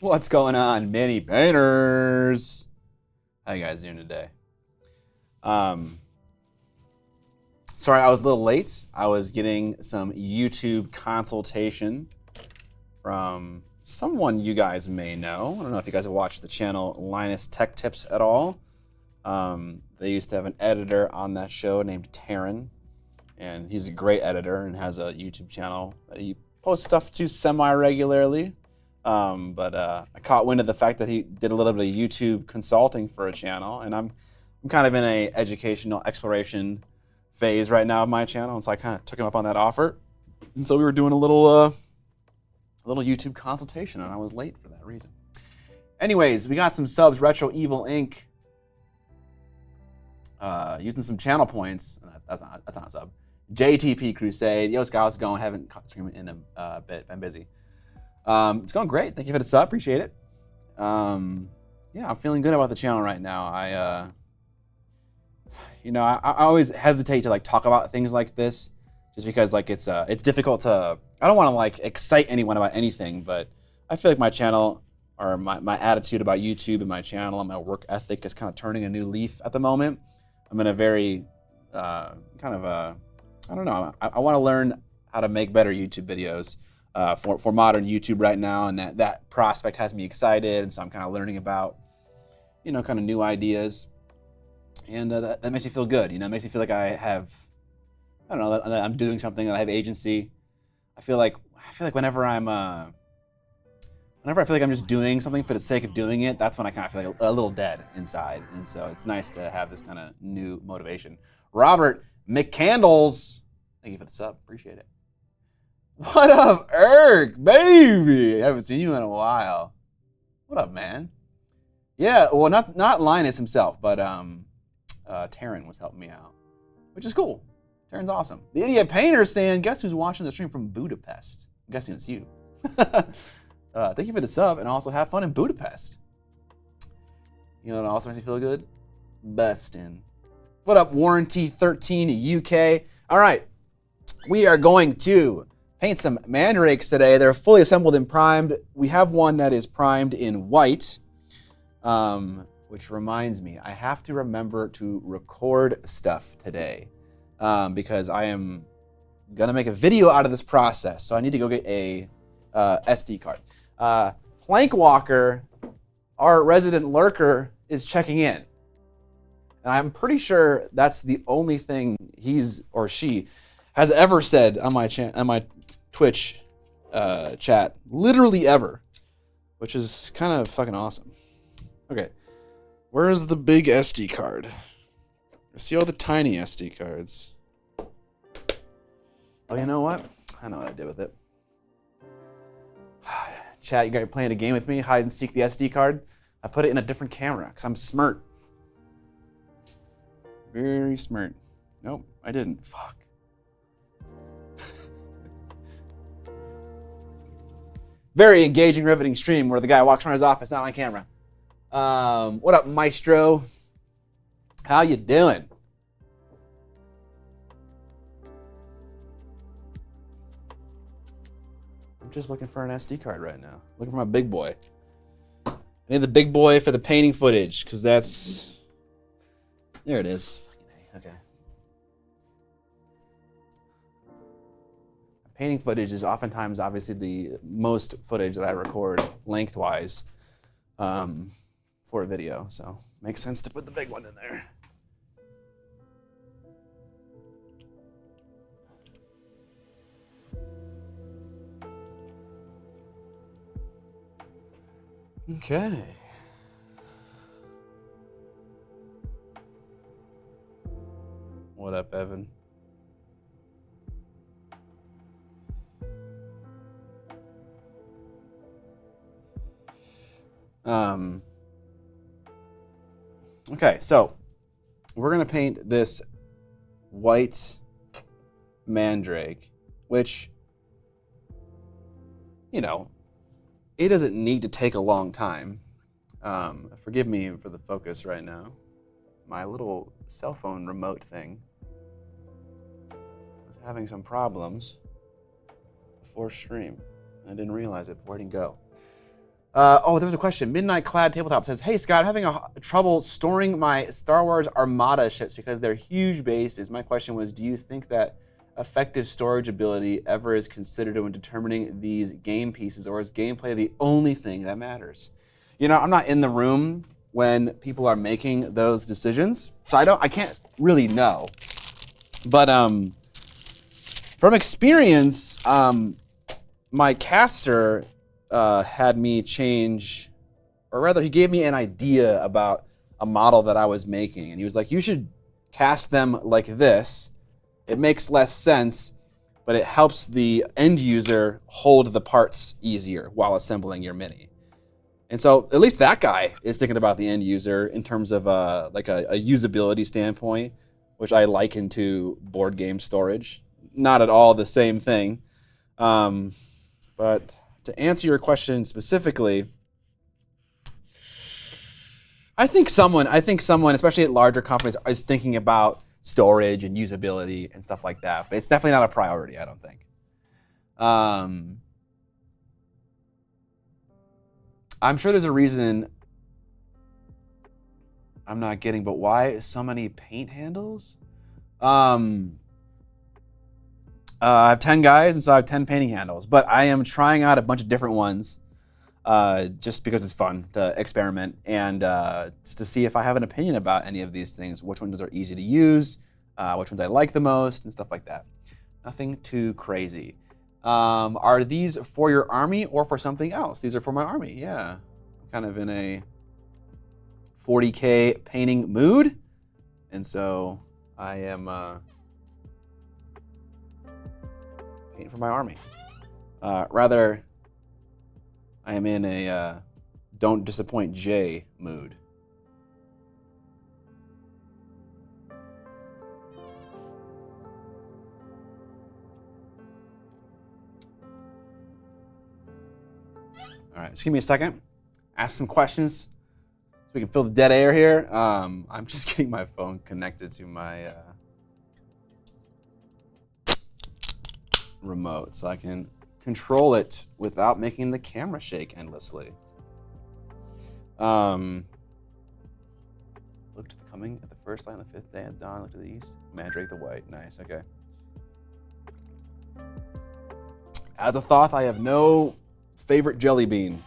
What's going on, mini painters? How you guys doing today? Sorry, I was a little late. I was getting some YouTube consultation from someone you guys may know. I don't know if you guys have watched the channel Linus Tech Tips at all. They used to have an editor on that show named Taryn, and he's a great editor and has a YouTube channel that he posts stuff to semi-regularly. But I caught wind of the fact that he did a little bit of YouTube consulting for a channel, and I'm kind of in a educational exploration phase right now of my channel, and so I kind of took him up on that offer. And so we were doing a little YouTube consultation, and I was late for that reason. Anyways, we got some subs. Retro Evil Inc. Using some channel points. That's not a sub. JTP Crusade. Yo, Scott, how's it going? Haven't caught streaming in a bit. Been busy. It's going great. Thank you for the sub. Appreciate it. Yeah, I'm feeling good about the channel right now. I always hesitate to talk about things like this, just because it's difficult to. I don't want to excite anyone about anything, but I feel like my channel or my attitude about YouTube and my channel and my work ethic is kind of turning a new leaf at the moment. I'm in a very I don't know. I want to learn how to make better YouTube videos. For modern YouTube right now, and that prospect has me excited, and so I'm kind of learning about, kind of new ideas, and that makes me feel good. It makes me feel like I have, I don't know, that I'm doing something, that I have agency. I feel like whenever I feel like I'm just doing something for the sake of doing it, that's when I kind of feel like a little dead inside, and so it's nice to have this kind of new motivation. Robert McCandles, thank you for the sub, appreciate it. What up, Erk, baby? I haven't seen you in a while. What up, man? Yeah, well, not Linus himself, but Taryn was helping me out, which is cool. Taryn's awesome. The Idiot Painter saying, guess who's watching the stream from Budapest? I'm guessing it's you. Thank you for the sub, and also have fun in Budapest. It also makes me feel good? Bustin'. What up, Warranty 13 UK? All right, we are going to paint some mandrakes today. They're fully assembled and primed. We have one that is primed in white, which reminds me, I have to remember to record stuff today because I am gonna make a video out of this process. So I need to go get a SD card. Plankwalker, our resident lurker, is checking in. And I'm pretty sure that's the only thing he's or she has ever said on my Twitch chat, literally ever, which is kind of fucking awesome. Okay, where is the big SD card? I see all the tiny SD cards. Oh, you know what? I know what I did with it. Chat, you guys playing a game with me? Hide and seek the SD card? I put it in a different camera because I'm smart. Very smart. Nope, I didn't. Fuck. Very engaging, riveting stream where the guy walks around his office, not on camera. What up, Maestro? How you doing? I'm just looking for an SD card right now. Looking for my big boy. I need the big boy for the painting footage, because that's... There it is. Okay. Painting footage is oftentimes, obviously, the most footage that I record lengthwise for a video. So makes sense to put the big one in there. Okay. What up, Evan? Okay, so we're gonna paint this white mandrake, which, it doesn't need to take a long time. Forgive me for the focus right now. My little cell phone remote thing was having some problems before stream. I didn't realize it before it didn't go. There was a question. Midnight Clad Tabletop says, "Hey Scott, I'm having trouble storing my Star Wars Armada ships because they're huge bases. My question was, do you think that effective storage ability ever is considered when determining these game pieces, or is gameplay the only thing that matters?" I'm not in the room when people are making those decisions, so I can't really know. But from experience, my caster had me change, or rather he gave me an idea about a model that I was making, and he was like, you should cast them like this. It makes less sense, but it helps the end user hold the parts easier while assembling your mini. And so at least that guy is thinking about the end user in terms of like a usability standpoint, which I liken to board game storage. Not at all the same thing. But to answer your question specifically, I think someone, especially at larger companies, is thinking about storage and usability and stuff like that. But it's definitely not a priority, I don't think. I'm sure there's a reason I'm not getting, but why so many paint handles? I have 10 guys, and so I have 10 painting handles. But I am trying out a bunch of different ones just because it's fun to experiment and just to see if I have an opinion about any of these things, which ones are easy to use, which ones I like the most, and stuff like that. Nothing too crazy. Are these for your army or for something else? These are for my army, yeah. I'm kind of in a 40K painting mood, and so I am painting for my army. Rather, I am in a don't disappoint Jay mood. All right, just give me a second. Ask some questions so we can fill the dead air here. I'm just getting my phone connected to my remote so I can control it without making the camera shake endlessly. Looked at the coming at the first light on the fifth day at dawn. Looked to the east. Mandrake the white. Nice. Okay. As a Thoth, I have no favorite jelly bean.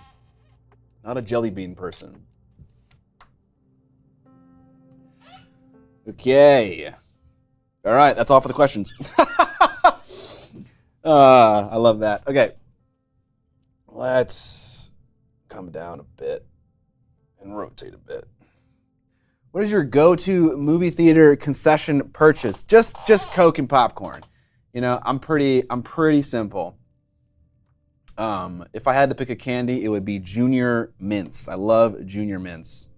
Not a jelly bean person. Okay. All right, that's all for the questions. I love that. Okay. Let's come down a bit and rotate a bit. What is your go-to movie theater concession purchase? Just Coke and popcorn. I'm pretty simple. If I had to pick a candy, it would be Junior Mints. I love Junior Mints.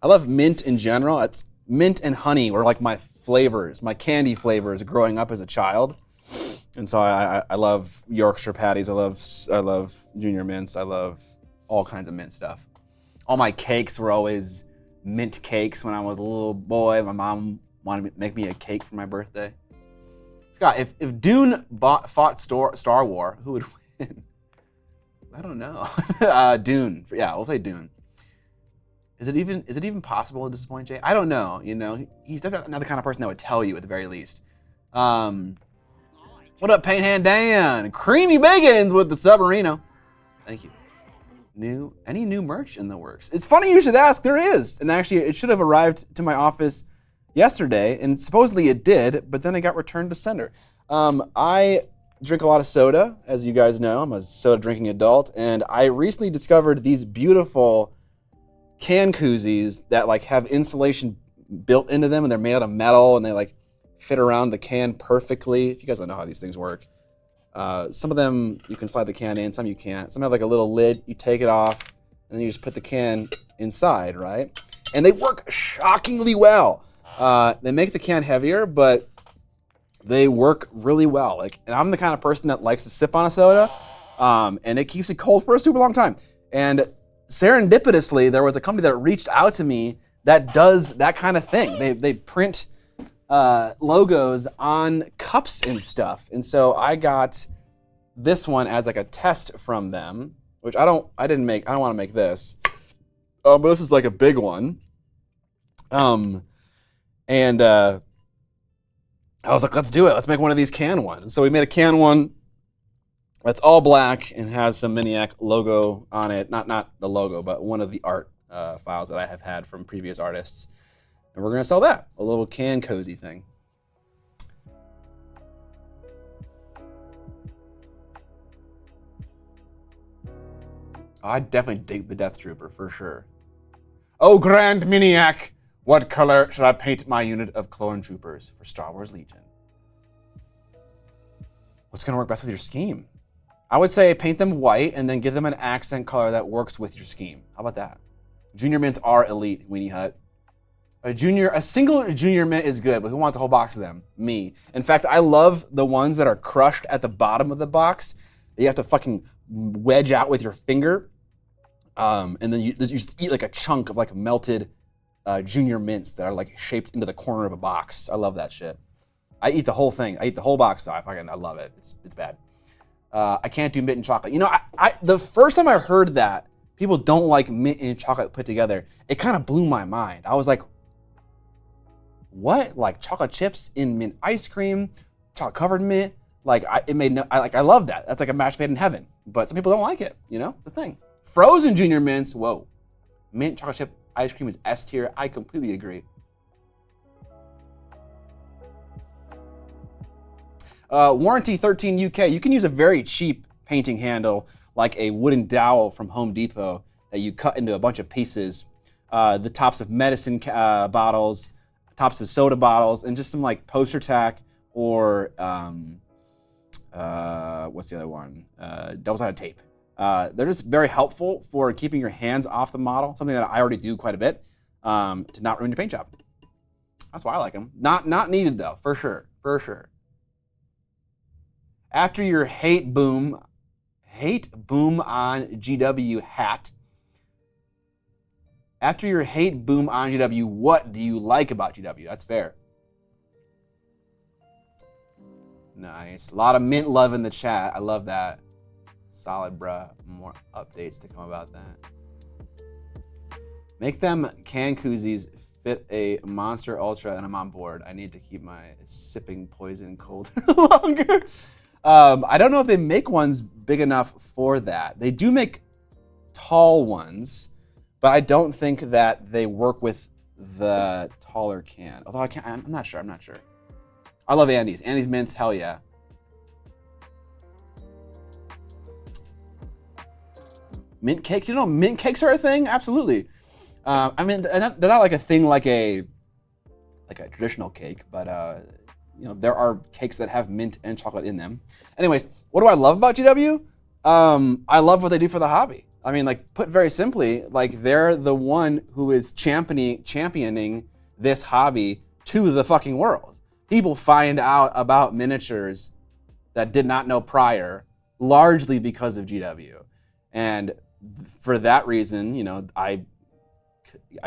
I love mint in general. It's mint and honey were like my flavors, my candy flavors growing up as a child. And so I love Yorkshire patties. I love Junior Mints. I love all kinds of mint stuff. All my cakes were always mint cakes when I was a little boy. My mom wanted to make me a cake for my birthday. Scott, if Dune fought Star Wars, who would win? I don't know. Dune. Yeah, we'll say Dune. Is it even possible to disappoint Jay? I don't know. He's definitely not the kind of person that would tell you at the very least. What up, Paint Hand Dan? Creamy Bacons with the Submarino. Thank you. Any new merch in the works? It's funny you should ask. There is, and actually, it should have arrived to my office yesterday, and supposedly it did, but then it got returned to sender. I drink a lot of soda, as you guys know. I'm a soda drinking adult, and I recently discovered these beautiful can koozies that have insulation built into them, and they're made out of metal, and they fit around the can perfectly. If you guys don't know how these things work. Some of them you can slide the can in, some you can't. Some have a little lid, you take it off, and then you just put the can inside, right? And they work shockingly well. They make the can heavier, but they work really well. And I'm the kind of person that likes to sip on a soda, and it keeps it cold for a super long time. And serendipitously, there was a company that reached out to me that does that kind of thing. They print logos on cups and stuff. And so I got this one as a test from them. which I don't want to make this. But this is like a big one. And I was like, let's do it. Let's make one of these can ones. And so we made a can one that's all black and has some Miniac logo on it. Not the logo, but one of the art files that I have had from previous artists. And we're going to sell that. A little can cozy thing. I definitely dig the Death Trooper for sure. Oh, Grand Miniac, what color should I paint my unit of clone troopers for Star Wars Legion? What's going to work best with your scheme? I would say paint them white and then give them an accent color that works with your scheme. How about that? Junior mints are elite, Weenie Hut. A single junior mint is good, but who wants a whole box of them? Me. In fact, I love the ones that are crushed at the bottom of the box that you have to fucking wedge out with your finger. And then you just eat like a chunk of like melted junior mints that are like shaped into the corner of a box. I love that shit. I eat the whole thing. I eat the whole box though. I love it. It's bad. I can't do mint and chocolate. You know, the first time I heard that people don't like mint and chocolate put together, it kind of blew my mind. I was like, what? Like chocolate chips in mint ice cream, chocolate covered mint? Like I love that. That's like a match made in heaven. But some people don't like it. You know, the thing. Frozen junior mints. Whoa, mint chocolate chip ice cream is S tier. I completely agree. Warranty 13 UK. You can use a very cheap painting handle like a wooden dowel from Home Depot that you cut into a bunch of pieces. The tops of medicine bottles, tops of soda bottles, and just some like poster tack or what's the other one? Double-sided tape. They're just very helpful for keeping your hands off the model, something that I already do quite a bit, to not ruin your paint job. That's why I like them. Not needed though, for sure. After your hate boom on GW hat. After your hate boom on GW, what do you like about GW? That's fair. Nice. A lot of mint love in the chat. I love that. Solid, bruh. More updates to come about that. Make them can koozies fit a Monster Ultra and I'm on board. I need to keep my sipping poison cold longer. I don't know if they make ones big enough for that. They do make tall ones, but I don't think that they work with the taller can. Although I'm not sure. I love Andes. Andes mints, hell yeah. Mint cakes, you know, mint cakes are a thing? Absolutely. I mean, they're not like a thing like a traditional cake, but you know, there are cakes that have mint and chocolate in them. Anyways, what do I love about GW? I love what they do for the hobby. I mean, like, put very simply, like, they're the one who is championing this hobby to the fucking world. People find out about miniatures that did not know prior, largely because of GW. And for that reason, you know, I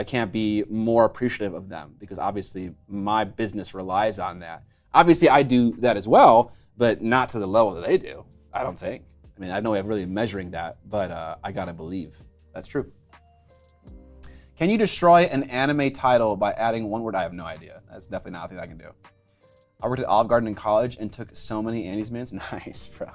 can't be more appreciative of them because obviously my business relies on that. Obviously, I do that as well, but not to the level that they do, I don't think. I mean, I know I'm really measuring that, but I gotta believe that's true. Can you destroy an anime title by adding one word? I have no idea. That's definitely not a thing I can do. I worked at Olive Garden in college and took so many Andes mints. Nice, bro.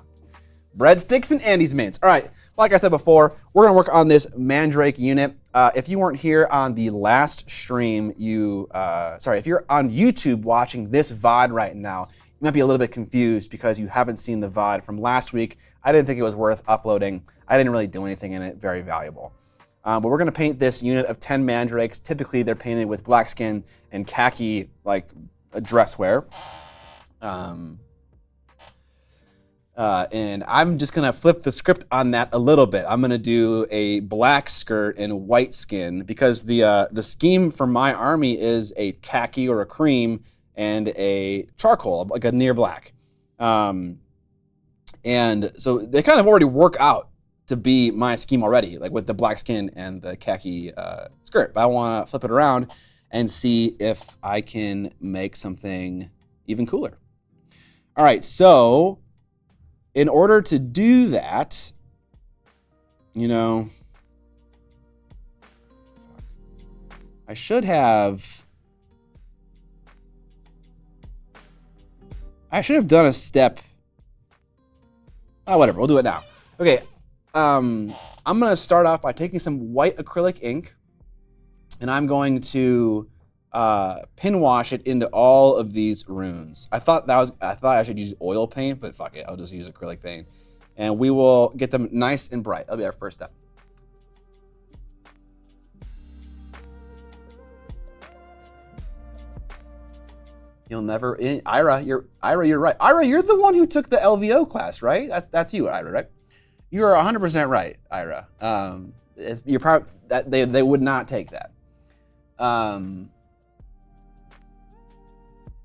Breadsticks and Andes mints. All right, like I said before, we're gonna work on this Mandrake unit. If you weren't here on the last stream, if you're on YouTube watching this VOD right now, you might be a little bit confused because you haven't seen the VOD from last week. I didn't think it was worth uploading. I didn't really do anything in it very valuable. But we're gonna paint this unit of 10 Mandrakes. Typically, they're painted with black skin and khaki, like dress wear. And I'm just gonna flip the script on that a little bit. I'm gonna do a black skirt and white skin because the scheme for my army is a khaki or a cream and a charcoal, like a near black. And so they kind of already work out to be my scheme already, like with the black skin and the khaki skirt. But I wanna flip it around and see if I can make something even cooler. All right, so in order to do that, You know, I should have done a step. Oh, whatever. We'll do it now. Okay. I'm going to start off by taking some white acrylic ink, and I'm going to pin wash it into all of these runes. I thought I should use oil paint, but fuck it. I'll just use acrylic paint. And we will get them nice and bright. That'll be our first step. You'll never, Ira, you're right. Ira, you're the one who took the LVO class, right? That's you, Ira, right? You're 100% right, Ira. You're probably that they would not take that.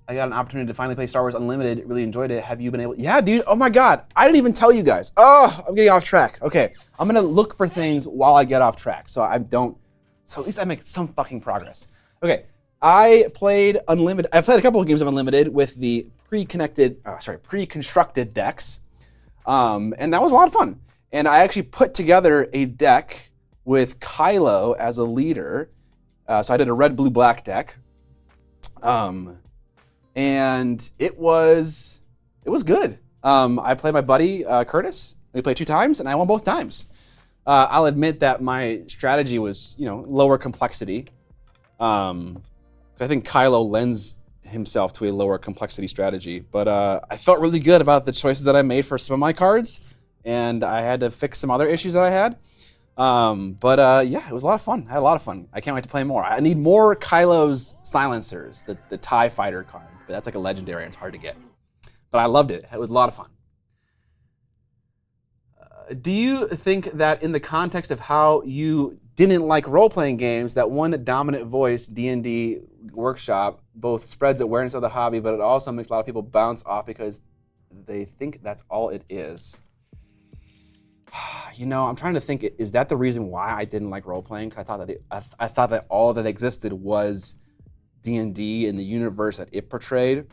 I got an opportunity to finally play Star Wars Unlimited. Really enjoyed it. Have you been able? Yeah, dude. Oh my God, I didn't even tell you guys. Oh, I'm getting off track. Okay, I'm gonna look for things while I get off track, so I don't. So at least I make some fucking progress. Okay, I played Unlimited. I played a couple of games of Unlimited with the pre-constructed decks, and that was a lot of fun. And I actually put together a deck with Kylo as a leader. So I did a red, blue, black deck. And it was good. I played my buddy Curtis. We played 2 times, and I won both times. I'll admit that my strategy was, lower complexity. I think Kylo lends himself to a lower complexity strategy. But I felt really good about the choices that I made for some of my cards, and I had to fix some other issues that I had. Yeah, it was a lot of fun. I had a lot of fun. I can't wait to play more. I need more Kylo's silencers, the TIE Fighter card. But that's like a legendary and it's hard to get. But I loved it. It was a lot of fun. Do you think that in the context of how you didn't like role-playing games, that one dominant voice, D&D Workshop, both spreads awareness of the hobby, but it also makes a lot of people bounce off because they think that's all it is? I'm trying to think, is that the reason why I didn't like role-playing? I thought that all that existed was D&D and the universe that it portrayed.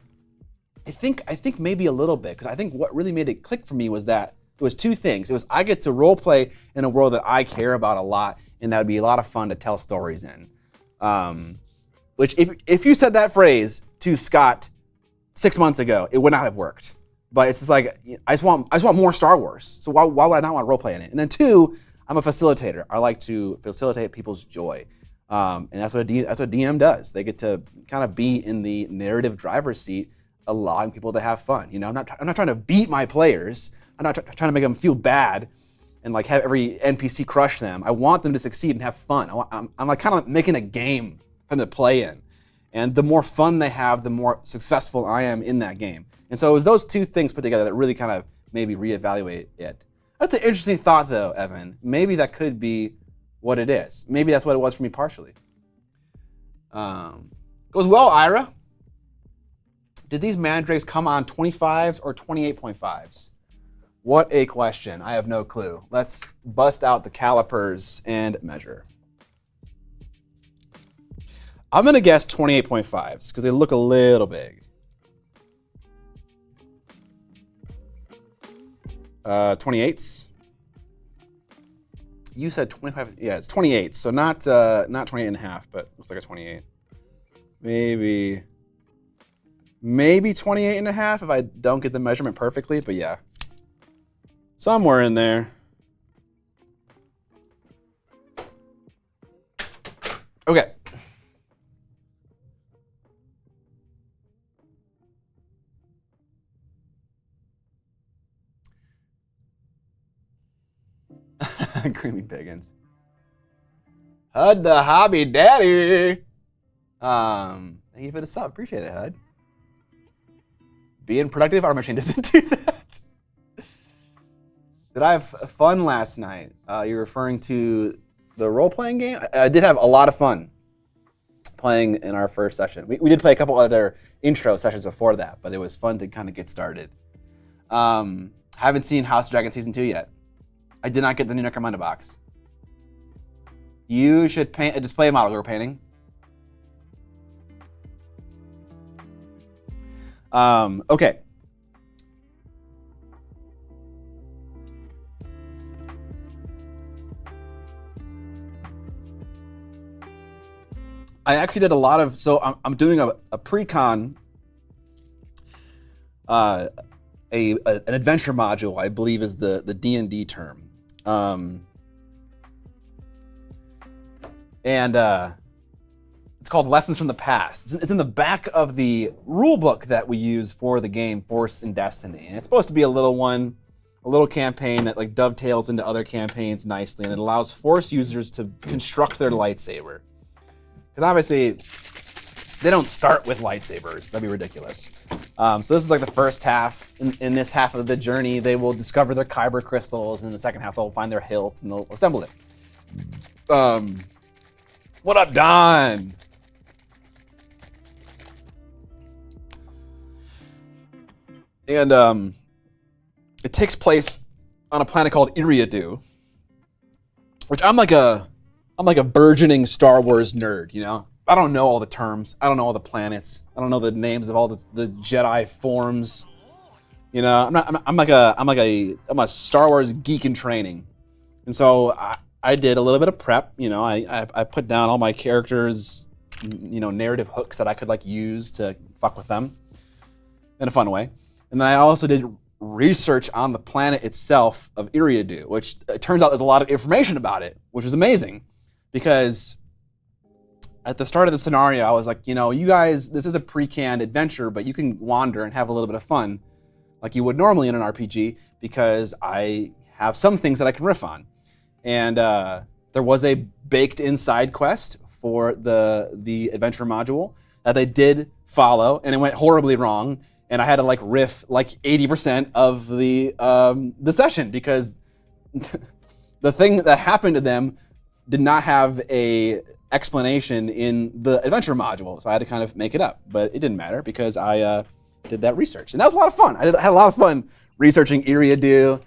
I think maybe a little bit, because I think what really made it click for me was that it was 2 things. It was I get to role play in a world that I care about a lot, and that would be a lot of fun to tell stories in. Which if you said that phrase to Scott 6 months ago, it would not have worked. But it's just like I just want more Star Wars. So why would I not want to role play in it? And then 2, I'm a facilitator. I like to facilitate people's joy. And that's what a DM does. They get to kind of be in the narrative driver's seat, allowing people to have fun. I'm not trying to beat my players. I'm not trying to make them feel bad and like have every NPC crush them. I want them to succeed and have fun. I'm like kind of making a game for them to play in. And the more fun they have, the more successful I am in that game. And so it was those 2 things put together that really kind of made me reevaluate it. That's an interesting thought though, Evan. Maybe that could be what it is. Maybe that's what it was for me partially. Goes well, Ira. Did these Mandrakes come on 25s or 28.5s? What a question. I have no clue. Let's bust out the calipers and measure. I'm going to guess 28.5s because they look a little big. 28s. You said 25. Yeah, it's 28. So not 28 and a half, but looks like a 28. Maybe 28 and a half if I don't get the measurement perfectly, but yeah. Somewhere in there. Okay. Creamy Piggins. Hud the hobby daddy. Thank you for the sub. Appreciate it, Hud. Being productive, our machine doesn't do that. Did I have fun last night? You're referring to the role-playing game? I did have a lot of fun playing in our first session. We did play a couple other intro sessions before that, but it was fun to kind of get started. Haven't seen House of Dragon Season 2 yet. I did not get the new Necromunda box. You should paint a display model we were painting. Okay. I actually did a lot of, so I'm doing a pre-con, an adventure module, I believe is the D&D term. It's called Lessons from the Past. It's in the back of the rule book that we use for the game Force and Destiny. And it's supposed to be a little one, a little campaign that like dovetails into other campaigns nicely, and it allows Force users to construct their lightsaber. Because obviously, they don't start with lightsabers. That'd be ridiculous. So this is like the first half. In this half of the journey, they will discover their kyber crystals, and in the second half, they'll find their hilt, and they'll assemble it. What up, Don? And it takes place on a planet called Iriadu, which I'm like a burgeoning Star Wars nerd, you know? I don't know all the terms. I don't know all the planets. I don't know the names of all the Jedi forms. You know, I'm a Star Wars geek in training. And so I did a little bit of prep, you know, I put down all my characters, you know, narrative hooks that I could like use to fuck with them in a fun way. And then I also did research on the planet itself of Iriadu, which it turns out there's a lot of information about it, which was amazing. Because at the start of the scenario, I was like, you know, you guys, this is a pre-canned adventure, but you can wander and have a little bit of fun like you would normally in an RPG, because I have some things that I can riff on. And there was a baked-in side quest for the adventure module that they did follow, and it went horribly wrong. And I had to like riff like 80% of the session, because the thing that happened to them did not have a explanation in the adventure module, so I had to kind of make it up. But it didn't matter because I did that research, and that was a lot of fun. I had a lot of fun researching Iriadu,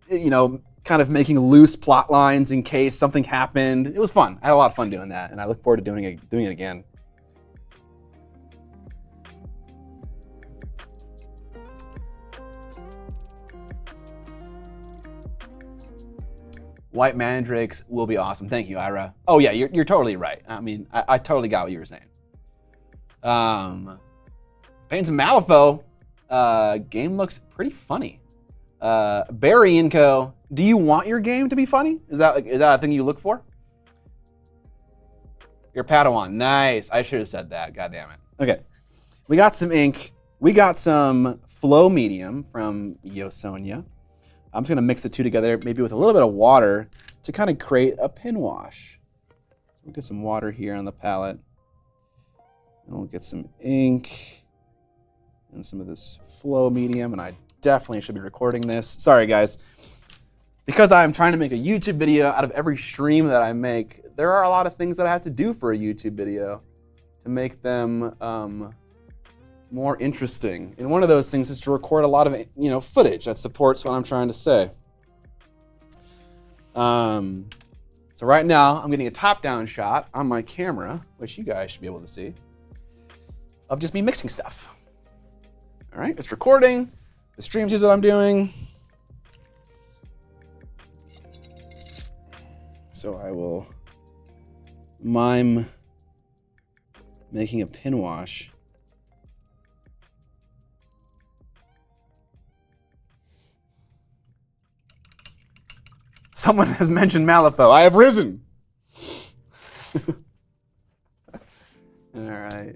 you know, kind of making loose plot lines in case something happened. It was fun. I had a lot of fun doing that, and I look forward to doing it again. White Mandrakes will be awesome. Thank you, Ira. Oh yeah, you're totally right. I mean, I totally got what you were saying. Paints and Malifaux, game looks pretty funny. Barry Inco, do you want your game to be funny? Is that a thing you look for? Your Padawan, nice. I should have said that. God damn it. Okay, we got some ink. We got some Flow Medium from Yosonia. I'm just gonna mix the two together, maybe with a little bit of water, to kind of create a pin wash. So we'll get some water here on the palette, and we'll get some ink and some of this Flow Medium, and I definitely should be recording this. Sorry guys. Because I'm trying to make a YouTube video out of every stream that I make, there are a lot of things that I have to do for a YouTube video to make them more interesting. And one of those things is to record a lot of, you know, footage that supports what I'm trying to say. So right now I'm getting a top-down shot on my camera, which you guys should be able to see, of just me mixing stuff. All right, it's recording. The stream sees what I'm doing. So I will mime making a pin wash. Someone has mentioned Malifaux. I have risen. All right.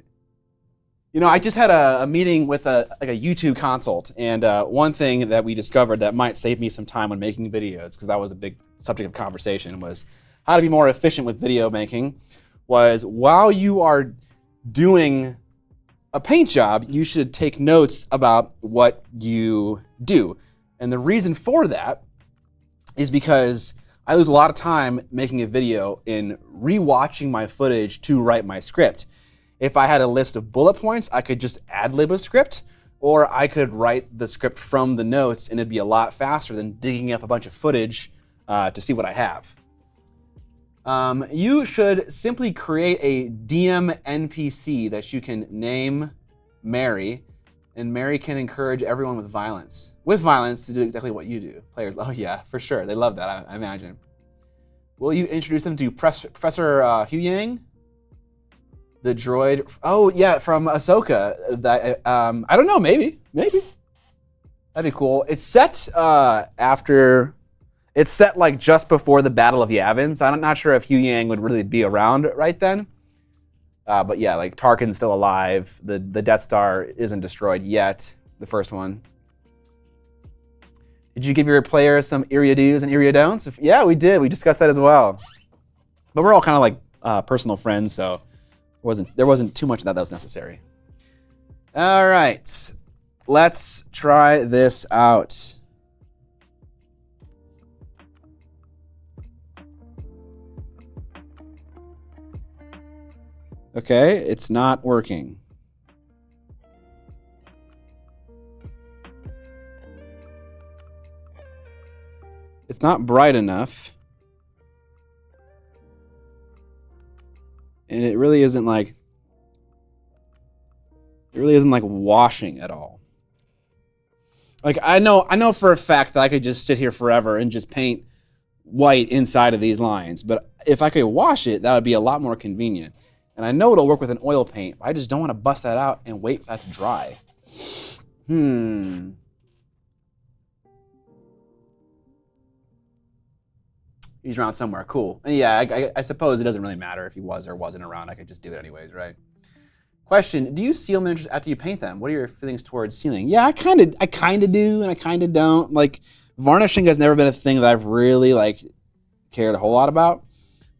You know, I just had a meeting with a YouTube consult, and one thing that we discovered that might save me some time when making videos, because that was a big subject of conversation, was how to be more efficient with video making, was while you are doing a paint job, you should take notes about what you do. And the reason for that is because I lose a lot of time making a video in rewatching my footage to write my script. If I had a list of bullet points, I could just ad-lib a script, or I could write the script from the notes, and it'd be a lot faster than digging up a bunch of footage to see what I have. You should simply create a DM NPC that you can name Mary, and Mary can encourage everyone with violence to do exactly what you do. Players, oh yeah, for sure. They love that, I imagine. Will you introduce them to Professor Hu Yang? The droid. Oh yeah, from Ahsoka. That I don't know. Maybe. That'd be cool. It's set after. It's set like just before the Battle of Yavin, so I'm not sure if Huyang would really be around right then. But yeah, like Tarkin's still alive. The Death Star isn't destroyed yet. The first one. Did you give your players some area do's and area don'ts? Yeah, we did. We discussed that as well. But we're all kind of like personal friends, so there wasn't too much of that was necessary. All right, let's try this out. Okay, it's not working. It's not bright enough. And it really isn't like washing at all. Like I know for a fact that I could just sit here forever and just paint white inside of these lines, but if I could wash it, that would be a lot more convenient. And I know it'll work with an oil paint, but I just don't want to bust that out and wait for that to dry. He's around somewhere. Cool. And yeah, I suppose it doesn't really matter if he was or wasn't around. I could just do it anyways, right? Question: do you seal miniatures after you paint them? What are your feelings towards sealing? Yeah, I kind of do, and I kind of don't. Like varnishing has never been a thing that I've really like cared a whole lot about.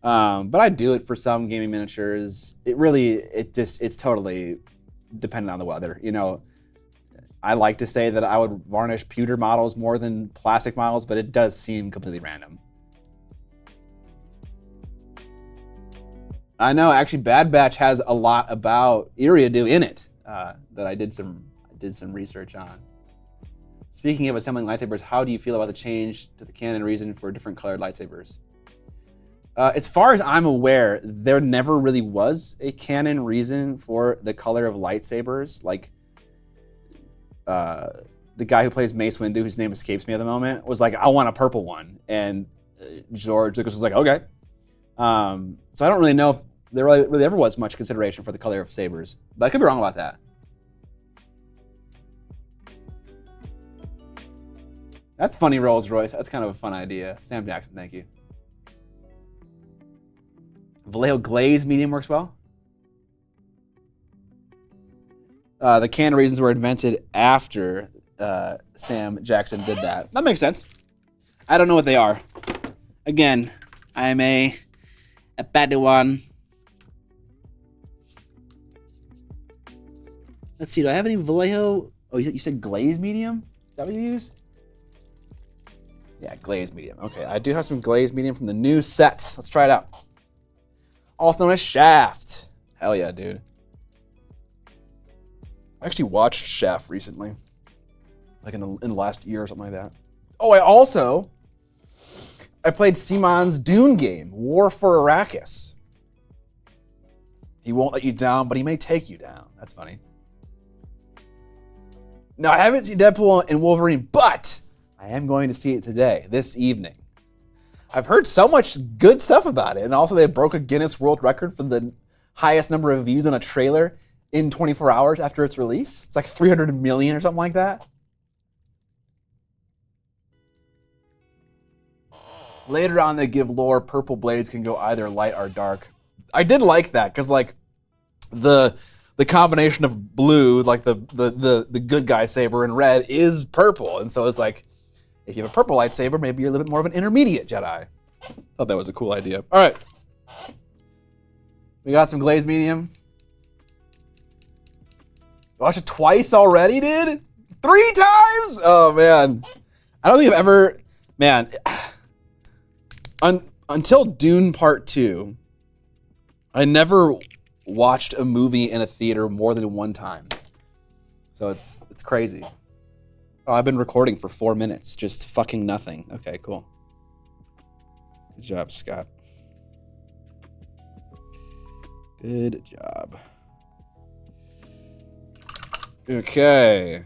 But I do it for some gaming miniatures. It's totally dependent on the weather. You know, I like to say that I would varnish pewter models more than plastic models, but it does seem completely random. I know, actually, Bad Batch has a lot about Iriadu in it that I did some research on. Speaking of assembling lightsabers, how do you feel about the change to the canon reason for different colored lightsabers? As far as I'm aware, there never really was a canon reason for the color of lightsabers. Like, the guy who plays Mace Windu, whose name escapes me at the moment, was like, I want a purple one. And George Lucas was like, okay. So I don't really know if there really ever was much consideration for the color of sabers. But I could be wrong about that. That's funny, Rolls Royce. That's kind of a fun idea. Sam Jackson, thank you. Vallejo Glaze medium works well. The canon reasons were invented after Sam Jackson did that. That makes sense. I don't know what they are. Again, I'm a Padawan. Let's see, do I have any Vallejo? Oh, you said glaze medium? Is that what you use? Yeah, glaze medium. Okay, I do have some glaze medium from the new set. Let's try it out. Also known as Shaft. Hell yeah, dude. I actually watched Shaft recently. Like in the last year or something like that. Oh, I played Simon's Dune game, War for Arrakis. He won't let you down, but he may take you down. That's funny. Now, I haven't seen Deadpool and Wolverine, but I am going to see it today, this evening. I've heard so much good stuff about it, and also they broke a Guinness World Record for the highest number of views on a trailer in 24 hours after its release. It's like 300 million or something like that. Later on, they give lore purple blades can go either light or dark. I did like that, because like the combination of blue, like the good guy saber, and red is purple. And so it's like, if you have a purple lightsaber, maybe you're a little bit more of an intermediate Jedi. Thought that was a cool idea. All right. We got some glazed medium. Watch it twice already, dude? 3 times? Oh, man. I don't think I've ever... Man. Until Dune Part 2, I never watched a movie in a theater more than 1 time. So it's crazy. Oh, I've been recording for 4 minutes. Just fucking nothing. Okay, cool. Good job, Scott. Good job. Okay.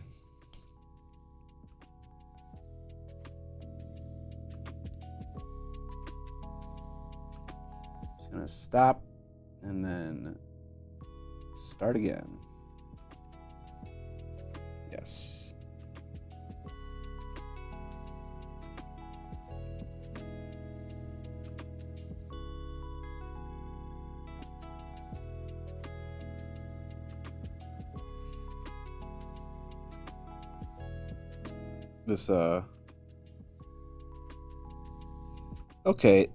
Just gonna stop and then Start again. Yes. This, okay.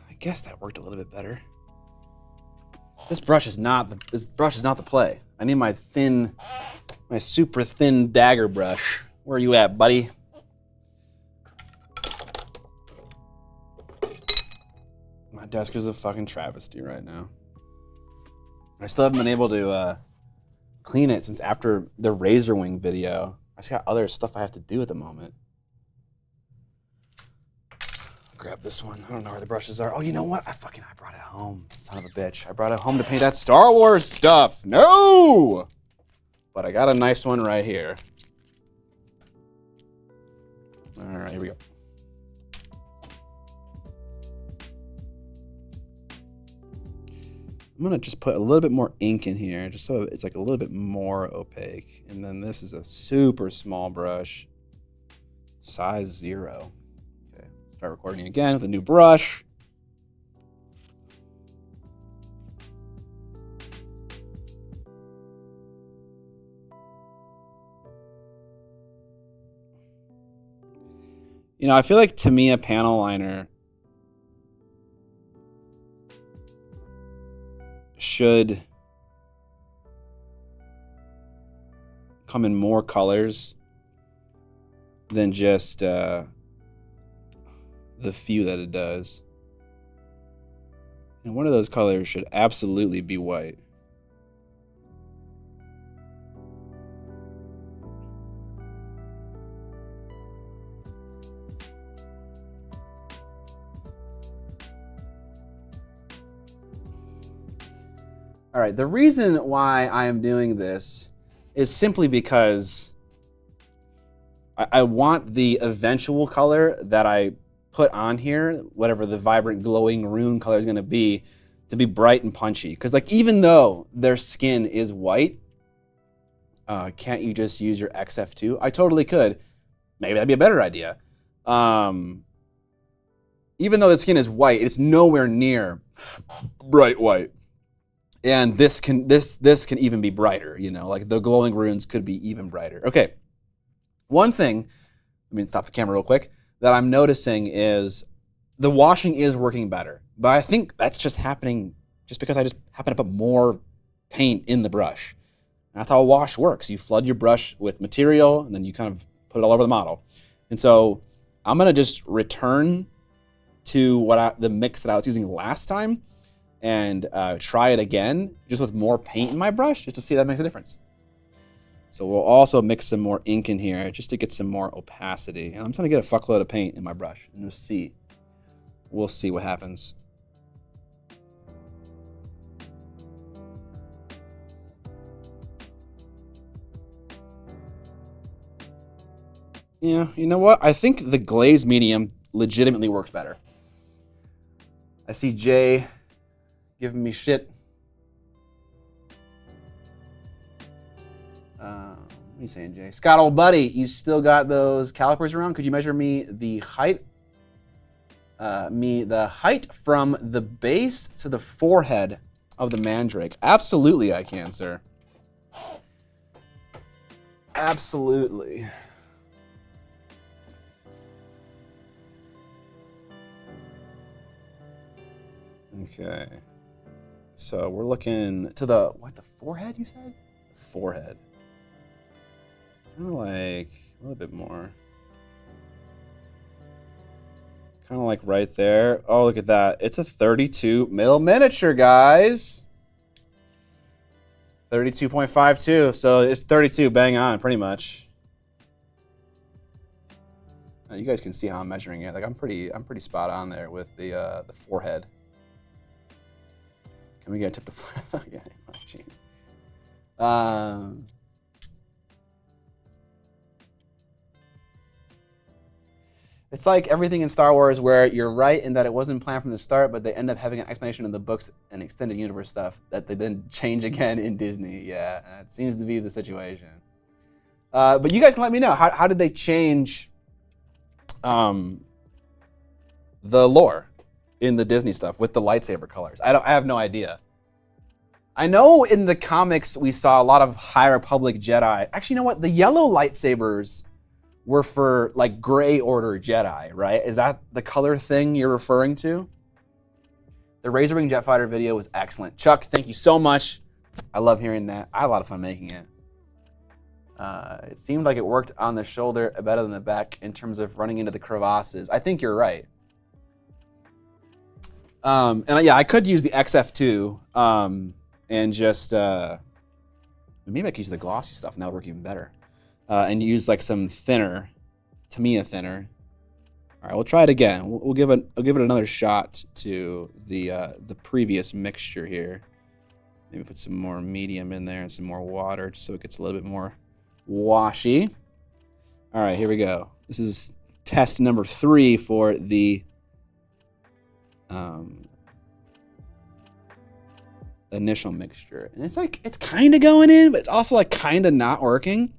I guess that worked a little bit better. This brush is not the play. I need my super thin dagger brush. Where are you at, buddy? My desk is a fucking travesty right now. I still haven't been able to clean it since after the razor wing video. I just got other stuff I have to do at the moment. Grab this one. I don't know where the brushes are. Oh, you know what? I brought it home. Son of a bitch. I brought it home to paint that Star Wars stuff. No! But I got a nice one right here. All right, here we go. I'm gonna just put a little bit more ink in here, just so it's like a little bit more opaque. And then this is a super small brush, size 0. Okay, start recording again with a new brush. You know, I feel like to me a panel liner should come in more colors than just the few that it does. And one of those colors should absolutely be white. All right, the reason why I am doing this is simply because I want the eventual color that I put on here, whatever the vibrant glowing rune color is gonna be, to be bright and punchy. Because like even though their skin is white, can't you just use your XF2? I totally could. Maybe that'd be a better idea. Even though the skin is white, it's nowhere near bright white. And this can even be brighter, you know, like the glowing runes could be even brighter. Okay, one thing, let me stop the camera real quick, that I'm noticing is the washing is working better. But I think that's just happening just because I just happen to put more paint in the brush. That's how a wash works. You flood your brush with material and then you kind of put it all over the model. And so I'm gonna just return to the mix that I was using last time and try it again, just with more paint in my brush, just to see if that makes a difference. So we'll also mix some more ink in here, just to get some more opacity. And I'm just gonna get a fuckload of paint in my brush, and we'll see what happens. Yeah, you know what? I think the glaze medium legitimately works better. I see Jay giving me shit. What are you saying, Jay? Scott, old buddy, you still got those calipers around? Could you measure me the height? The height from the base to the forehead of the Mandrake. Absolutely, I can, sir. Absolutely. Okay. So we're looking to the forehead, you said? Forehead. Kind of like a little bit more. Kind of like right there. Oh, look at that. It's a 32 mil miniature, guys. 32.52. So it's 32 bang on, pretty much. Now, you guys can see how I'm measuring it. Like I'm pretty spot on there with the forehead. Can we get a tip to flat? Okay. It's like everything in Star Wars where you're right in that it wasn't planned from the start, but they end up having an explanation in the books and extended universe stuff that they then change again in Disney. Yeah, it seems to be the situation. But you guys can let me know, how did they change the lore in the Disney stuff with the lightsaber colors? I have no idea. I know in the comics we saw a lot of High Republic Jedi. Actually, you know what? The yellow lightsabers were for like Gray Order Jedi, right? Is that the color thing you're referring to? The Razor Wing Jet Fighter video was excellent. Chuck, thank you so much. I love hearing that. I had a lot of fun making it. It seemed like it worked on the shoulder better than the back in terms of running into the crevasses. I think you're right. And yeah, I could use the XF2 and just maybe I could use the glossy stuff and that would work even better. And use like some thinner, Tamiya thinner. All right, we'll try it again. I'll give it another shot to the previous mixture here. Maybe put some more medium in there and some more water just so it gets a little bit more washy. All right, here we go. This is test number 3 for the initial mixture. And it's like, it's kind of going in, but it's also like kind of not working.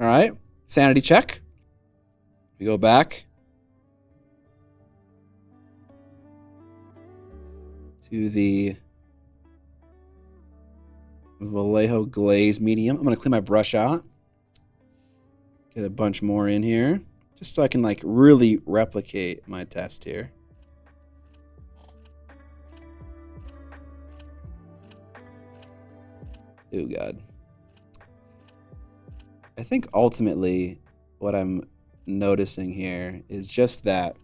All right, sanity check. We go back to the Vallejo Glaze medium. I'm gonna clean my brush out. Get a bunch more in here, just so I can like really replicate my test here. Oh God. I think ultimately what I'm noticing here is just that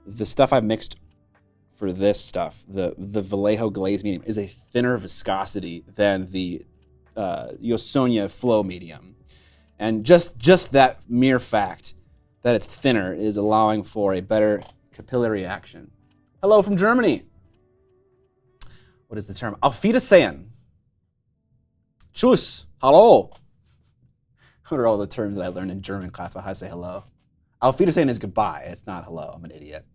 the stuff I've mixed for this stuff, the Vallejo Glaze medium, is a thinner viscosity than the Yosonia Flow medium. And just that mere fact that it's thinner is allowing for a better capillary action. Hello from Germany. What is the term? Auf Wiedersehen. Tschüss. Hallo. What are all the terms that I learned in German class about how to say hello? Auf Wiedersehen is goodbye. It's not hello. I'm an idiot.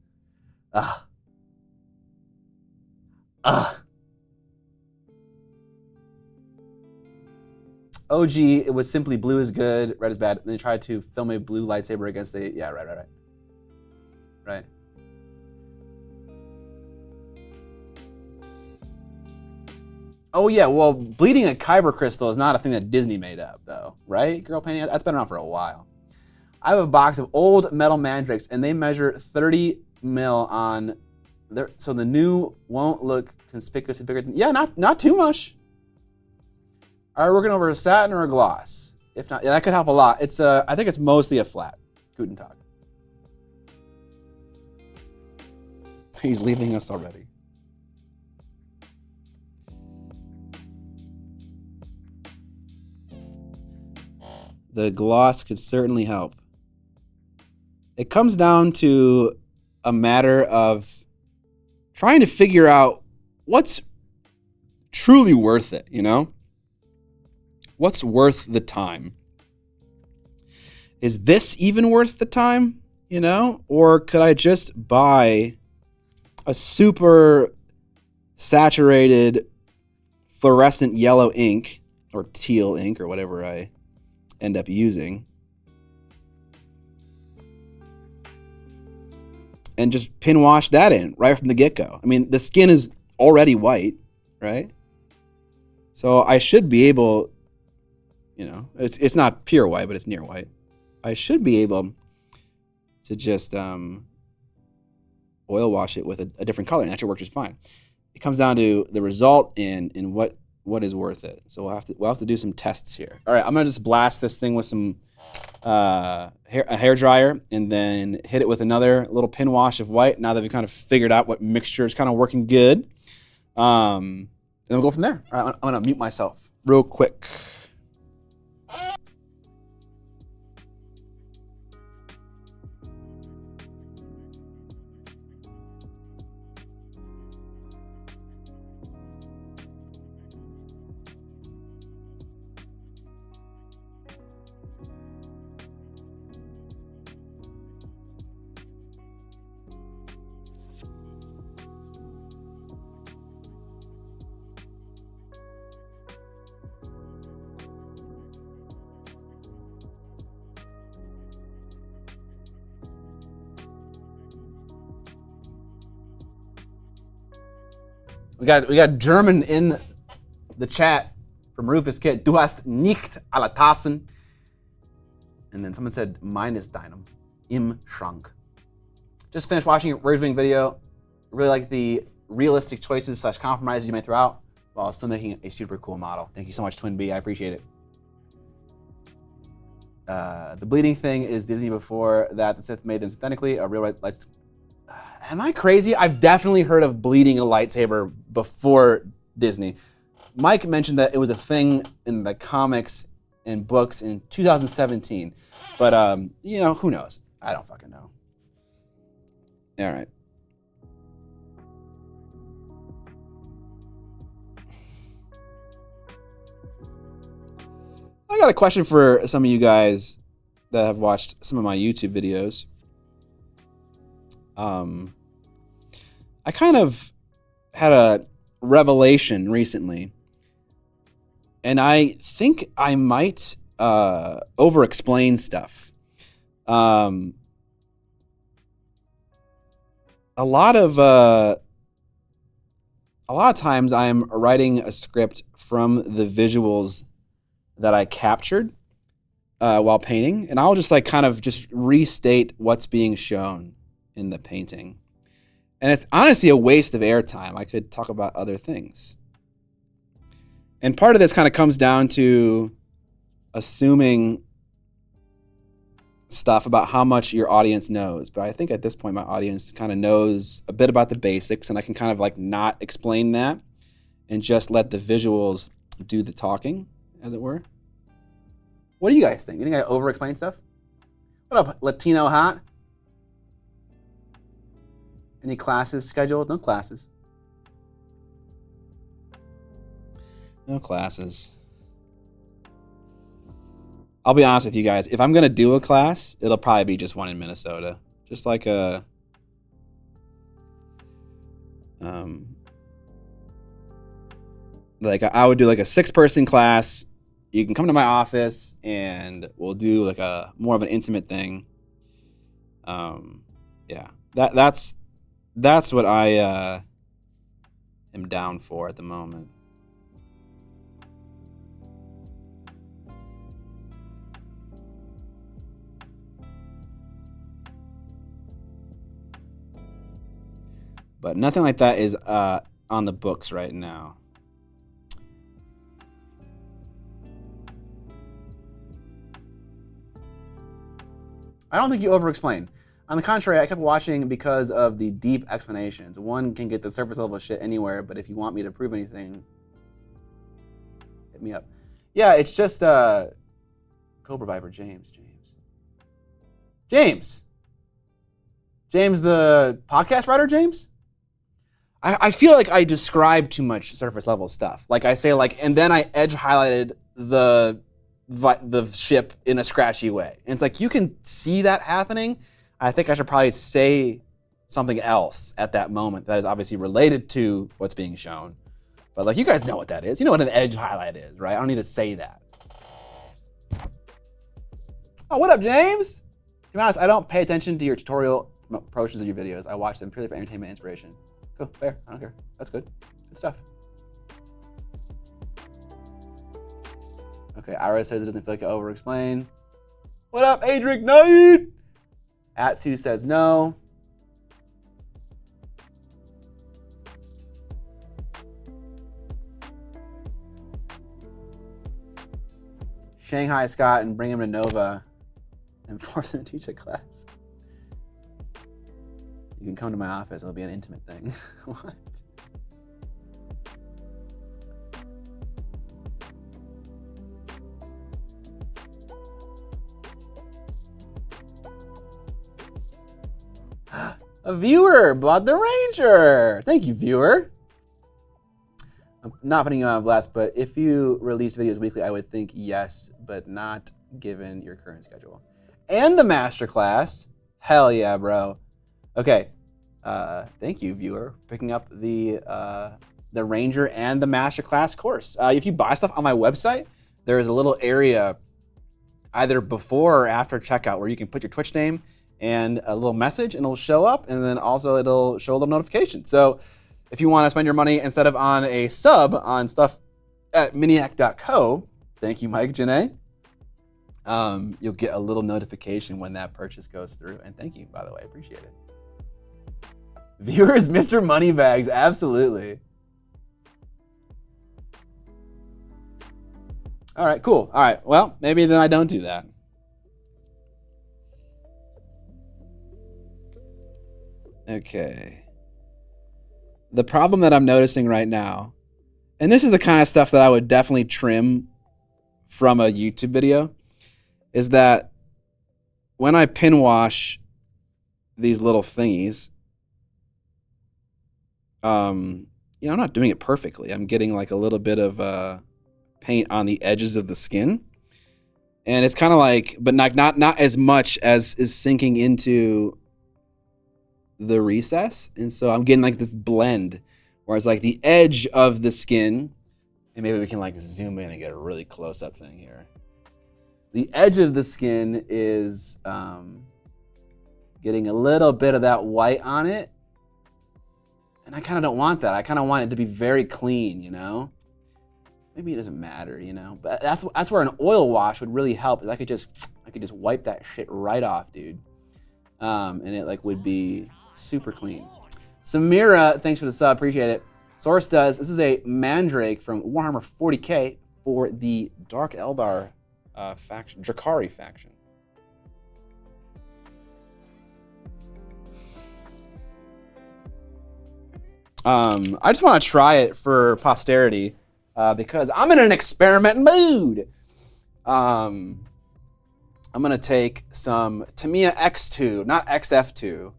OG, it was simply blue is good, red is bad. And they tried to film a blue lightsaber against a... Yeah, right. Oh yeah, well, bleeding a kyber crystal is not a thing that Disney made up, though, right? Girl painting, that's been around for a while. I have a box of old metal Mandrankes, and they measure 30 mil on there, so the new won't look conspicuously bigger than... Yeah, not too much. Are we working over a satin or a gloss? If not, yeah, that could help a lot. It's I think it's mostly a flat. Guten Tag. He's leaving us already. The gloss could certainly help. It comes down to a matter of trying to figure out what's truly worth it, you know? What's worth the time? Is this even worth the time, you know? Or could I just buy a super saturated fluorescent yellow ink or teal ink or whatever I end up using and just pin wash that in right from the get-go? I mean, the skin is already white, right? So I should be able, you know, it's not pure white, but it's near white. I should be able to just oil wash it with a different color, and that should work just fine. It comes down to the result in what is worth it. So we'll have to do some tests here. All right, I'm gonna just blast this thing with some a hair dryer, and then hit it with another little pin wash of white. Now that we've kind of figured out what mixture is kind of working good, and then we'll go from there. All right, I'm gonna mute myself real quick. We got German in the chat from Rufus Kid. Du hast nicht alle Tassen. And then someone said, mine is Dynam im Schrank. Just finished watching a Razorwing video. Really like the realistic choices / compromises you made throughout while still making a super cool model. Thank you so much, Twin B. I appreciate it. The bleeding thing is Disney before that. The Sith made them synthetically. A real lights. Am I crazy? I've definitely heard of bleeding a lightsaber before Disney. Mike mentioned that it was a thing in the comics and books in 2017. But, you know, who knows? I don't fucking know. All right. I got a question for some of you guys that have watched some of my YouTube videos. I kind of had a revelation recently, and I think I might over-explain stuff. A lot of times I'm writing a script from the visuals that I captured while painting, and I'll just like kind of just restate what's being shown in the painting. And it's honestly a waste of airtime. I could talk about other things. And part of this kind of comes down to assuming stuff about how much your audience knows. But I think at this point my audience kind of knows a bit about the basics, and I can kind of like not explain that and just let the visuals do the talking, as it were. What do you guys think? You think I over-explain stuff? What up, Latino Hot? Any classes scheduled? No classes. No classes. I'll be honest with you guys. If I'm going to do a class, it'll probably be just one in Minnesota. Just like a... like I would do like a 6-person class. You can come to my office and we'll do like a more of an intimate thing. Yeah, that's what I am down for at the moment. But nothing like that is on the books right now. I don't think you over-explain. On the contrary, I kept watching because of the deep explanations. One can get the surface level shit anywhere, but if you want me to prove anything, hit me up. Yeah, it's just Cobra Viper James, the podcast writer, James? I feel like I describe too much surface level stuff. Like I say like, and then I edge highlighted the ship in a scratchy way. And it's like, you can see that happening. I think I should probably say something else at that moment that is obviously related to what's being shown. But like, you guys know what that is. You know what an edge highlight is, right? I don't need to say that. Oh, what up, James? To be honest, I don't pay attention to your tutorial approaches of your videos. I watch them purely for entertainment and inspiration. Cool, fair, I don't care. That's good. Good stuff. Okay, Ira says it doesn't feel like I over-explain. What up, Adric Knight? Atsu says no. Shanghai Scott and bring him to Nova and force him to teach a class. You can come to my office, it'll be an intimate thing. What? A viewer bought the Ranger. Thank you, viewer. I'm not putting you on blast, but if you release videos weekly, I would think yes, but not given your current schedule. And the masterclass. Hell yeah, bro. Okay. Thank you, viewer, for picking up the Ranger and the masterclass course. If you buy stuff on my website, there is a little area either before or after checkout where you can put your Twitch name and a little message, and it'll show up, and then also it'll show a little notification. So if you want to spend your money instead of on a sub on stuff at miniac.co, thank you, Mike Janae. You'll get a little notification when that purchase goes through. And thank you, by the way, appreciate it. Viewers, Mr. Moneybags, absolutely. All right, cool. All right, well, maybe then I don't do that. Okay. The problem that I'm noticing right now, and this is the kind of stuff that I would definitely trim from a YouTube video, is that when I pin wash these little thingies, I'm not doing it perfectly. I'm getting like a little bit of paint on the edges of the skin, and it's kind of like, but not as much as is sinking into the recess, and so I'm getting like this blend, whereas like the edge of the skin, and maybe we can like zoom in and get a really close up thing here. The edge of the skin is getting a little bit of that white on it. And I kind of don't want that. I kind of want it to be very clean, you know? Maybe it doesn't matter, you know? But that's where an oil wash would really help, is I could just wipe that shit right off, dude. And it like would be super clean. Samira, thanks for the sub, appreciate it. Source does, this is a Mandrake from Warhammer 40K for the Dark Eldar faction, Drakari faction. I just want to try it for posterity because I'm in an experiment mood. I'm gonna take some Tamiya X2, not XF2,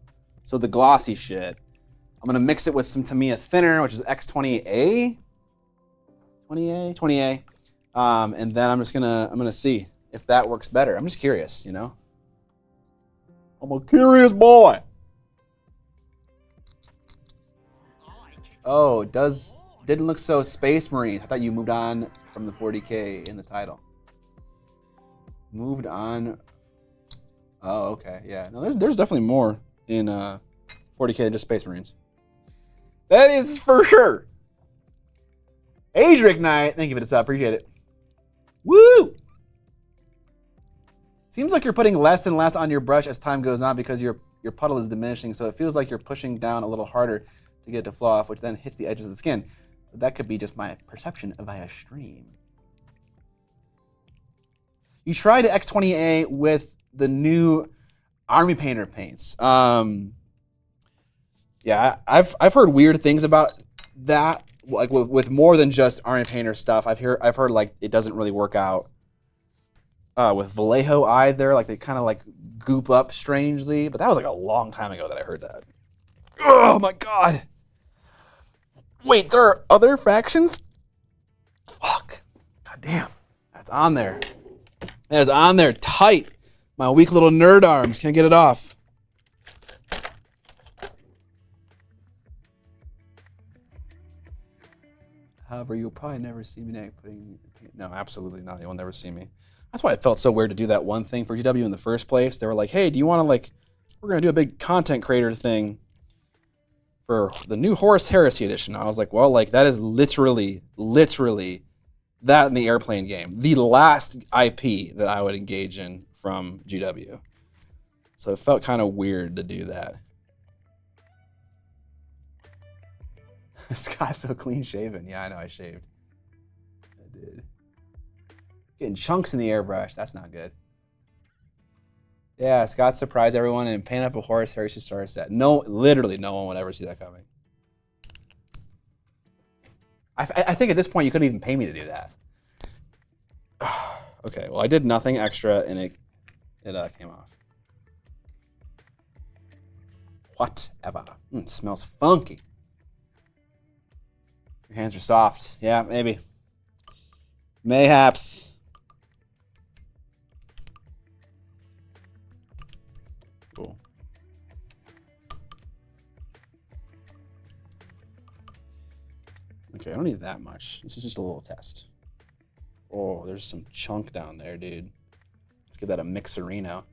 so the glossy shit. I'm gonna mix it with some Tamiya thinner, which is X20A, 20A. And then I'm gonna see if that works better. I'm just curious, you know. I'm a curious boy. Oh, didn't look so Space Marine. I thought you moved on from the 40K in the title. Moved on. Oh, okay, yeah. No, there's definitely more in 40K than just Space Marines. That is for sure. Adric Knight, thank you for this up. Appreciate it. Woo! Seems like you're putting less and less on your brush as time goes on because your puddle is diminishing, so it feels like you're pushing down a little harder to get it to flow off, which then hits the edges of the skin. But that could be just my perception via stream. You tried X20A with the new Army Painter paints. Yeah, I've heard weird things about that, like with more than just Army Painter stuff. I've heard like it doesn't really work out with Vallejo either. Like they kind of like goop up strangely, but that was like a long time ago that I heard that. Oh my god! Wait, there are other factions? Fuck! God damn, that's on there. That is on there tight. My weak little nerd arms can't get it off. However, you'll probably never see me putting... No, absolutely not. You'll never see me. That's why it felt so weird to do that one thing for GW in the first place. They were like, hey, do you want to, like... We're going to do a big content creator thing for the new Horus Heresy edition. I was like, well, like, that is literally that in the airplane game. The last IP that I would engage in from GW. So it felt kind of weird to do that. Scott's so clean shaven. Yeah, I know I shaved. I did. Getting chunks in the airbrush. That's not good. Yeah, Scott surprised everyone and paint up a Horus Heresy starter set. No, literally no one would ever see that coming. I think at this point you couldn't even pay me to do that. Okay, well I did nothing extra and it came off. Whatever. It smells funky. Your hands are soft. Yeah, maybe. Mayhaps. Cool. Okay, I don't need that much. This is just a little test. Oh, there's some chunk down there, dude. Let's give that a mixerino.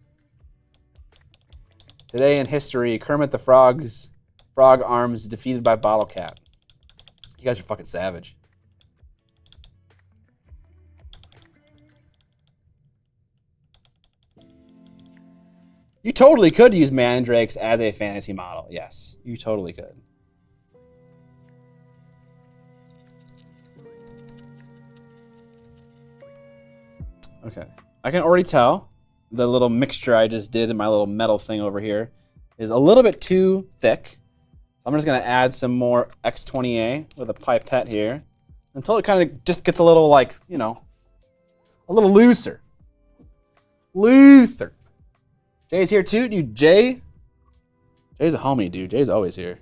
Today in history, Kermit the Frog arms defeated by Bottle Cap. You guys are fucking savage. You totally could use Mandrakes as a fantasy model. Yes, you totally could. Okay. I can already tell the little mixture I just did in my little metal thing over here is a little bit too thick. I'm just going to add some more X20A with a pipette here until it kind of just gets a little, like, you know, a little looser. Looser. Jay's here too, dude. Jay's a homie, dude. Jay's always here.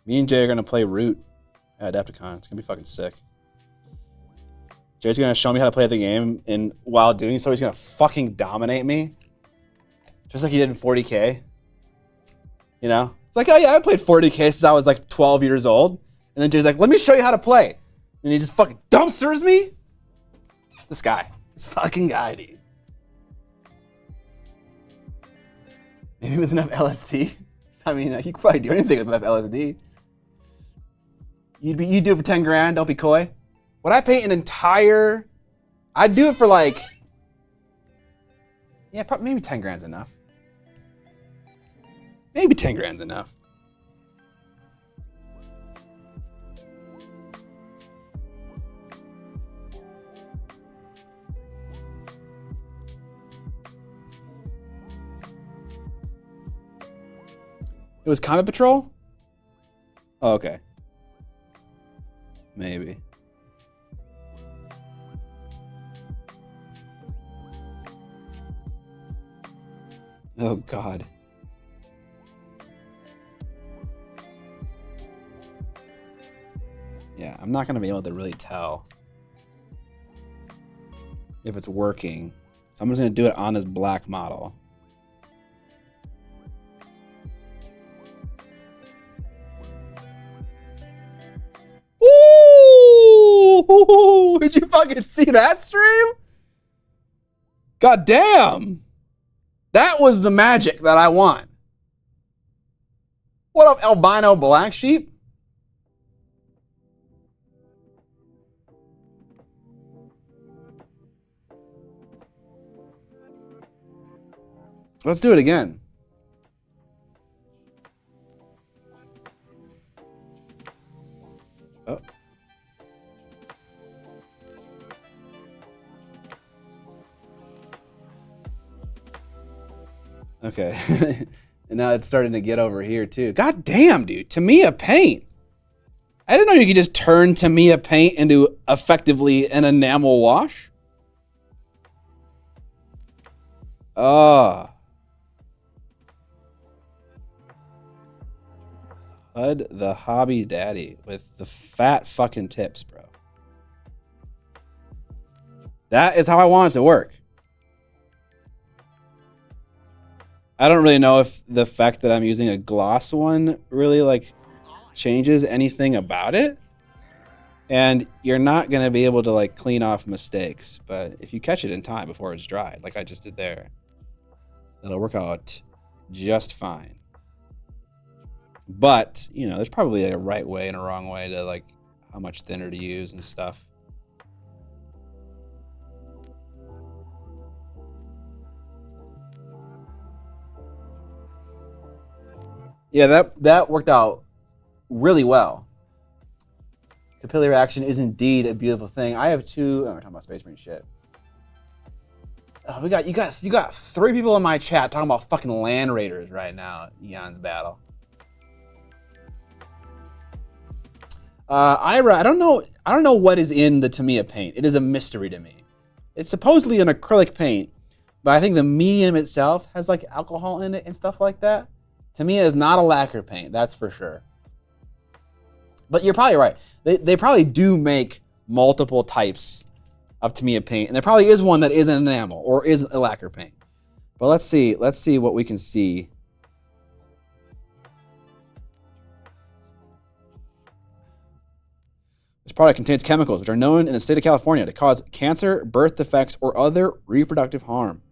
Me and Jay are going to play Root at Adepticon. It's going to be fucking sick. Jay's going to show me how to play the game, and while doing so, he's going to fucking dominate me. Just like he did in 40K. You know? It's like, oh yeah, I played 40K since I was like 12 years old. And then Jay's like, let me show you how to play. And he just fucking dumpsters me? This guy. This fucking guy, dude. Maybe with enough LSD? I mean, you could probably do anything with enough LSD. You'd do it for 10 grand, don't be coy. Would I paint an entire... I'd do it for like... Yeah, probably, maybe 10 grand's enough. Maybe 10 grand's enough. It was Comet Patrol? Oh, okay. Maybe. Oh, God. Yeah, I'm not going to be able to really tell if it's working. So I'm just going to do it on this black model. Ooh! Did you fucking see that stream? God damn! That was the magic that I want. What up, albino black sheep? Let's do it again. Oh. Okay. And now it's starting to get over here too. God damn, dude. Tamiya paint. I didn't know you could just turn Tamiya paint into effectively an enamel wash. Oh. Hud the hobby daddy with the fat fucking tips, bro. That is how I want it to work. I don't really know if the fact that I'm using a gloss one really like changes anything about it. And you're not going to be able to like clean off mistakes. But if you catch it in time before it's dried, like I just did there, it'll work out just fine. But, you know, there's probably a right way and a wrong way to like how much thinner to use and stuff. Yeah, that worked out really well. Capillary action is indeed a beautiful thing. I have two. Oh, we're talking about Space Marine shit. Oh, you got 3 people in my chat talking about fucking Land Raiders right now. Eon's Battle. Ira, I don't know what is in the Tamiya paint. It is a mystery to me. It's supposedly an acrylic paint, but I think the medium itself has like alcohol in it and stuff like that. Tamiya is not a lacquer paint, that's for sure. But you're probably right. They probably do make multiple types of Tamiya paint, and there probably is one that is an enamel or is a lacquer paint. But let's see what we can see. This product contains chemicals which are known in the state of California to cause cancer, birth defects, or other reproductive harm.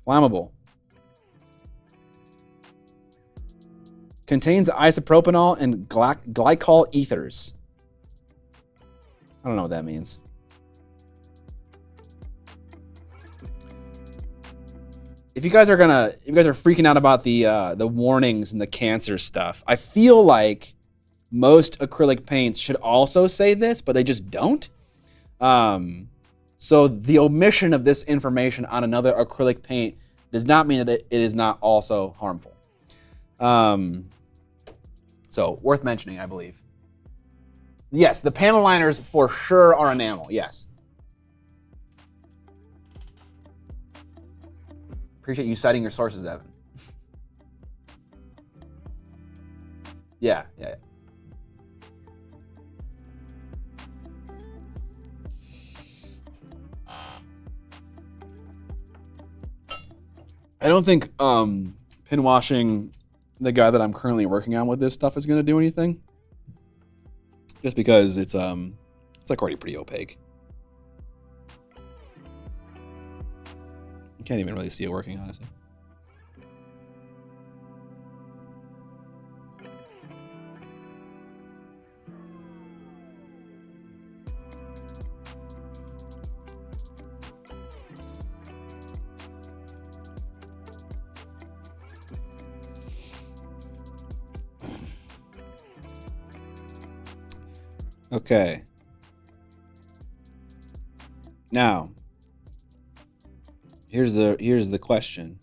Flammable. Contains isopropanol and glycol ethers. I don't know what that means. If you guys are freaking out about the warnings and the cancer stuff, I feel like most acrylic paints should also say this, but they just don't. So the omission of this information on another acrylic paint does not mean that it is not also harmful. So worth mentioning, I believe. Yes, the panel liners for sure are enamel, yes. Appreciate you citing your sources, Evan. Yeah. I don't think pin washing the guy that I'm currently working on with this stuff is going to do anything. Just because it's like already pretty opaque. You can't even really see it working, honestly. Okay. Now, here's the question.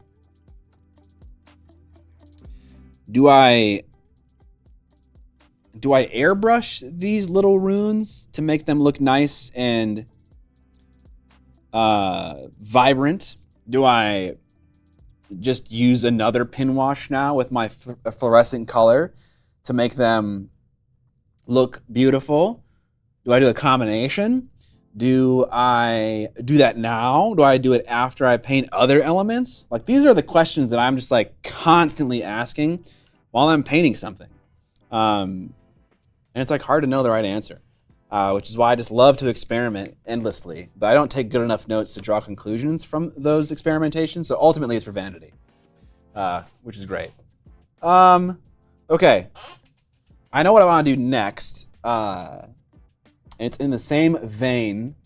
Do I airbrush these little runes to make them look nice and vibrant? Do I just use another pin wash now with my fluorescent color to make them look beautiful? Do I do a combination? Do I do that now? Do I do it after I paint other elements? Like, these are the questions that I'm just like constantly asking while I'm painting something. And it's like hard to know the right answer, which is why I just love to experiment endlessly, but I don't take good enough notes to draw conclusions from those experimentations. So ultimately it's for vanity, which is great. Okay. I know what I want to do next. It's in the same vein.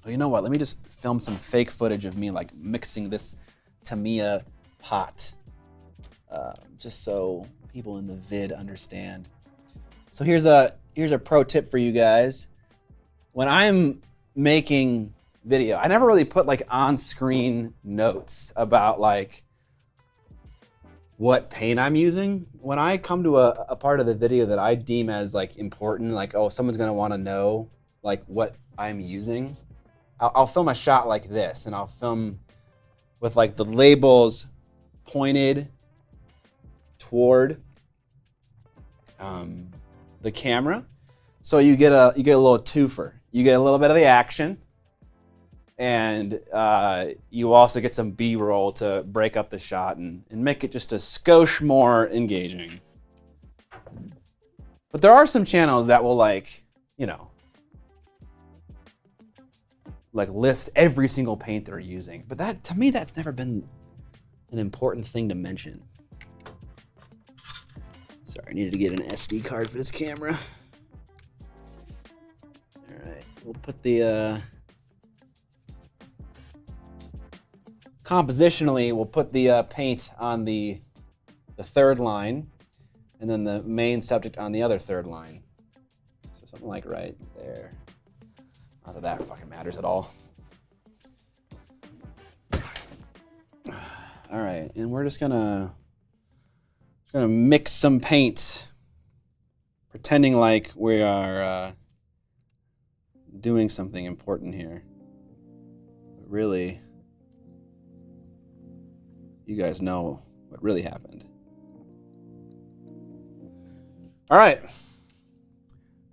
Oh, you know what? Let me just film some fake footage of me like mixing this Tamiya pot, just so people in the vid understand. So here's a pro tip for you guys. When I'm making video, I never really put like on-screen notes about like what paint I'm using. When I come to a part of the video that I deem as like important, like, oh, someone's gonna wanna know like what I'm using, I'll film a shot like this, and I'll film with like the labels pointed toward the camera. So you get a little twofer. You get a little bit of the action, and you also get some B-roll to break up the shot and make it just a skosh more engaging. But there are some channels that will like, you know, like list every single paint they're using. But that, to me, that's never been an important thing to mention. Sorry, I needed to get an SD card for this camera. All right, we'll put the compositionally, we'll put the paint on the third line, and then the main subject on the other third line. So something like right there. Not that that fucking matters at all. All right, and we're just gonna mix some paint, pretending like we are doing something important here. But really, you guys know what really happened. All right.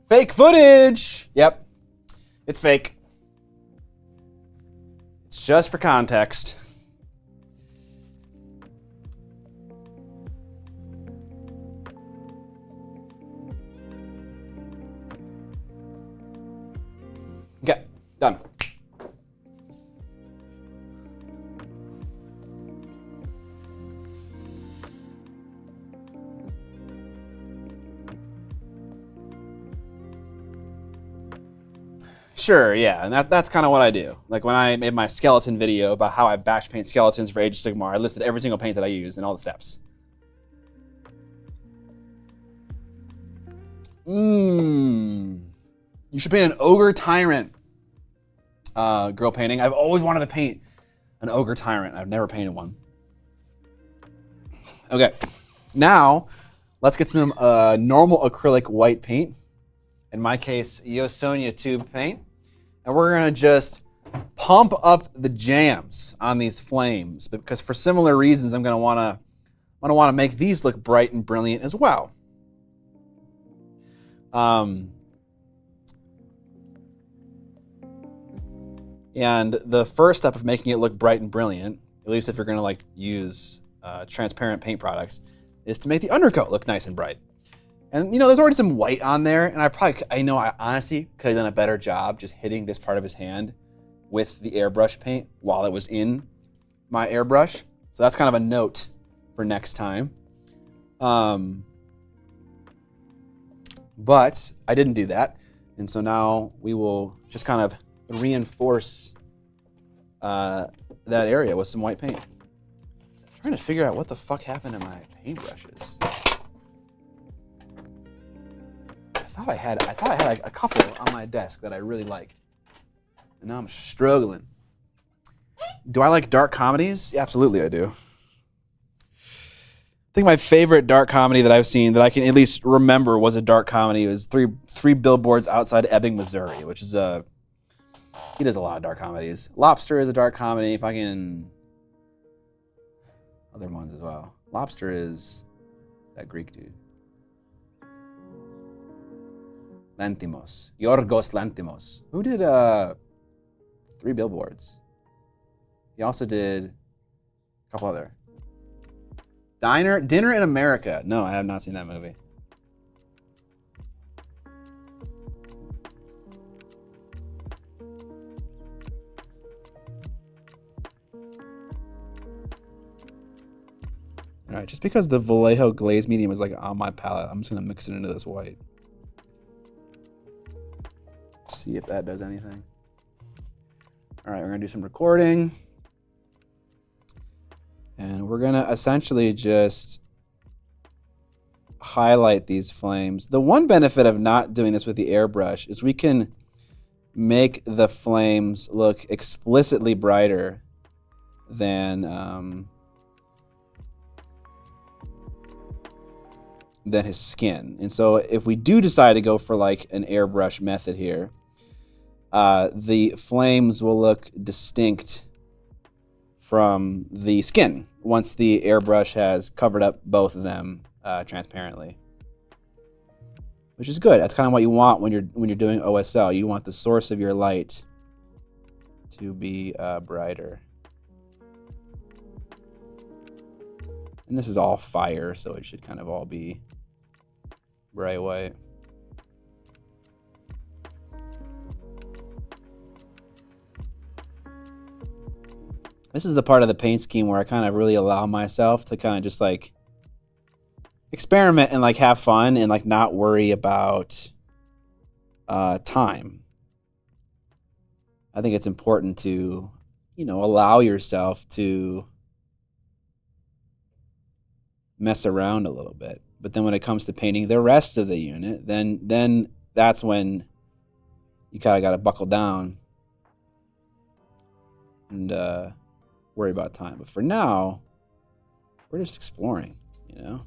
Fake footage. Yep. It's fake. It's just for context. Okay, done. Sure, yeah, and that's kind of what I do. Like when I made my skeleton video about how I batch paint skeletons for Age of Sigmar, I listed every single paint that I use and all the steps. You should paint an ogre tyrant. Girl painting. I've always wanted to paint an ogre tyrant. I've never painted one. Okay, now let's get some normal acrylic white paint. In my case, Yosonia tube paint. And we're gonna just pump up the jams on these flames because for similar reasons, I'm gonna wanna make these look bright and brilliant as well. And the first step of making it look bright and brilliant, at least if you're gonna like use transparent paint products, is to make the undercoat look nice and bright. And you know, there's already some white on there, and I honestly could have done a better job just hitting this part of his hand with the airbrush paint while it was in my airbrush. So that's kind of a note for next time. But I didn't do that, and so now we will just kind of reinforce that area with some white paint. I'm trying to figure out what the fuck happened to my paintbrushes. I thought I had like a couple on my desk that I really liked, and now I'm struggling. Do I like dark comedies? Yeah, absolutely, I do. I think my favorite dark comedy that I've seen that I can at least remember was a dark comedy. It was three billboards outside Ebbing, Missouri, which is he does a lot of dark comedies. Lobster is a dark comedy. Other ones as well. Lobster is that Greek dude. Lanthimos. Yorgos Lanthimos. Who did 3 Billboards? He also did a couple other. Dinner in America. No, I have not seen that movie. All right, just because the Vallejo glaze medium is like on my palette, I'm just gonna mix it into this white. See if that does anything. All right, we're gonna do some recording. And we're gonna essentially just highlight these flames. The one benefit of not doing this with the airbrush is we can make the flames look explicitly brighter than his skin. And so if we do decide to go for like an airbrush method here, the flames will look distinct from the skin once the airbrush has covered up both of them transparently, which is good. That's kind of what you want when you're doing OSL. You want the source of your light to be brighter. And this is all fire, so it should kind of all be bright white. This is the part of the paint scheme where I kind of really allow myself to kind of just like experiment and like have fun and like not worry about time. I think it's important to, you know, allow yourself to mess around a little bit. But then when it comes to painting the rest of the unit, then that's when you kind of got to buckle down and worry about time. But for now, we're just exploring, you know?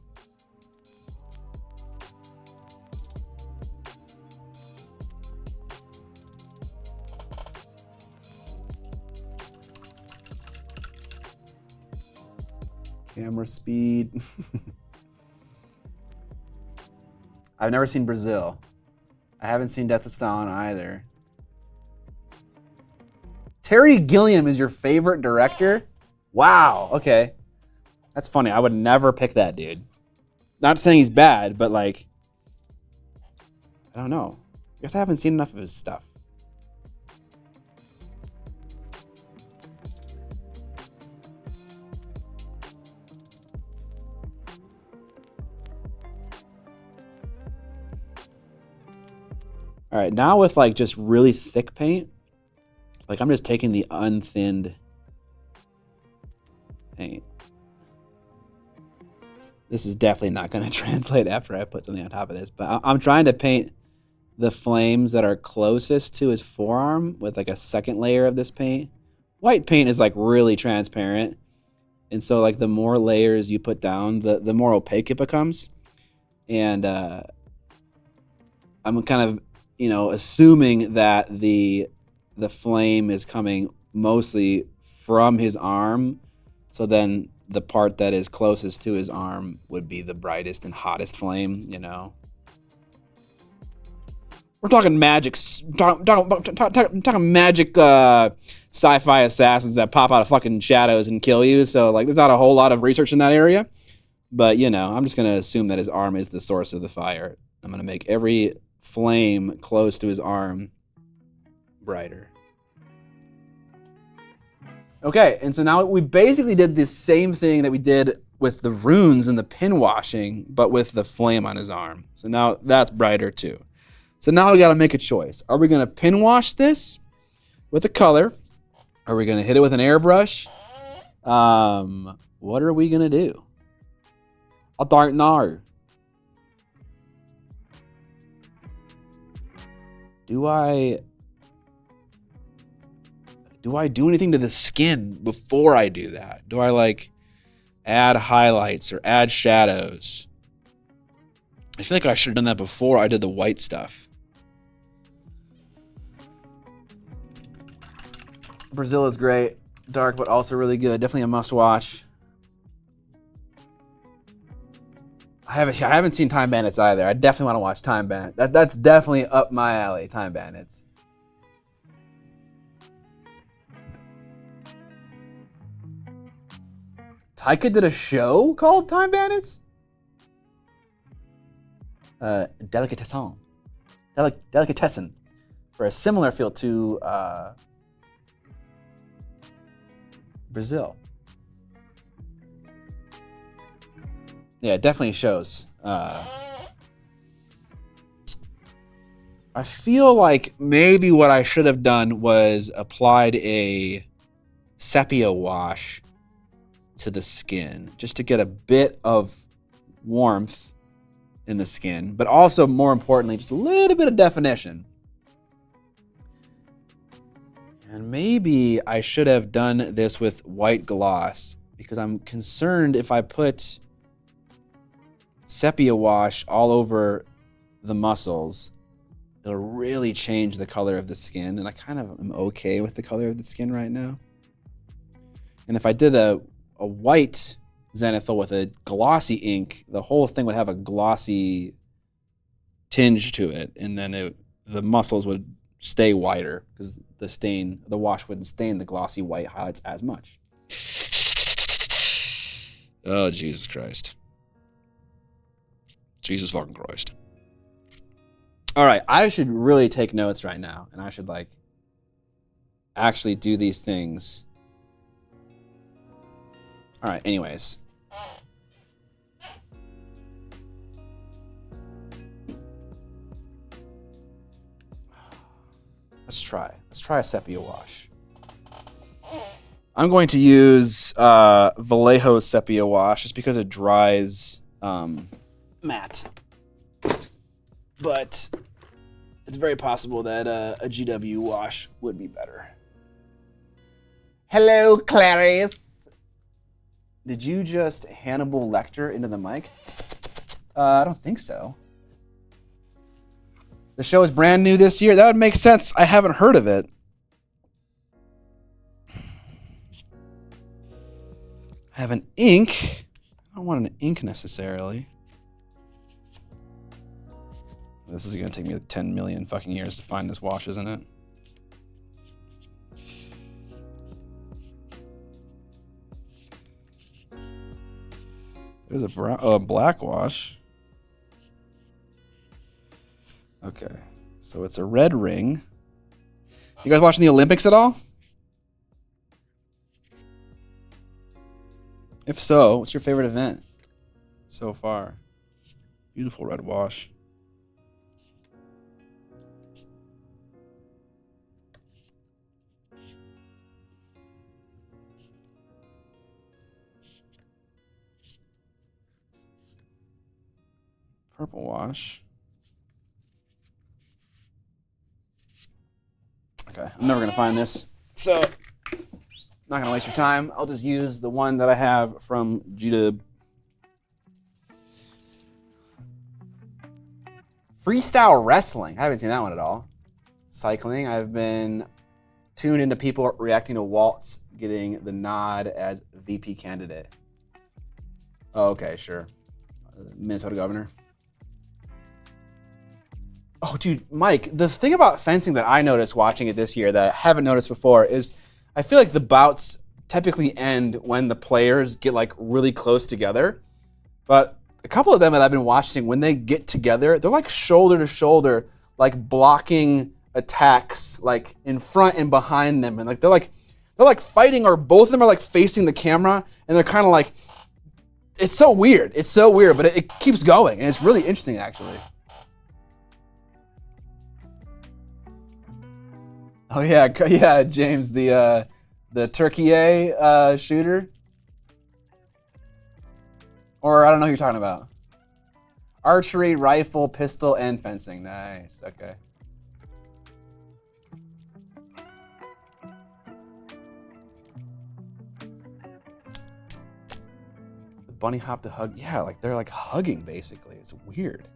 Camera speed. I've never seen Brazil. I haven't seen Death of Stalin either. Terry Gilliam is your favorite director? Wow, okay. That's funny. I would never pick that dude. Not saying he's bad, but like, I don't know. I guess I haven't seen enough of his stuff. All right, now with like just really thick paint, like I'm just taking the unthinned paint. This is definitely not going to translate after I put something on top of this, but I'm trying to paint the flames that are closest to his forearm with like a second layer of this paint. White paint is like really transparent, and so like the more layers you put down, the more opaque it becomes. And I'm kind of, you know, assuming that the flame is coming mostly from his arm, so then the part that is closest to his arm would be the brightest and hottest flame, you know. We're talking magic, talking magic sci-fi assassins that pop out of fucking shadows and kill you. So like, there's not a whole lot of research in that area, but you know, I'm just gonna assume that his arm is the source of the fire. I'm gonna make every flame close to his arm brighter. Okay, and so now we basically did the same thing that we did with the runes and the pin washing, but with the flame on his arm. So now that's brighter too. So now we got to make a choice. Are we going to pin wash this with a color? Are we going to hit it with an airbrush? What are we going to do? I don't know. Do I do anything to the skin before I do that? Do I like add highlights or add shadows? I feel like I should have done that before I did the white stuff. Brazil is great. Dark, but also really good. Definitely a must watch. I haven't seen Time Bandits either. I definitely want to watch Time Bandits. That's definitely up my alley, Time Bandits. Taika did a show called Time Bandits? Delicatessen. Delicatessen. For a similar feel to Brazil. Yeah, it definitely shows. I feel like maybe what I should have done was applied a sepia wash to the skin just to get a bit of warmth in the skin, but also more importantly, just a little bit of definition. And maybe I should have done this with white gloss because I'm concerned if I put sepia wash all over the muscles, it'll really change the color of the skin. And I kind of am okay with the color of the skin right now. And if I did a white zenithal with a glossy ink, the whole thing would have a glossy tinge to it. And then the muscles would stay whiter because the wash wouldn't stain the glossy white highlights as much. Oh, Jesus Christ. Jesus fucking Christ. All right, I should really take notes right now, and I should like actually do these things. All right, anyways. Let's try a sepia wash. I'm going to use Vallejo sepia wash just because it dries matte. But it's very possible that a GW wash would be better. Hello, Clarice. Did you just Hannibal Lecter into the mic? I don't think so. The show is brand new this year. That would make sense. I haven't heard of it. I have an ink. I don't want an ink necessarily. This is going to take me 10 million fucking years to find this wash, isn't it? There's a black wash. Okay, so it's a red ring. You guys watching the Olympics at all? If so, what's your favorite event so far? Beautiful red wash. purple wash. Okay, I'm never gonna find this, so not gonna waste your time. I'll just use the one that I have from G-Dub. Freestyle wrestling. I haven't seen that one at all. Cycling. I've been tuned into people reacting to Waltz getting the nod as VP candidate. Oh, okay, sure. Minnesota governor. Oh, dude, Mike, the thing about fencing that I noticed watching it this year that I haven't noticed before is I feel like the bouts typically end when the players get like really close together. But a couple of them that I've been watching, when they get together, they're like shoulder to shoulder, like blocking attacks like in front and behind them. And like they're like fighting, or both of them are like facing the camera, and they're kind of like, it's so weird. It's so weird, but it keeps going, and it's really interesting actually. Oh yeah, James, the Turkey shooter, or I don't know who you're talking about. Archery, rifle, pistol, and fencing. Nice. Okay. The bunny hop to hug. Yeah, like they're like hugging basically. It's weird.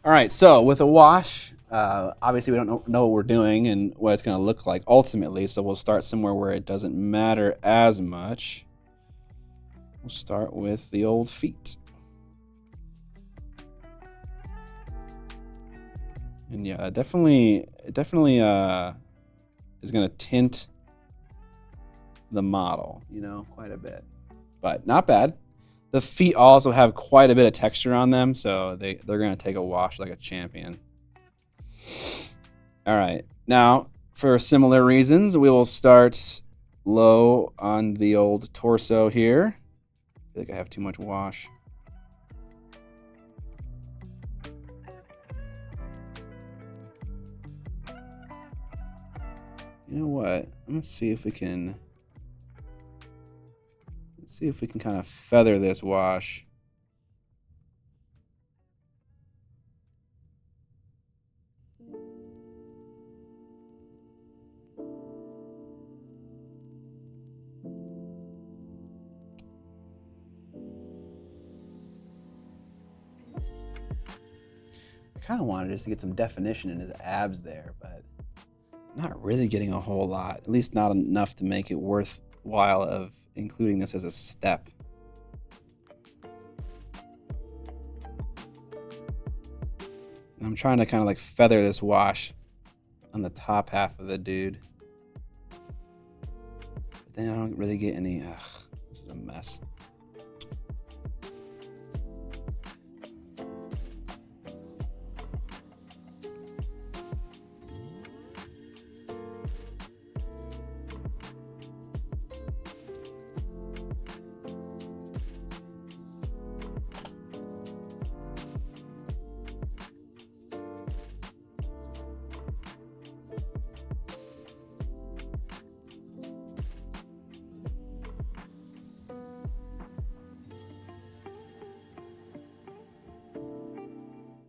All right, so with a wash, obviously we don't know what we're doing and what it's going to look like ultimately, so we'll start somewhere where it doesn't matter as much. We'll start with the old feet. And yeah, it definitely is going to tint the model, you know, quite a bit. But not bad. The feet also have quite a bit of texture on them, so they're going to take a wash like a champion. All right. Now, for similar reasons, we will start low on the old torso here. I feel like I have too much wash. You know what? I'm going to see if we can... Let's see if we can kind of feather this wash. I kind of wanted just to get some definition in his abs there, but not really getting a whole lot. At least not enough to make it worthwhile of including this as a step. And I'm trying to kind of like feather this wash on the top half of the dude. But then I don't really get any, this is a mess.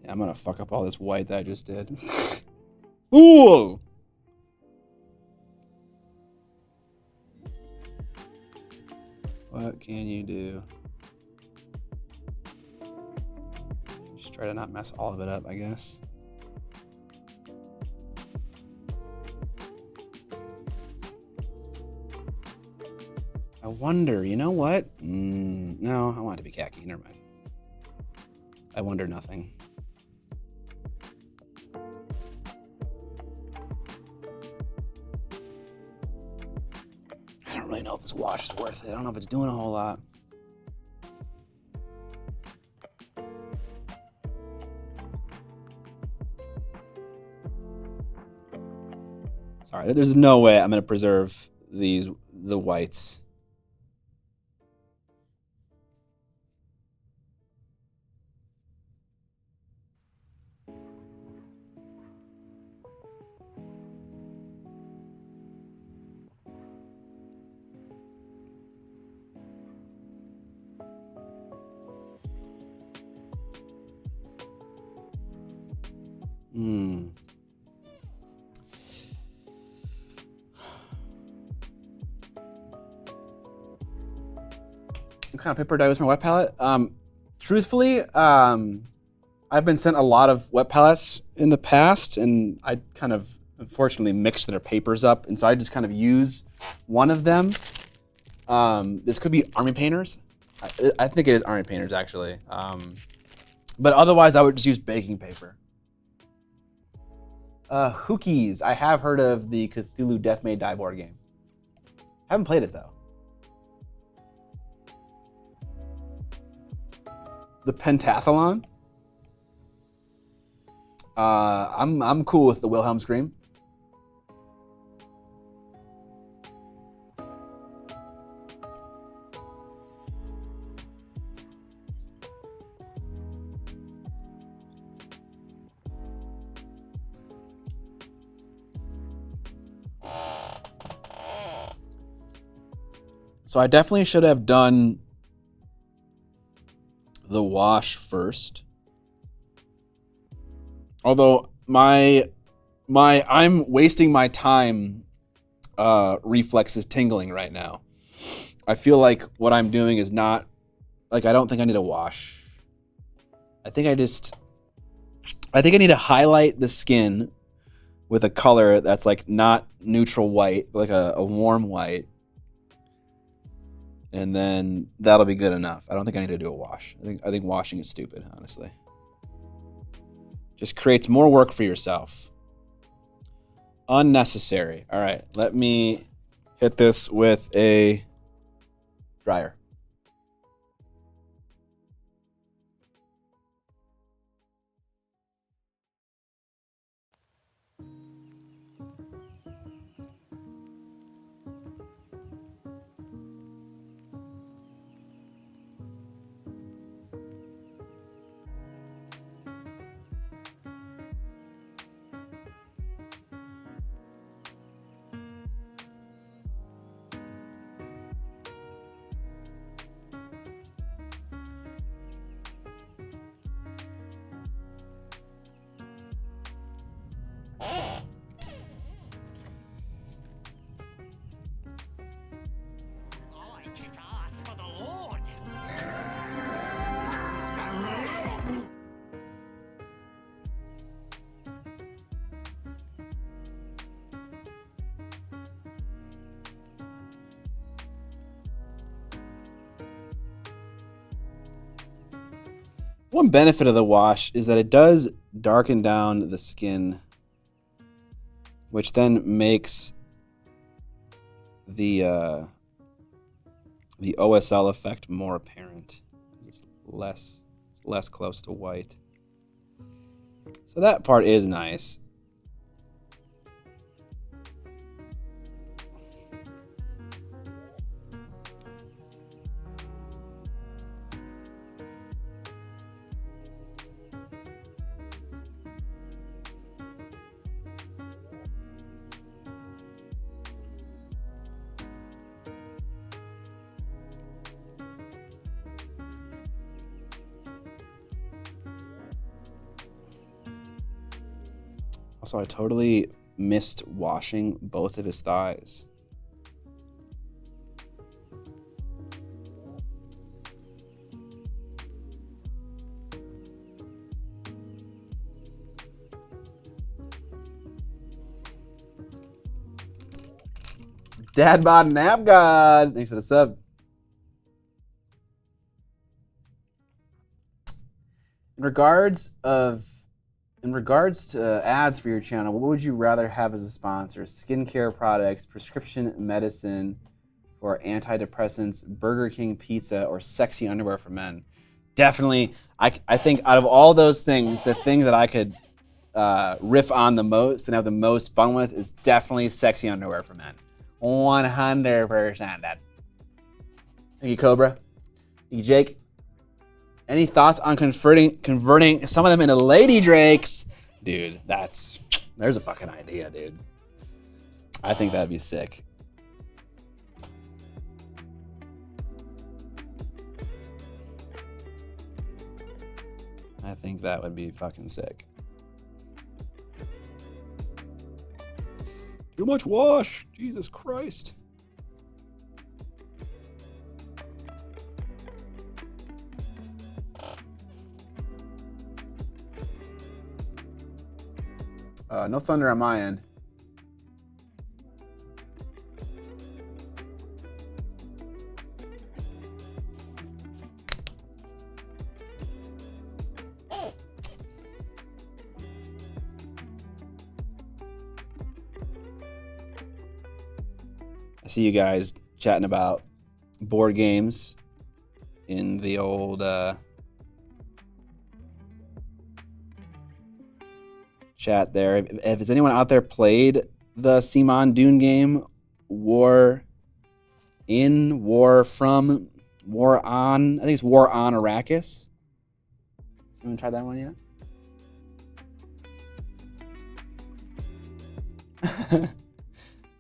I'm gonna fuck up all this white that I just did. Ooh! What can you do? Just try to not mess all of it up, I guess. I wonder, you know what? No, I want it to be khaki. Never mind. I wonder nothing. I don't really know if this wash is worth it. I don't know if it's doing a whole lot. Sorry, there's no way I'm going to preserve the whites. Hmm. What kind of paper do I use for my wet palette? Truthfully, I've been sent a lot of wet palettes in the past, and I kind of unfortunately mixed their papers up, and so I just kind of use one of them. This could be Army Painters. I think it is Army Painters, actually. But otherwise, I would just use baking paper. Hookies. I have heard of the Cthulhu Death May Die board game. Haven't played it, though. The Pentathlon. I'm cool with the Wilhelm Scream. So I definitely should have done the wash first. Although I'm wasting my time reflex is tingling right now. I feel like what I'm doing is not, like, I don't think I need a wash. I think I need to highlight the skin with a color that's like not neutral white, like a warm white. And then that'll be good enough. I don't think I need to do a wash. I think washing is stupid, honestly. Just creates more work for yourself. Unnecessary. All right, let me hit this with a dryer. One benefit of the wash is that it does darken down the skin, which then makes the OSL effect more apparent. It's less close to white. So that part is nice. Also, I totally missed washing both of his thighs. Dad bod nap god. Thanks for the sub. In regards to ads for your channel, what would you rather have as a sponsor? Skincare products, prescription medicine for antidepressants, Burger King pizza, or sexy underwear for men? Definitely, I think out of all those things, the thing that I could riff on the most and have the most fun with is definitely sexy underwear for men. 100%. Dad. Thank you, Cobra. Thank you, Jake. Any thoughts on converting some of them into lady drakes? Dude, there's a fucking idea, dude. I think that'd be sick. I think that would be fucking sick. Too much wash. Jesus Christ. No thunder on my end. I see you guys chatting about board games in the old chat there. If has anyone out there played the Simon Dune game, War on, I think it's War on Arrakis? Anyone tried that one yet?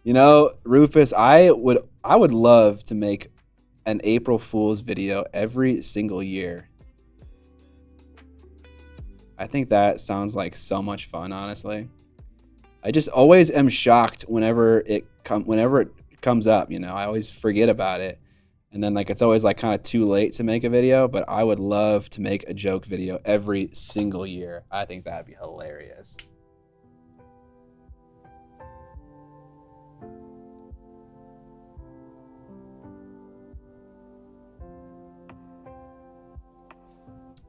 You know, Rufus, I would love to make an April Fool's video every single year. I think that sounds like so much fun, honestly. I just always am shocked whenever it comes up, you know. I always forget about it. And then like it's always like kind of too late to make a video, but I would love to make a joke video every single year. I think that'd be hilarious.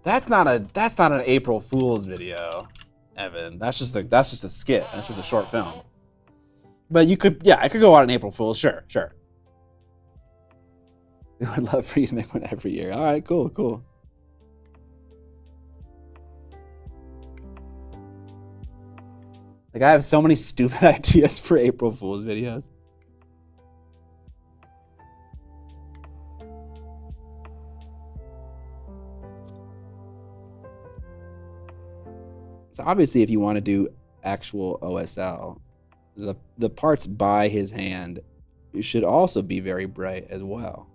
That's not an April Fool's video, Evan. That's just a skit. That's just a short film. But you could, yeah, I could go out on April Fool's. Sure. I would love for you to make one every year. All right, cool. Like I have so many stupid ideas for April Fool's videos. So obviously, if you want to do actual OSL, the parts by his hand should also be very bright as well.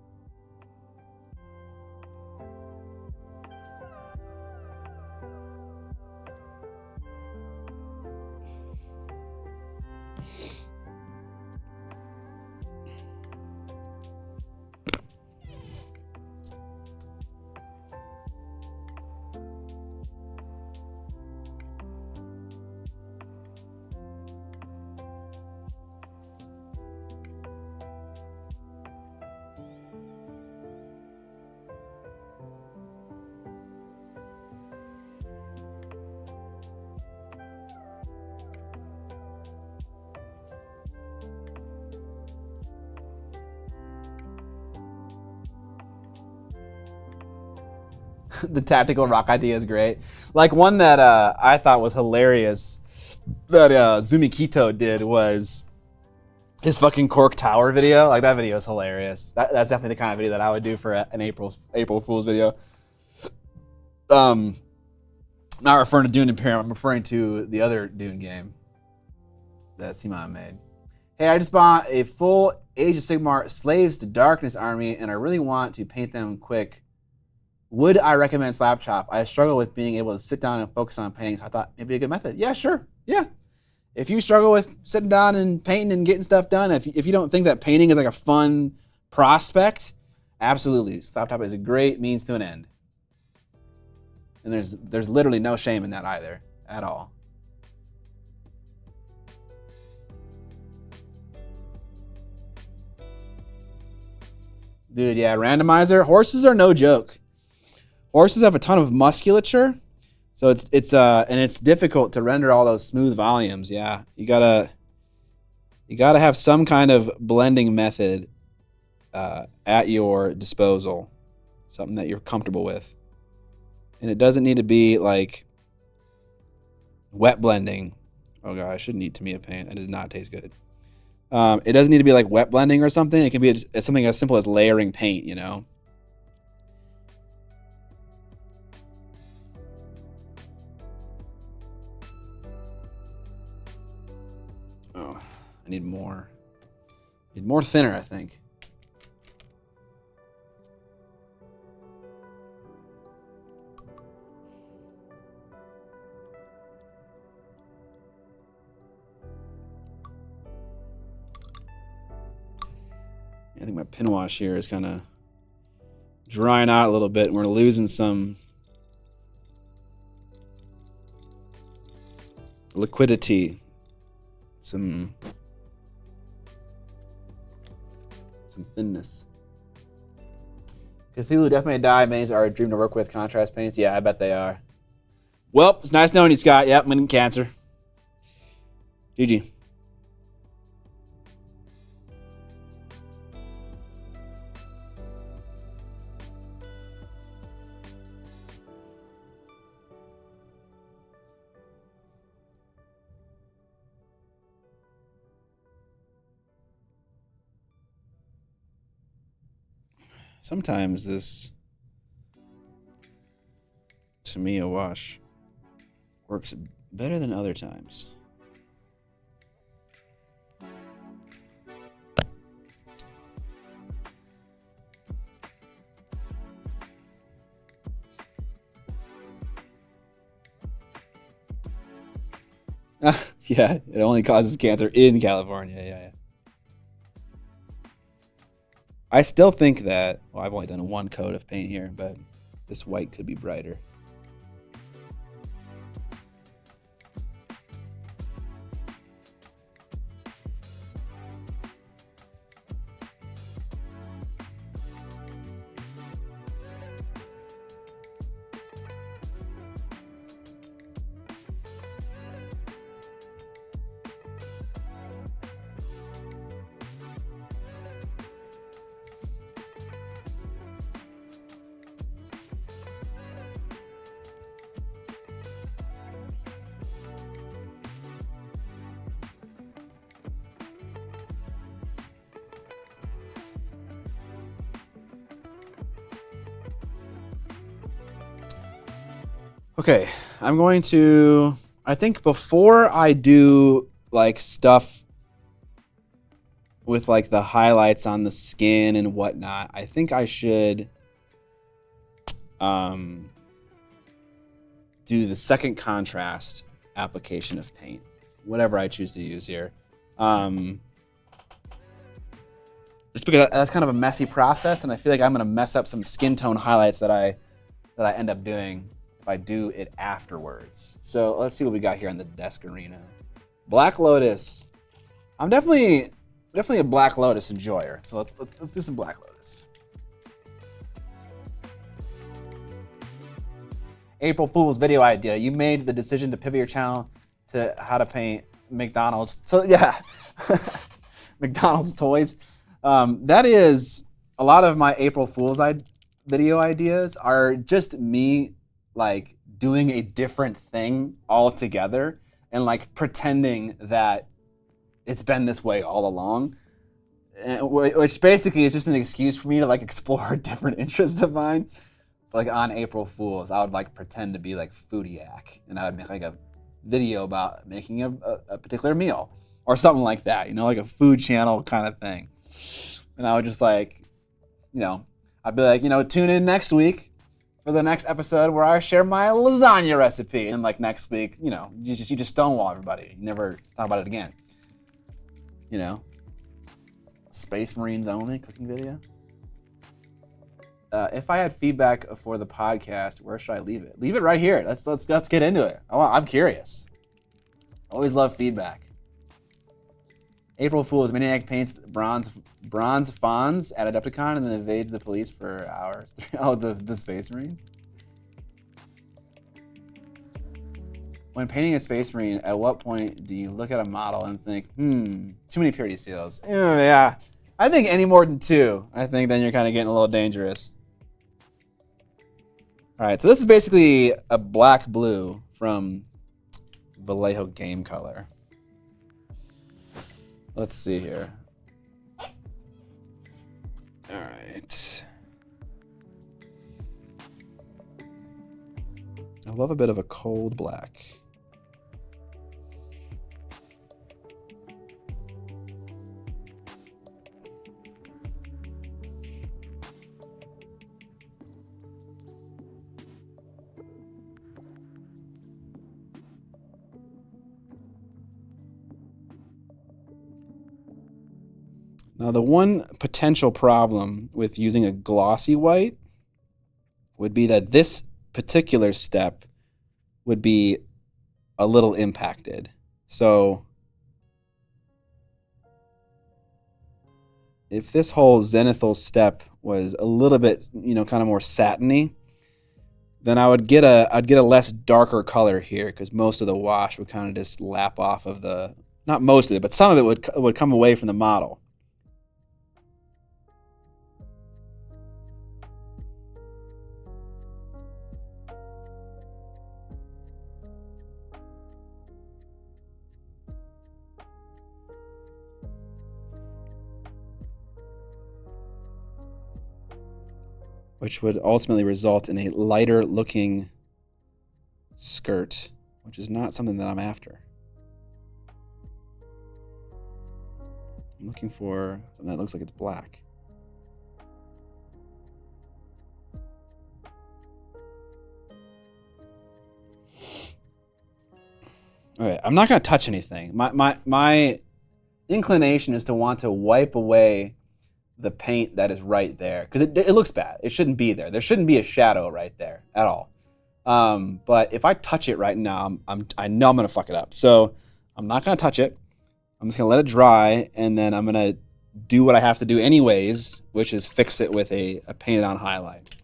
The tactical rock idea is great. Like one that I thought was hilarious that Zumikito did was his fucking Cork Tower video. Like that video is hilarious. That's definitely the kind of video that I would do for an April Fool's video. Not referring to Dune Imperium. I'm referring to the other Dune game that Simon made. Hey, I just bought a full Age of Sigmar Slaves to Darkness army, and I really want to paint them quick. Would I recommend Slapchop? I struggle with being able to sit down and focus on painting, so I thought it'd be a good method. Yeah, sure. Yeah. If you struggle with sitting down and painting and getting stuff done, if you don't think that painting is like a fun prospect, absolutely. Slapchop is a great means to an end. And there's literally no shame in that either, at all. Dude, yeah, randomizer. Horses are no joke. Horses have a ton of musculature, so it's difficult to render all those smooth volumes. Yeah, you gotta have some kind of blending method at your disposal, something that you're comfortable with, and it doesn't need to be like wet blending. Oh god, I shouldn't eat tomato paint. That does not taste good. It doesn't need to be like wet blending or something. It can be something as simple as layering paint, you know. Oh, I need more. More thinner, I think. I think my pin wash here is kind of drying out a little bit, and we're losing some liquidity, some thinness. Cthulhu, Death May Die minis are a dream to work with. Contrast paints, yeah, I bet they are. Well, it's nice knowing you, Scott. Yep, winning cancer. GG. Sometimes this Tamiya wash works better than other times. Yeah, it only causes cancer in California. Yeah. I still think that, well, I've only done one coat of paint here, but this white could be brighter. Okay, I'm going to, I think before I do like stuff with like the highlights on the skin and whatnot, I think I should do the second contrast application of paint, whatever I choose to use here. Just because that's kind of a messy process, and I feel like I'm gonna mess up some skin tone highlights that I end up doing if I do it afterwards. So let's see what we got here on the Descarino. Black Lotus. I'm definitely a Black Lotus enjoyer. So let's do some Black Lotus. April Fool's video idea. You made the decision to pivot your channel to how to paint McDonald's. So yeah, McDonald's toys. That is a lot of my April Fool's video ideas are just me like doing a different thing altogether and like pretending that it's been this way all along, which basically is just an excuse for me to like explore a different interest of mine. So like on April Fool's, I would like pretend to be like Foodiac, and I would make like a video about making a particular meal or something like that, you know, like a food channel kind of thing. And I would just like, you know, I'd be like, you know, tune in next week for the next episode where I share my lasagna recipe. And like next week, you know, you just stonewall everybody. You never talk about it again. You know, Space Marines only cooking video. If I had feedback for the podcast, where should I leave it? Leave it right here. Let's get into it. I'm curious. Always love feedback. April Fool's, Miniac paints bronze fawns at Adepticon and then evades the police for hours. Oh, the Space Marine? When painting a Space Marine, at what point do you look at a model and think, too many purity seals? Yeah, I think any more than 2. I think then you're kind of getting a little dangerous. All right, so this is basically a black-blue from Vallejo Game Color. Let's see here. All right. I love a bit of a cold black. Now, the one potential problem with using a glossy white would be that this particular step would be a little impacted. So if this whole zenithal step was a little bit, kind of more satiny, then I'd get a less darker color here, because most of the wash would kind of just lap off of not most of it, but some of it would come away from the model. Which would ultimately result in a lighter looking skirt, which is not something that I'm after. I'm looking for something that looks like it's black. All right, I'm not going to touch anything. My inclination is to want to wipe away the paint that is right there, because it looks bad. It shouldn't be there. There shouldn't be a shadow right there at all. But if I touch it right now, I know I'm going to fuck it up. So I'm not going to touch it. I'm just going to let it dry, and then I'm going to do what I have to do anyways, which is fix it with a painted on highlight.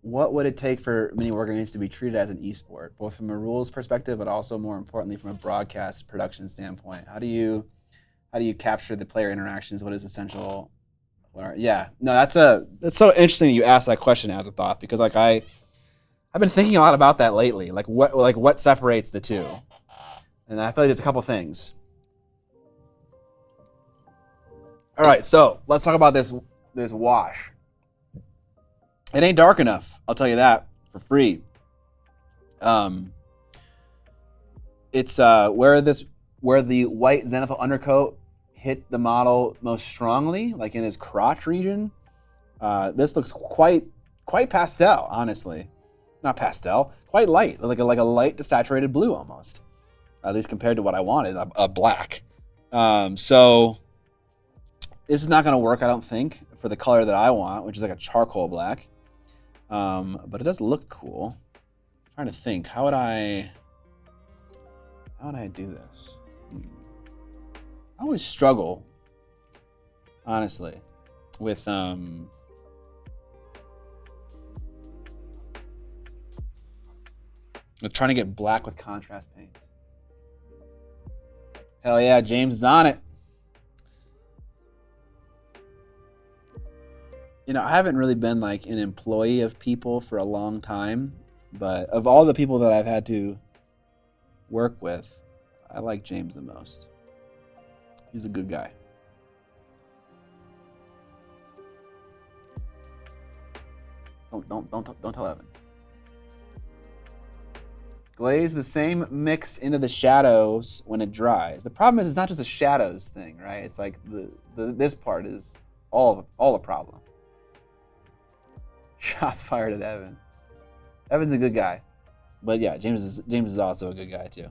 What would it take for mini war games to be treated as an esport, both from a rules perspective, but also more importantly from a broadcast production standpoint? How do you capture the player interactions? What is essential? Yeah, no, that's so interesting you asked that question as a thought, because like I've been thinking a lot about that lately. Like what separates the two? And I feel like there's a couple things. All right, so let's talk about this wash. It ain't dark enough, I'll tell you that for free. It's where the white zenithal undercoat hit the model most strongly, like in his crotch region. This looks quite pastel, honestly. Not pastel, quite light, like a light to saturated blue almost. At least compared to what I wanted, a black. So this is not going to work, I don't think, for the color that I want, which is like a charcoal black. But it does look cool. I'm trying to think, how would I do this? I always struggle, honestly, with trying to get black with contrast paints. Hell yeah, James is on it. I haven't really been like an employee of people for a long time, but of all the people that I've had to work with, I like James the most. He's a good guy. Don't tell Evan. Glaze the same mix into the shadows when it dries. The problem is it's not just a shadows thing, right? It's like this part is all the problem. Shots fired at Evan. Evan's a good guy, but yeah, James is also a good guy too.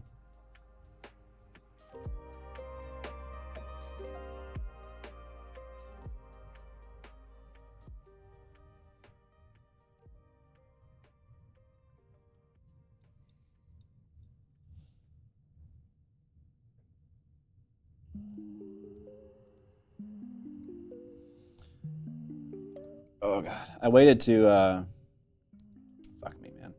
Oh god, I waited to fuck me, man.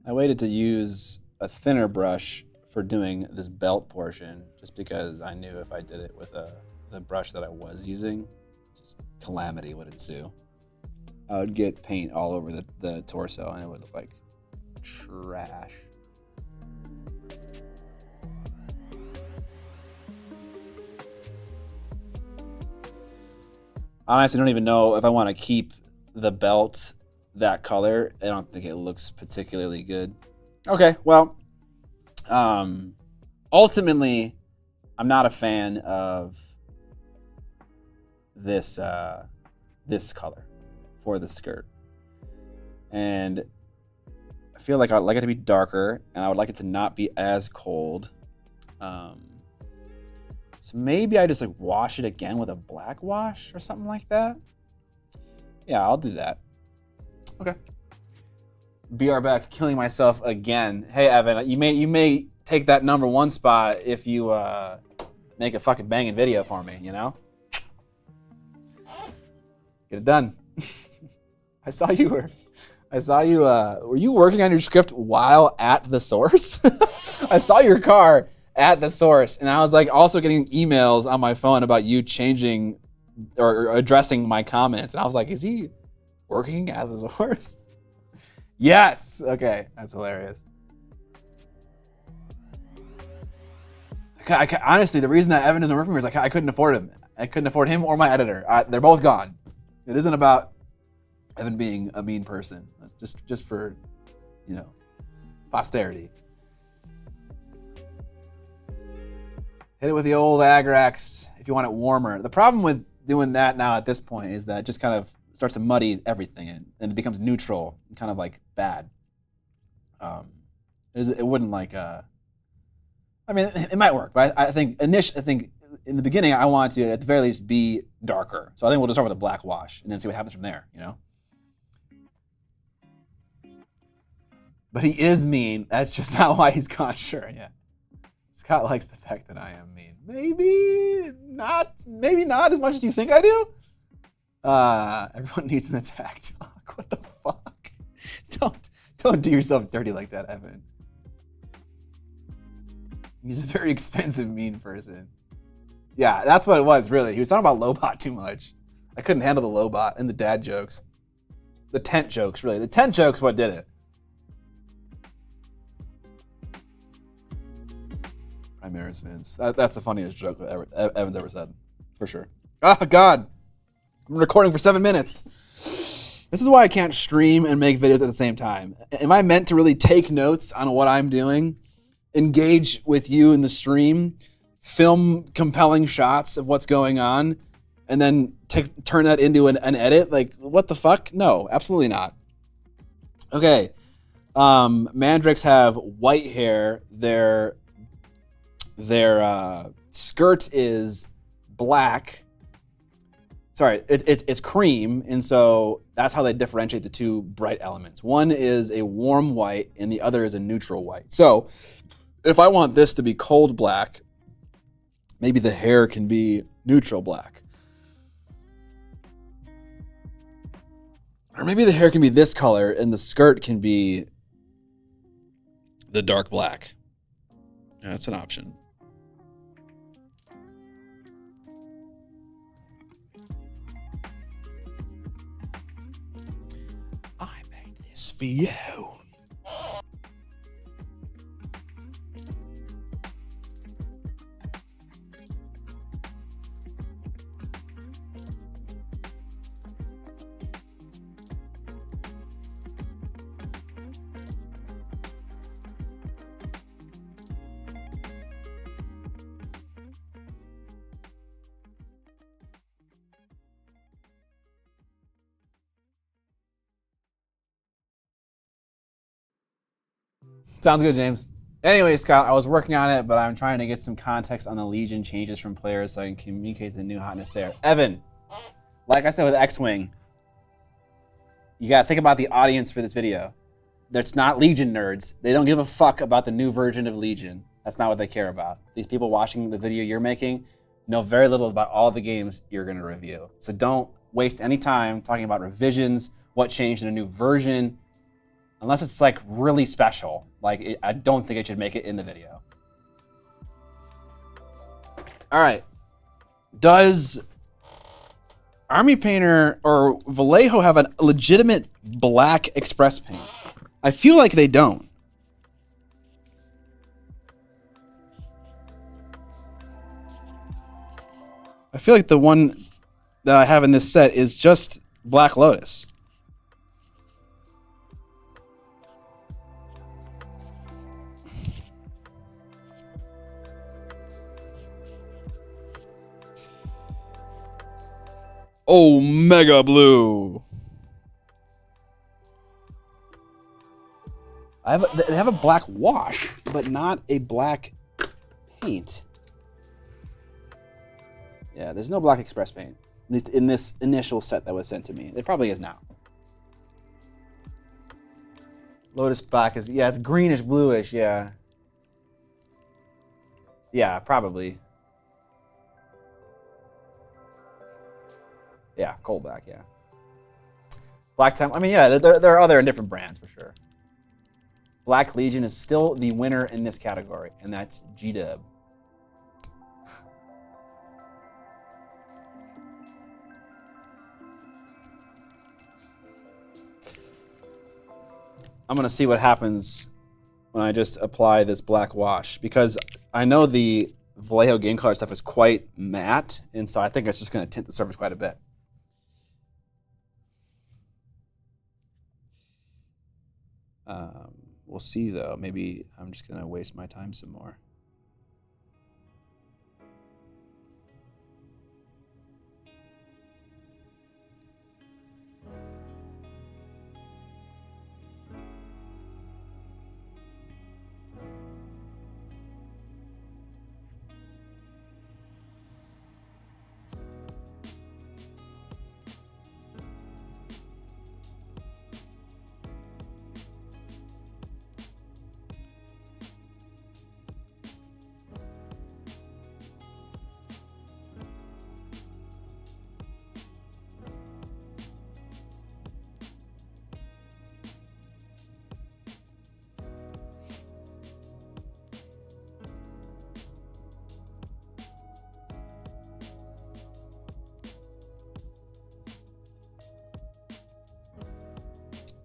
I waited to use a thinner brush for doing this belt portion, just because I knew if I did it with the brush that I was using, just calamity would ensue. I would get paint all over the torso, and it would look like trash. Honestly, I don't even know if I want to keep the belt that color. I don't think it looks particularly good. Okay, well, ultimately, I'm not a fan of this this color for the skirt. And I feel like I'd like it to be darker, and I would like it to not be as cold. So maybe I just like wash it again with a black wash or something like that. Yeah, I'll do that. Okay. BR back, killing myself again. Hey Evan, you may take that #1 spot if you make a fucking banging video for me, you know? Get it done. I saw you were you working on your script while at the source? I saw your car at the source, and I was like also getting emails on my phone about you changing or addressing my comments, and I was like, is he working at the source? Yes. Okay, that's hilarious. Honestly, the reason that Evan doesn't work for me is I couldn't afford him. I couldn't afford him or my editor. They're both gone. It isn't about Evan being a mean person. Just for, you know, posterity. Hit it with the old Agrax if you want it warmer. The problem with doing that now at this point is that it just kind of starts to muddy everything and it becomes neutral and kind of like bad. It wouldn't like. I mean, it might work, but I think in the beginning I want to at the very least be darker. So I think we'll just start with a black wash and then see what happens from there. You know. But he is mean. That's just not why he's gone. Sure, yeah. Scott likes the fact that I am mean. Maybe not as much as you think I do. Everyone needs an attack talk. What the fuck? Don't do yourself dirty like that, Evan. He's a very expensive, mean person. Yeah, that's what it was, really. He was talking about Lobot too much. I couldn't handle the Lobot and the dad jokes. The tent jokes, really. The tent jokes what did it. Primaris Vince. That's the funniest joke that Evan's ever said. For sure. Oh, God. I'm recording for 7 minutes. This is why I can't stream and make videos at the same time. Am I meant to really take notes on what I'm doing, engage with you in the stream, film compelling shots of what's going on, and then turn that into an edit? Like, what the fuck? No, absolutely not. Okay. Mandrankes have white hair. Their skirt is black. Sorry, it's cream, and so that's how they differentiate the two bright elements. One is a warm white, and the other is a neutral white. So if I want this to be cold black, maybe the hair can be neutral black. Or maybe the hair can be this color, and the skirt can be the dark black. That's an option. I made this for you. Sounds good, James. Anyway, Scott, I was working on it, but I'm trying to get some context on the Legion changes from players so I can communicate the new hotness there. Evan, like I said with X-Wing, you got to think about the audience for this video. That's not Legion nerds. They don't give a fuck about the new version of Legion. That's not what they care about. These people watching the video you're making know very little about all the games you're going to review. So don't waste any time talking about revisions, what changed in a new version, unless it's like really special. Like, I don't think it should make it in the video. All right. Does Army Painter or Vallejo have a legitimate black express paint? I feel like they don't. I feel like the one that I have in this set is just Black Lotus. Omega Blue. They have a black wash, but not a black paint. Yeah, there's no black express paint. At least in this initial set that was sent to me. It probably is now. Lotus Black is, yeah, it's greenish bluish, yeah. Yeah, probably. Yeah, coal black, yeah. Black Time, I mean, yeah, there are other different brands for sure. Black Legion is still the winner in this category, and that's G-Dub. I'm gonna see what happens when I just apply this black wash, because I know the Vallejo Game Color stuff is quite matte, and so I think it's just gonna tint the surface quite a bit. We'll see though. Maybe I'm just gonna waste my time some more.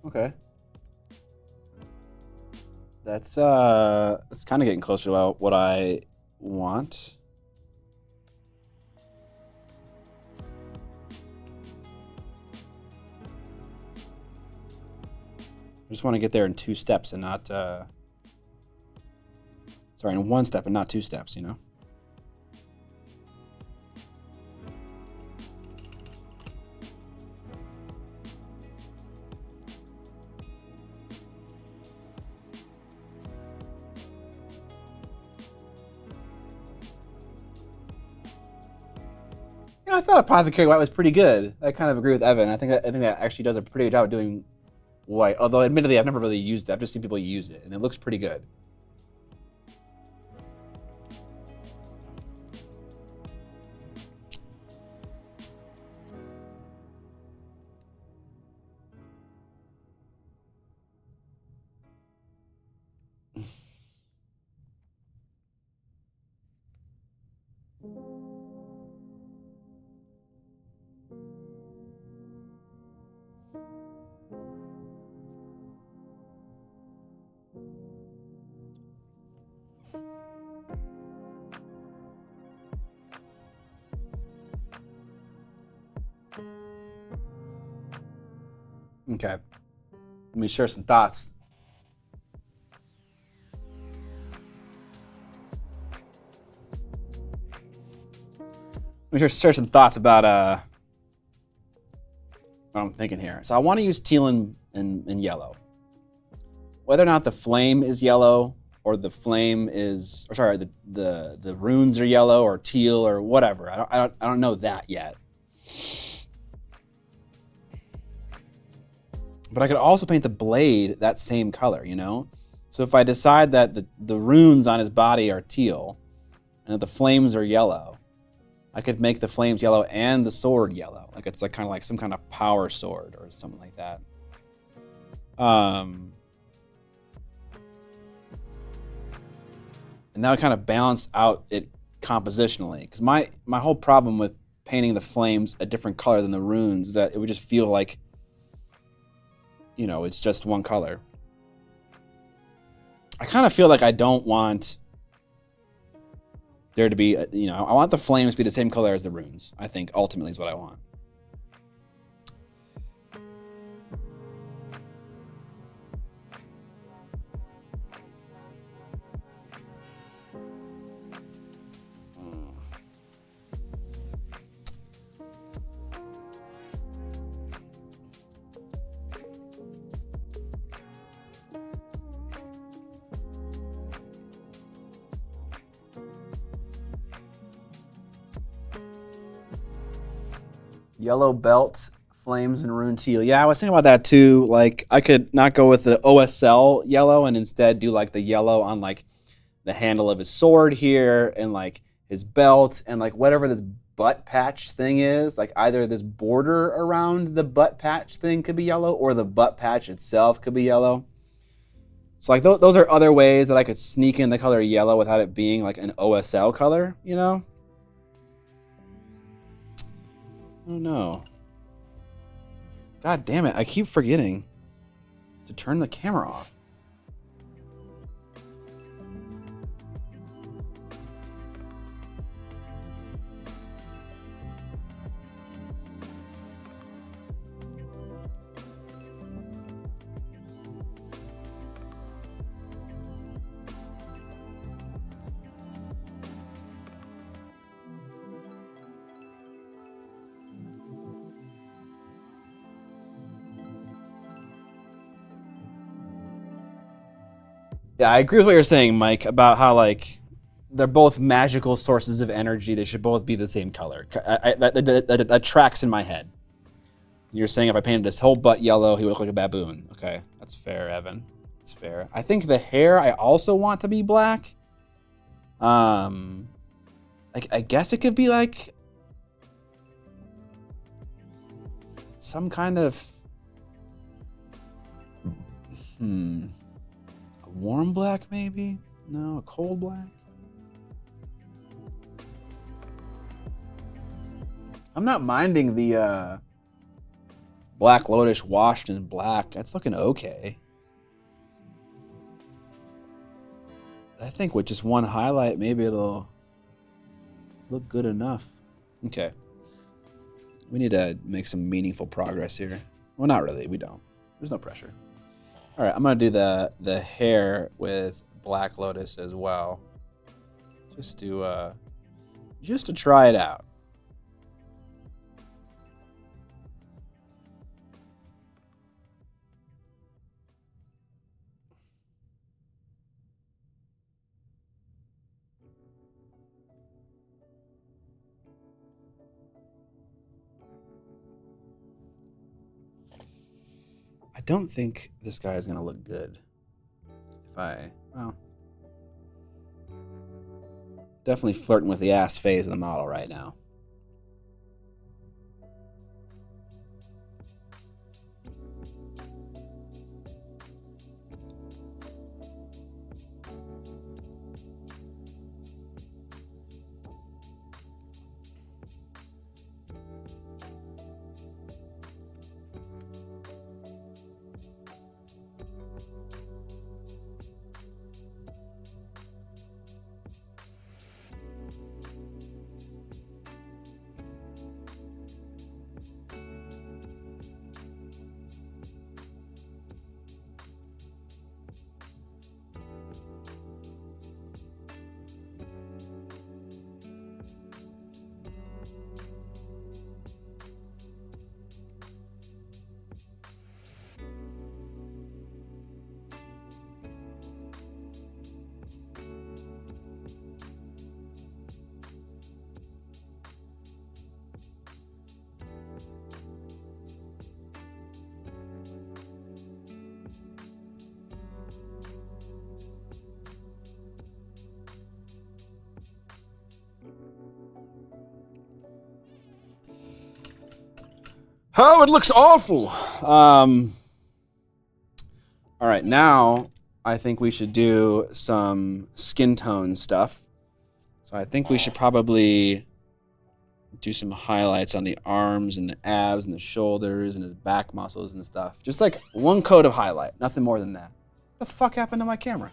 Okay. That's it's kind of getting closer to what I want. I just want to get there in 2 steps and not sorry, in 1 step and not 2 steps, you know? Yeah, I thought Apothecary White was pretty good. I kind of agree with Evan. I think that actually does a pretty good job of doing white. Although admittedly, I've never really used it. I've just seen people use it, and it looks pretty good. Okay. Let me share some thoughts. Let me just share some thoughts about what I'm thinking here. So I want to use teal and yellow. Whether or not the flame is yellow or the flame is, or sorry, the runes are yellow or teal or whatever. I don't know that yet. But I could also paint the blade that same color, you know? So if I decide that the runes on his body are teal and that the flames are yellow, I could make the flames yellow and the sword yellow. Like it's like kind of like some kind of power sword or something like that. And that would kind of balance out it compositionally. Because my whole problem with painting the flames a different color than the runes is that it would just feel like, you know, it's just one color. I kind of feel like I don't want there to be, you know, I want the flames to be the same color as the runes. I think ultimately is what I want. Yellow belt, flames, and rune teal. Yeah, I was thinking about that too. Like, I could not go with the OSL yellow and instead do like the yellow on like the handle of his sword here and like his belt and like whatever this butt patch thing is. Like either this border around the butt patch thing could be yellow or the butt patch itself could be yellow. So like those are other ways that I could sneak in the color yellow without it being like an OSL color, you know? Oh no. God damn it, I keep forgetting to turn the camera off. Yeah, I agree with what you're saying, Mike, about how like they're both magical sources of energy. They should both be the same color. That tracks in my head. You're saying if I painted his whole butt yellow, he would look like a baboon. Okay, that's fair, Evan. That's fair. I think the hair I also want to be black. Like I guess it could be like some kind of a warm black maybe? No, a cold black. I'm not minding the Black Lotus washed in black. That's looking okay. I think with just one highlight, maybe it'll look good enough. Okay. We need to make some meaningful progress here. Well, not really. We don't. There's no pressure. All right, I'm gonna do the hair with Black Lotus as well, just to try it out. I don't think this guy is gonna look good. Well, definitely flirting with the ass phase of the model right now. Oh, it looks awful. All right, now I think we should do some skin tone stuff. So I think we should probably do some highlights on the arms and the abs and the shoulders and his back muscles and stuff. Just like one coat of highlight, nothing more than that. What the fuck happened to my camera?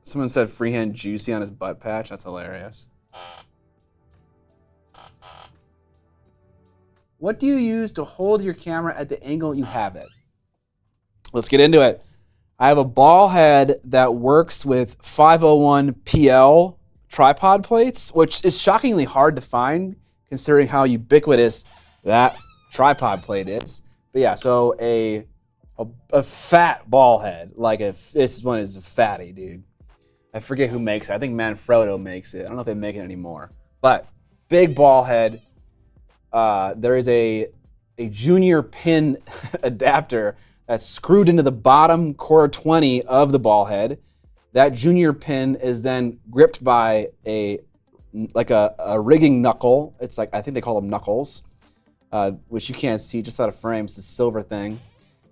Someone said freehand juicy on his butt patch. That's hilarious. What do you use to hold your camera at the angle you have it? Let's get into it. I have a ball head that works with 501 PL tripod plates, which is shockingly hard to find considering how ubiquitous that tripod plate is. But yeah, so a fat ball head, like this one is a fatty, dude. I forget who makes it. I think Manfrotto makes it. I don't know if they make it anymore. But big ball head. There is a junior pin adapter that's screwed into the bottom core 20 of the ball head. That junior pin is then gripped by a rigging knuckle. It's like, I think they call them knuckles, which you can't see just out of frame. It's a silver thing.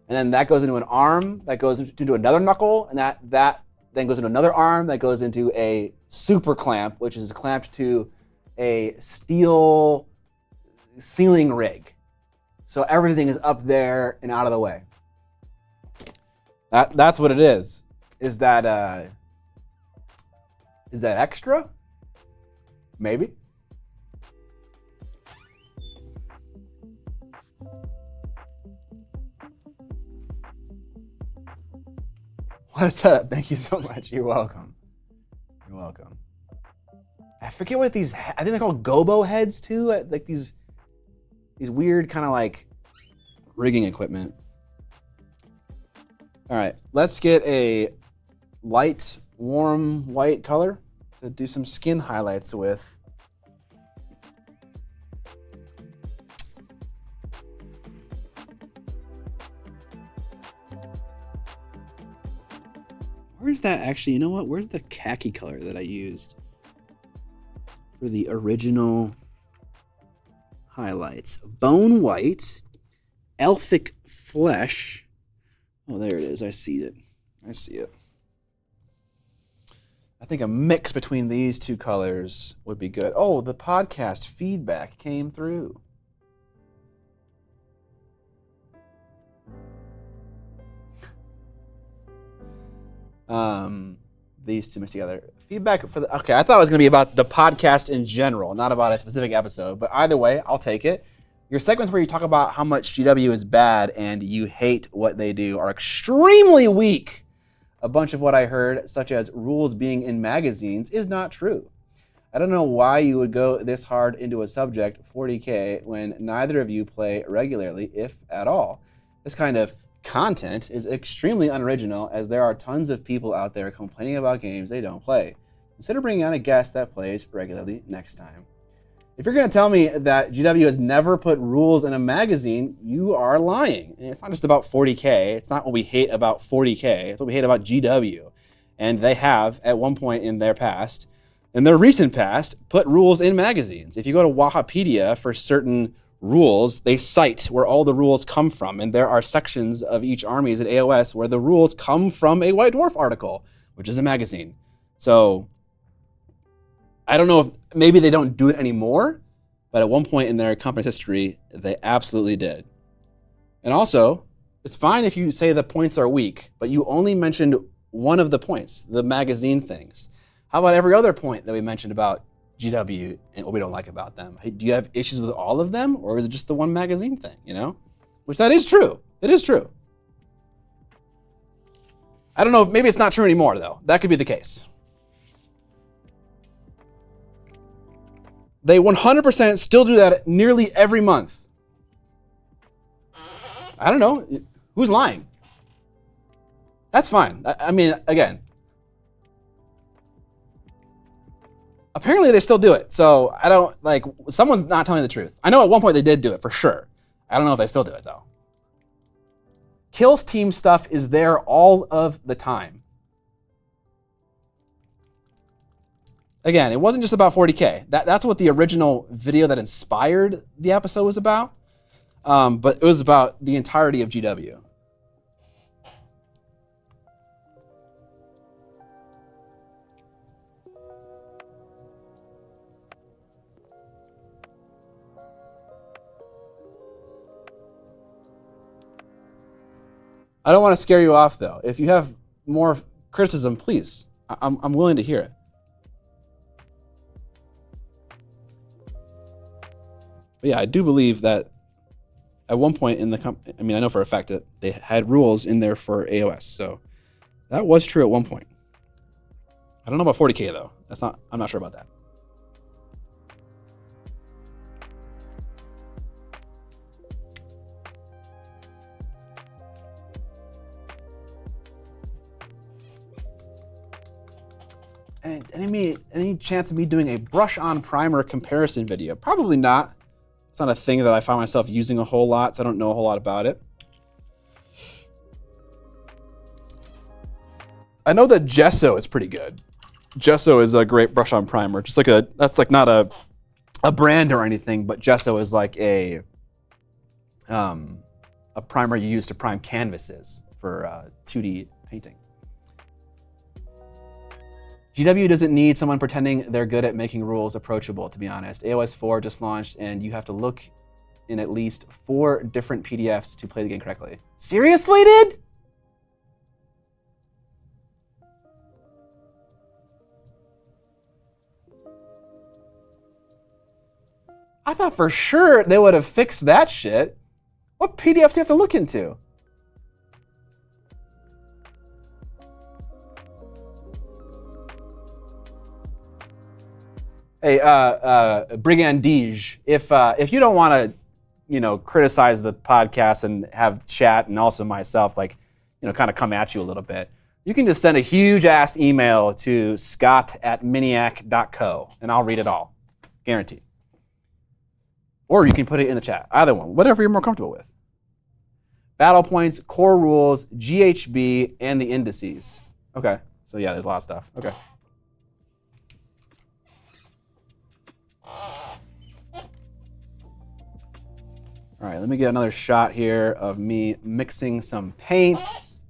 And then that goes into an arm that goes into another knuckle, and that then goes into another arm that goes into a super clamp, which is clamped to a steel ceiling rig. So everything is up there and out of the way. That's what it is. Is that extra? Maybe. What a setup. Thank you so much. You're welcome. You're welcome. I forget what these, I think they're called gobo heads too. Like these weird kind of like rigging equipment. All right, let's get a light, warm white color to do some skin highlights with. Where's that actually? You know what? Where's the khaki color that I used for the original highlights? Bone white, elfic flesh. Oh, there it is. I see it. I see it. I think a mix between these two colors would be good. Oh, the podcast feedback came through. These two mixed together. Feedback for the, okay, I thought it was going to be about the podcast in general, not about a specific episode, but either way, I'll take it. Your segments where you talk about how much GW is bad and you hate what they do are extremely weak. A bunch of what I heard, such as rules being in magazines, is not true. I don't know why you would go this hard into a subject, 40K, when neither of you play regularly, if at all. This kind of content is extremely unoriginal, as there are tons of people out there complaining about games they don't play. Consider bringing on a guest that plays regularly next time. If you're going to tell me that GW has never put rules in a magazine, you are lying. And it's not just about 40K. It's not what we hate about 40K. It's what we hate about GW. And they have, at one point in their past, in their recent past, put rules in magazines. If you go to Wahapedia for certain rules, they cite where all the rules come from, and there are sections of each armies at AOS where the rules come from a White Dwarf article, which is a magazine. So I don't know if maybe they don't do it anymore, but at one point in their company's history, they absolutely did. And also, it's fine if you say the points are weak, but you only mentioned one of the points, the magazine things. How about every other point that we mentioned about GW and what we don't like about them? Hey, do you have issues with all of them, or is it just the one magazine thing, you know? Which that is true. It is true. I don't know, maybe it's not true anymore though. That could be the case. They 100% still do that nearly every month. I don't know. Who's lying? That's fine. I mean, again, apparently they still do it. So I don't, like, someone's not telling the truth. I know at one point they did do it for sure. I don't know if they still do it though. Kills team stuff is there all of the time. Again, it wasn't just about 40K. That's what the original video that inspired the episode was about. But it was about the entirety of GW. I don't want to scare you off though. If you have more criticism, please. I'm willing to hear it. But yeah, I do believe that at one point in the I mean, I know for a fact that they had rules in there for AOS, so that was true at one point. I don't know about 40K though. I'm not sure about that. any chance of me doing a brush-on primer comparison video? Probably not. It's not a thing that I find myself using a whole lot, so I don't know a whole lot about it. I know that Gesso is pretty good. Gesso is a great brush-on primer. Just like that's like not a brand or anything, but Gesso is like a primer you use to prime canvases for 2D painting. GW doesn't need someone pretending they're good at making rules approachable, to be honest. AOS 4 just launched, and you have to look in at least 4 different PDFs to play the game correctly. Seriously, dude? I thought for sure they would have fixed that shit. What PDFs do you have to look into? Hey, Brigandige, if you don't want to, criticize the podcast and have chat and also myself, kind of come at you a little bit, you can just send a huge ass email to scott@miniac.co and I'll read it all, guaranteed. Or you can put it in the chat, either one, whatever you're more comfortable with. Battle points, core rules, GHB, and the indices. Okay, so yeah, there's a lot of stuff. Okay. All right, let me get another shot here of me mixing some paints.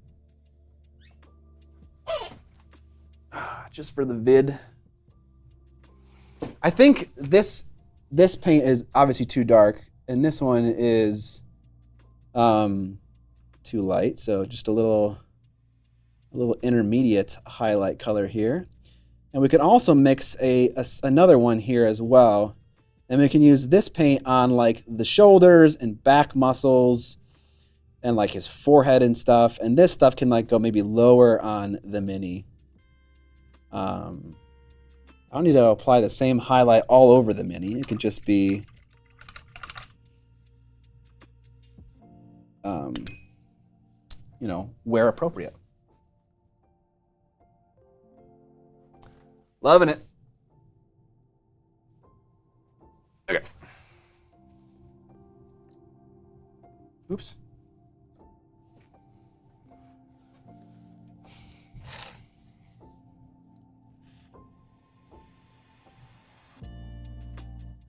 Just for the vid. I think this paint is obviously too dark, and this one is too light. So just a little intermediate highlight color here. And we can also mix another one here as well. And we can use this paint on like the shoulders and back muscles and like his forehead and stuff. And this stuff can like go maybe lower on the Mini. I don't need to apply the same highlight all over the Mini. It can just be where appropriate. Loving it. Okay. Oops.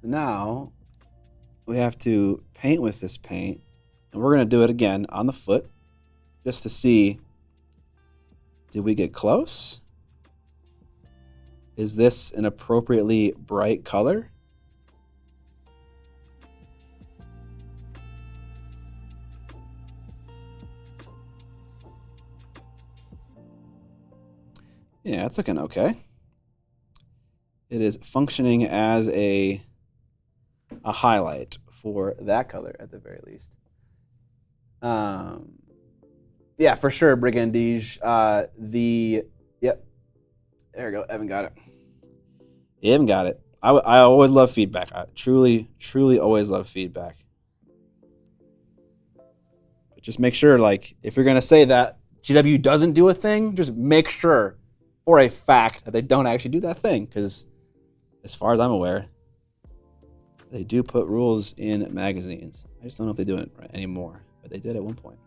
Now we have to paint with this paint, and we're going to do it again on the foot just to see, did we get close? Is this an appropriately bright color? Yeah, it's looking okay. It is functioning as a highlight for that color at the very least. Yeah, for sure, Brigandige. Yep. There we go. Evan got it. Evan got it. I always love feedback. I truly always love feedback. But just make sure, if you're going to say that GW doesn't do a thing, just make sure for a fact that they don't actually do that thing. Because as far as I'm aware, they do put rules in magazines. I just don't know if they do it anymore. But they did at one point.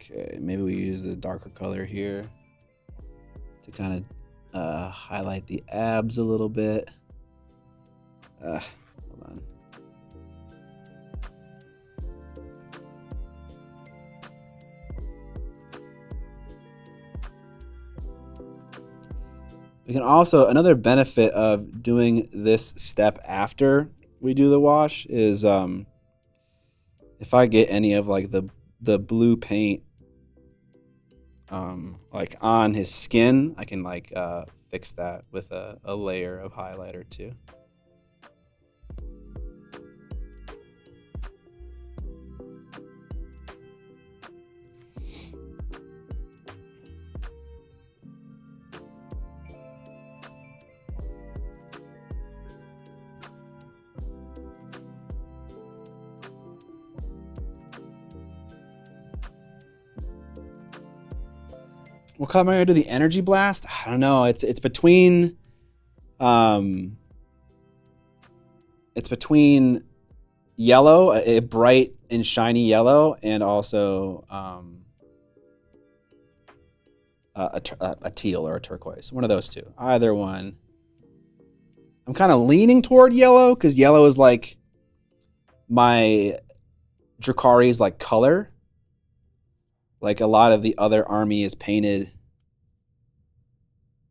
Okay, maybe we use the darker color here to kind of highlight the abs a little bit. Hold on. We can also, another benefit of doing this step after we do the wash is if I get any of the blue paint on his skin, I can fix that with a layer of highlighter too. What color am I gonna do the energy blast? I don't know. It's between it's between yellow, a bright and shiny yellow, and also a teal or a turquoise. One of those two. Either one. I'm kind of leaning toward yellow because yellow is like my Drakari's like color. Like a lot of the other army is painted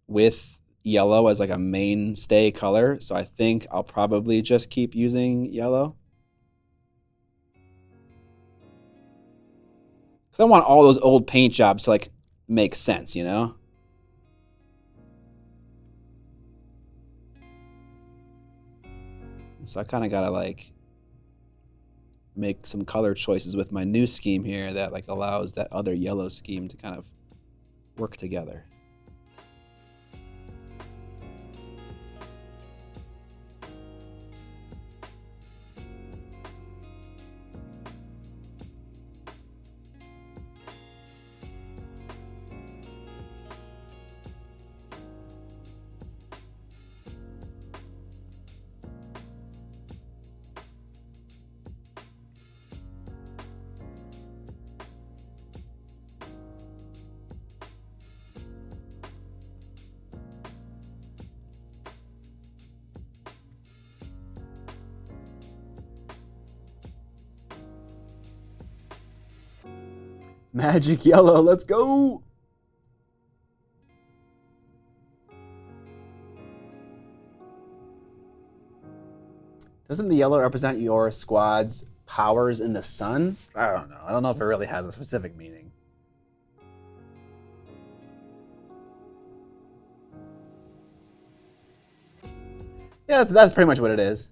with yellow as like a mainstay color. So I think I'll probably just keep using yellow. Because I want all those old paint jobs to like make sense, you know? So I kind of got to like make some color choices with my new scheme here that like allows that other yellow scheme to kind of work together. Magic yellow, let's go! Doesn't the yellow represent your squad's powers in the sun? I don't know. I don't know if it really has a specific meaning. Yeah, that's pretty much what it is.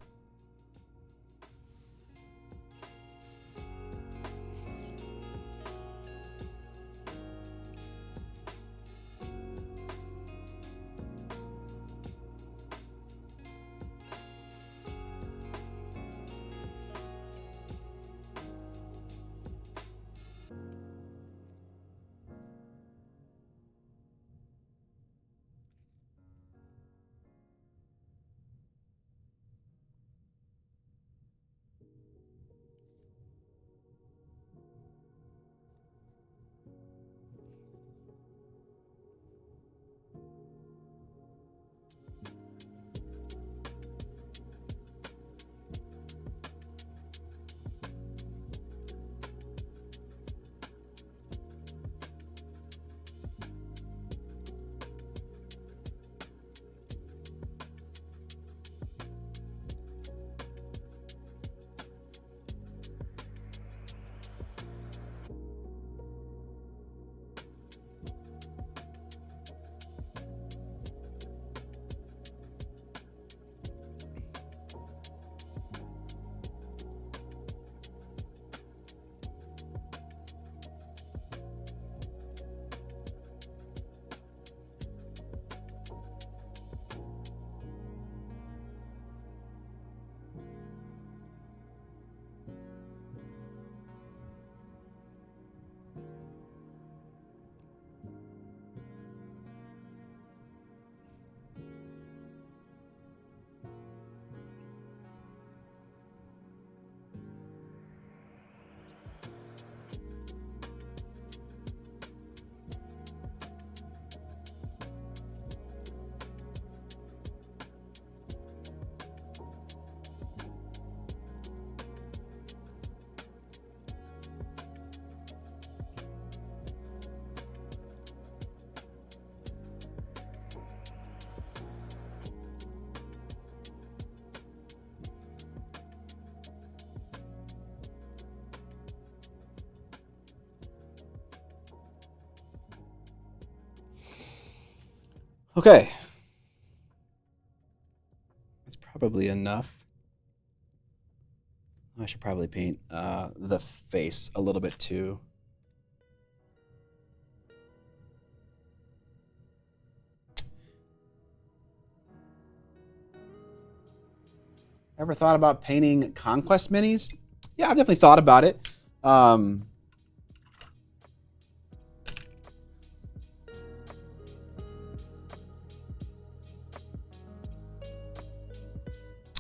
Okay. That's probably enough. I should probably paint the face a little bit too. Ever thought about painting Conquest minis? Yeah, I've definitely thought about it.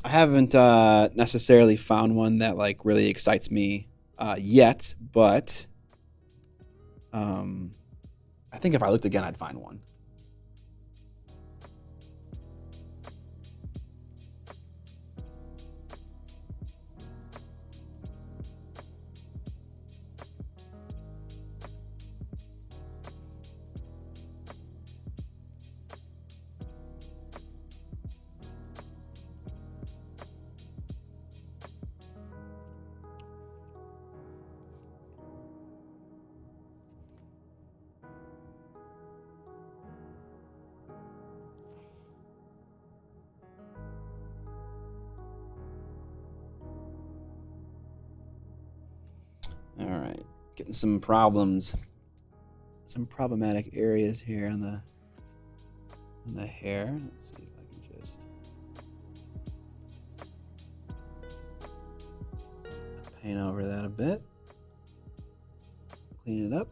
I haven't necessarily found one that like really excites me yet, but I think if I looked again, I'd find one. All right, getting some problems, some problematic areas here on the hair. Let's see if I can just paint over that a bit, clean it up.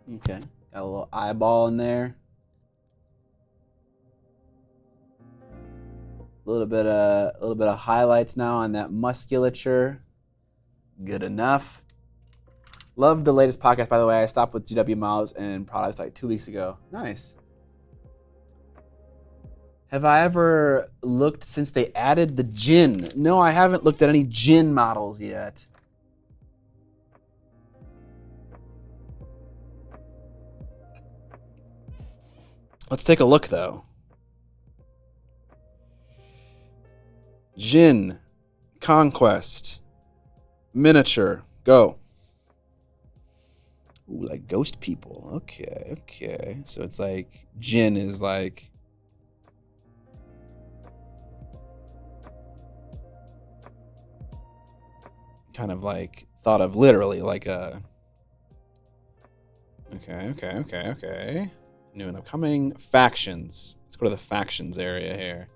Okay, got a little eyeball in there. A little bit of highlights now on that musculature. Good enough. Love the latest podcast, by the way. I stopped with GW Miles and products like 2 weeks ago. Nice. Have I ever looked since they added the gin? No, I haven't looked at any gin models yet. Let's take a look, though. Jin, Conquest, Miniature, go. Ooh, like ghost people. Okay. So it's like Jin is like kind of like thought of literally like a. Okay. New and upcoming factions. Let's go to the factions area here.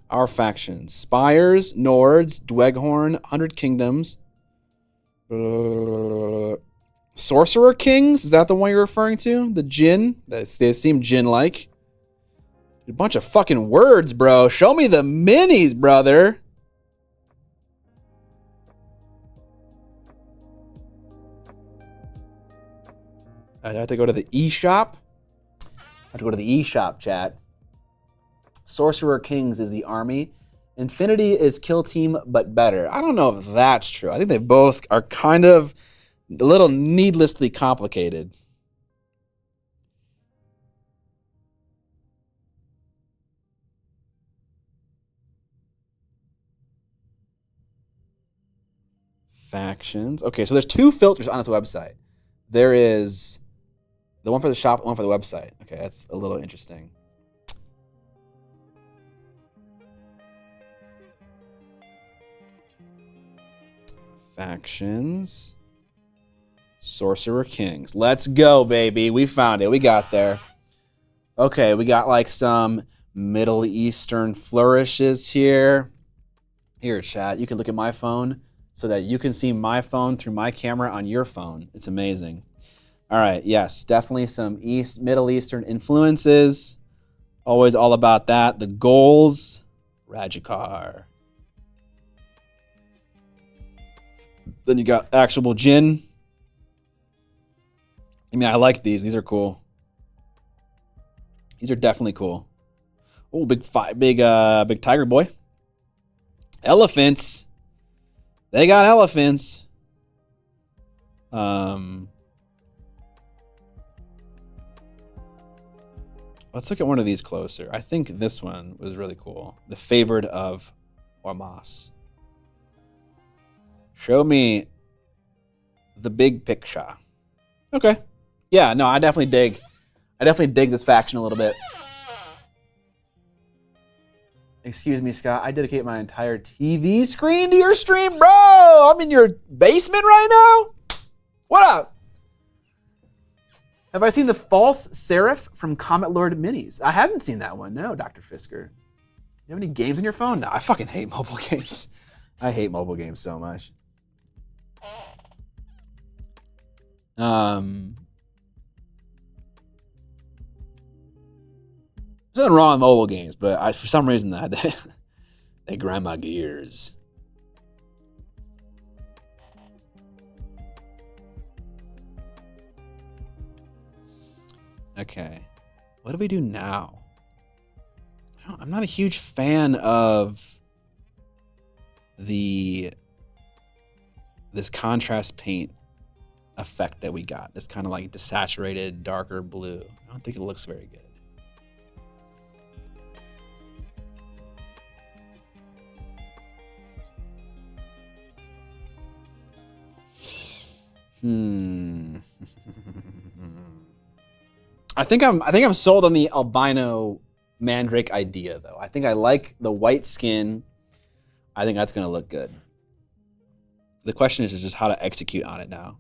Our factions: Spires, Nords, Dweghorn, 100 Kingdoms, Sorcerer Kings. Is that the one you're referring to? The Jin? They seem Jin-like. A bunch of fucking words, bro. Show me the minis, brother. I have to go to the eShop. I have to go to the eShop, chat. Sorcerer Kings is the army. Infinity is kill team, but better. I don't know if that's true. I think they both are kind of a little needlessly complicated. Factions. Okay, so there's 2 filters on this website. There is the one for the shop, one for the website. Okay, that's a little interesting. Factions. Sorcerer Kings. Let's go, baby. We found it. We got there. Okay, we got like some Middle Eastern flourishes here. Here, chat. You can look at my phone so that you can see my phone through my camera on your phone. It's amazing. All right, yes, definitely some Middle Eastern influences. Always all about that. The goals, Rajikar. Then you got actual Jin. I mean, I like these. These are cool. These are definitely cool. Oh, big tiger boy. Elephants. They got elephants. Let's look at one of these closer. I think this one was really cool. The Favored of Ormas. Show me the big picture. Okay. Yeah, no, I definitely dig this faction a little bit. Excuse me, Scott. I dedicate my entire TV screen to your stream, bro. I'm in your basement right now. What up? Have I seen the False Seraph from Comet Lord Minis? I haven't seen that one. No, Dr. Fisker. You have any games on your phone? No, I fucking hate mobile games. I hate mobile games so much. There's nothing wrong with mobile games, but for some reason they grind my gears. Okay, what do we do now? I'm not a huge fan of this contrast paint effect that we got. This kind of like desaturated, darker blue. I don't think it looks very good. I think I'm sold on the albino Mandrake idea though. I think I like the white skin. I think that's gonna look good. The question is just how to execute on it now.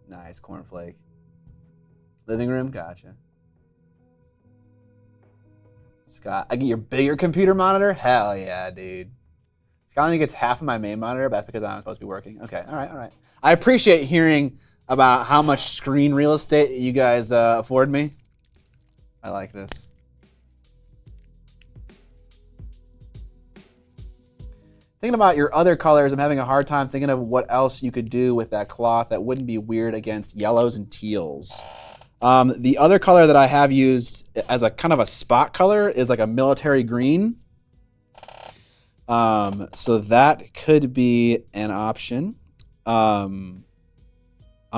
Nice cornflake. Living room, gotcha. Scott, I get your bigger computer monitor? Hell yeah, dude. Scott only gets half of my main monitor, but that's because I'm supposed to be working. Okay, all right. I appreciate hearing about how much screen real estate you guys afford me. I like this. Thinking about your other colors, I'm having a hard time thinking of what else you could do with that cloth that wouldn't be weird against yellows and teals. The other color that I have used as a kind of a spot color is like a military green. So that could be an option. I'm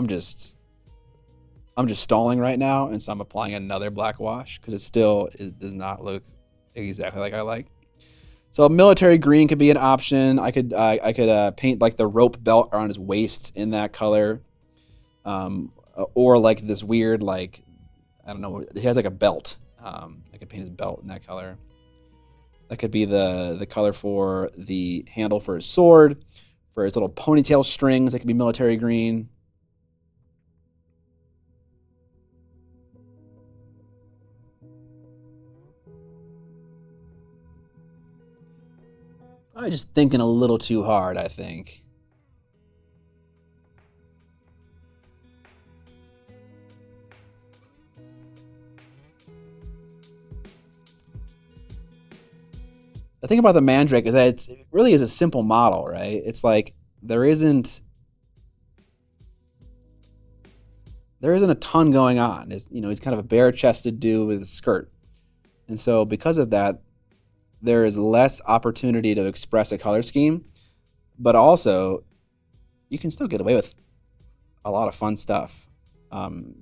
just stalling right now, and so I'm applying another black wash because it does not look exactly like I like. So military green could be an option. I could paint like the rope belt around his waist in that color, or like this weird like I don't know. He has like a belt. I could paint his belt in that color. That could be the color for the handle for his sword, for his little ponytail strings. That could be military green. I'm just thinking a little too hard, I think. The thing about the Mandrake is that it really is a simple model, right? It's like there isn't a ton going on. He's kind of a bare-chested dude with a skirt. And so because of that, there is less opportunity to express a color scheme, but also you can still get away with a lot of fun stuff.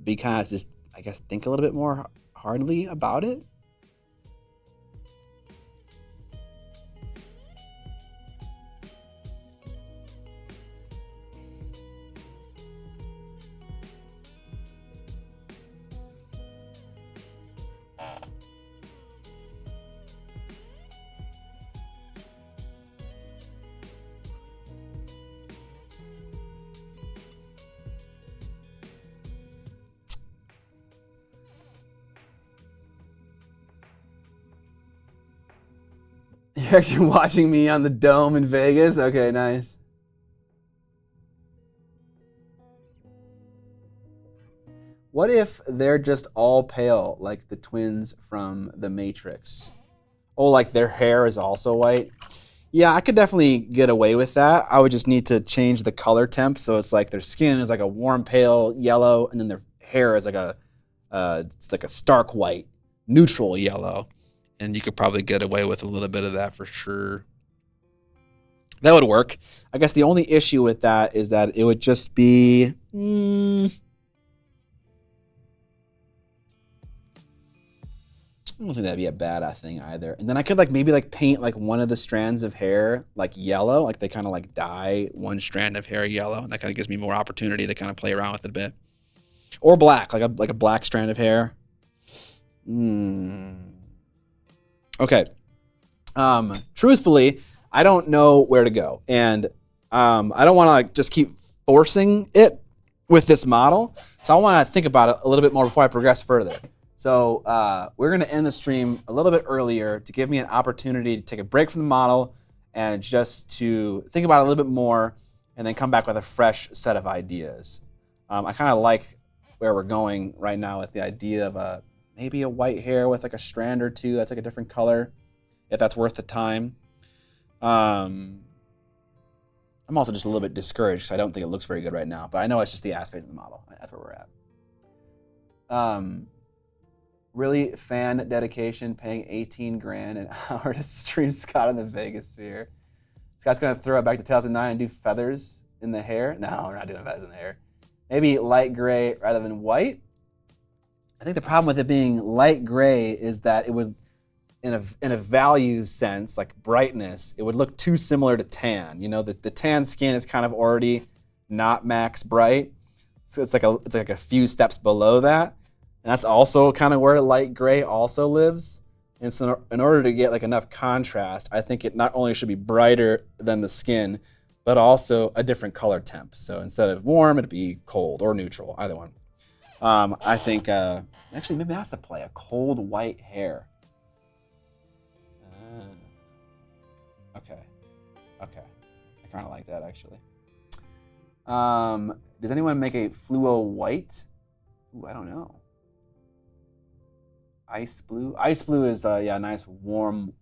Be kind of just, I guess, think a little bit more hardly about it. You're actually watching me on the Dome in Vegas? Okay, nice. What if they're just all pale, like the twins from The Matrix? Oh, like their hair is also white? Yeah, I could definitely get away with that. I would just need to change the color temp, so it's like their skin is like a warm pale yellow, and then their hair is like it's like a stark white, neutral yellow. And you could probably get away with a little bit of that for sure. That would work. I guess the only issue with that is that it would just be... I don't think that'd be a bad thing either. And then I could like maybe like paint like one of the strands of hair like yellow, like they kind of like dye one strand of hair yellow, and that kind of gives me more opportunity to kind of play around with it a bit. Or black, like a black strand of hair. Okay. Truthfully, I don't know where to go, and I don't want to like just keep forcing it with this model. So I want to think about it a little bit more before I progress further. So we're going to end the stream a little bit earlier to give me an opportunity to take a break from the model and just to think about it a little bit more and then come back with a fresh set of ideas. I kind of like where we're going right now with the idea of maybe a white hair with like a strand or two that's like a different color, if that's worth the time. I'm also just a little bit discouraged because I don't think it looks very good right now, but I know it's just the ass phase of the model. That's where we're at. Really fan dedication, paying 18 grand an hour to stream Scott in the Vegas sphere. Scott's gonna throw it back to 2009 and do feathers in the hair. No, we're not doing feathers in the hair. Maybe light gray rather than white. I think the problem with it being light gray is that it would, in a value sense, like brightness, it would look too similar to tan. You know, the tan skin is kind of already not max bright, so it's like a few steps below that. And that's also kind of where light gray also lives. And so in order to get like enough contrast, I think it not only should be brighter than the skin, but also a different color temp. So instead of warm, it'd be cold or neutral, either one. I think, actually maybe that's the play, a cold white hair. Okay. I kind of like that actually. Does anyone make a fluo white? Ooh, I don't know. Ice blue. Ice blue is a nice warm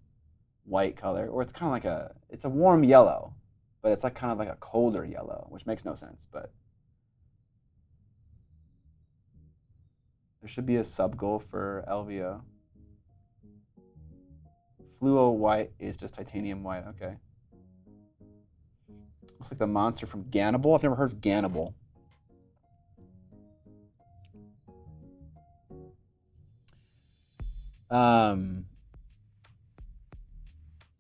white color, or it's kind of like it's a warm yellow, but it's like kind of like a colder yellow, which makes no sense. But there should be a sub goal for LVO. Fluo white is just titanium white. Okay. Looks like the monster from Gannibal. I've never heard of Gannibal.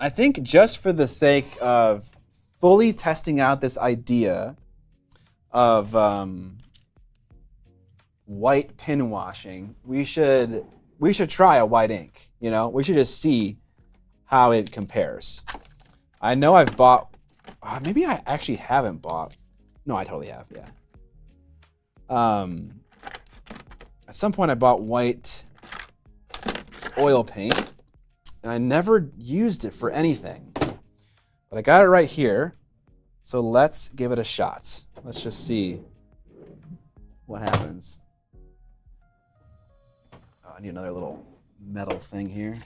I think just for the sake of fully testing out this idea of white pin washing, we should try a white ink. You know, we should just see how it compares. I know I've bought, maybe I actually haven't bought. No, I totally have. Yeah. At some point I bought white oil paint, and I never used it for anything, but I got it right here. So let's give it a shot. Let's just see what happens. Oh, I need another little metal thing here.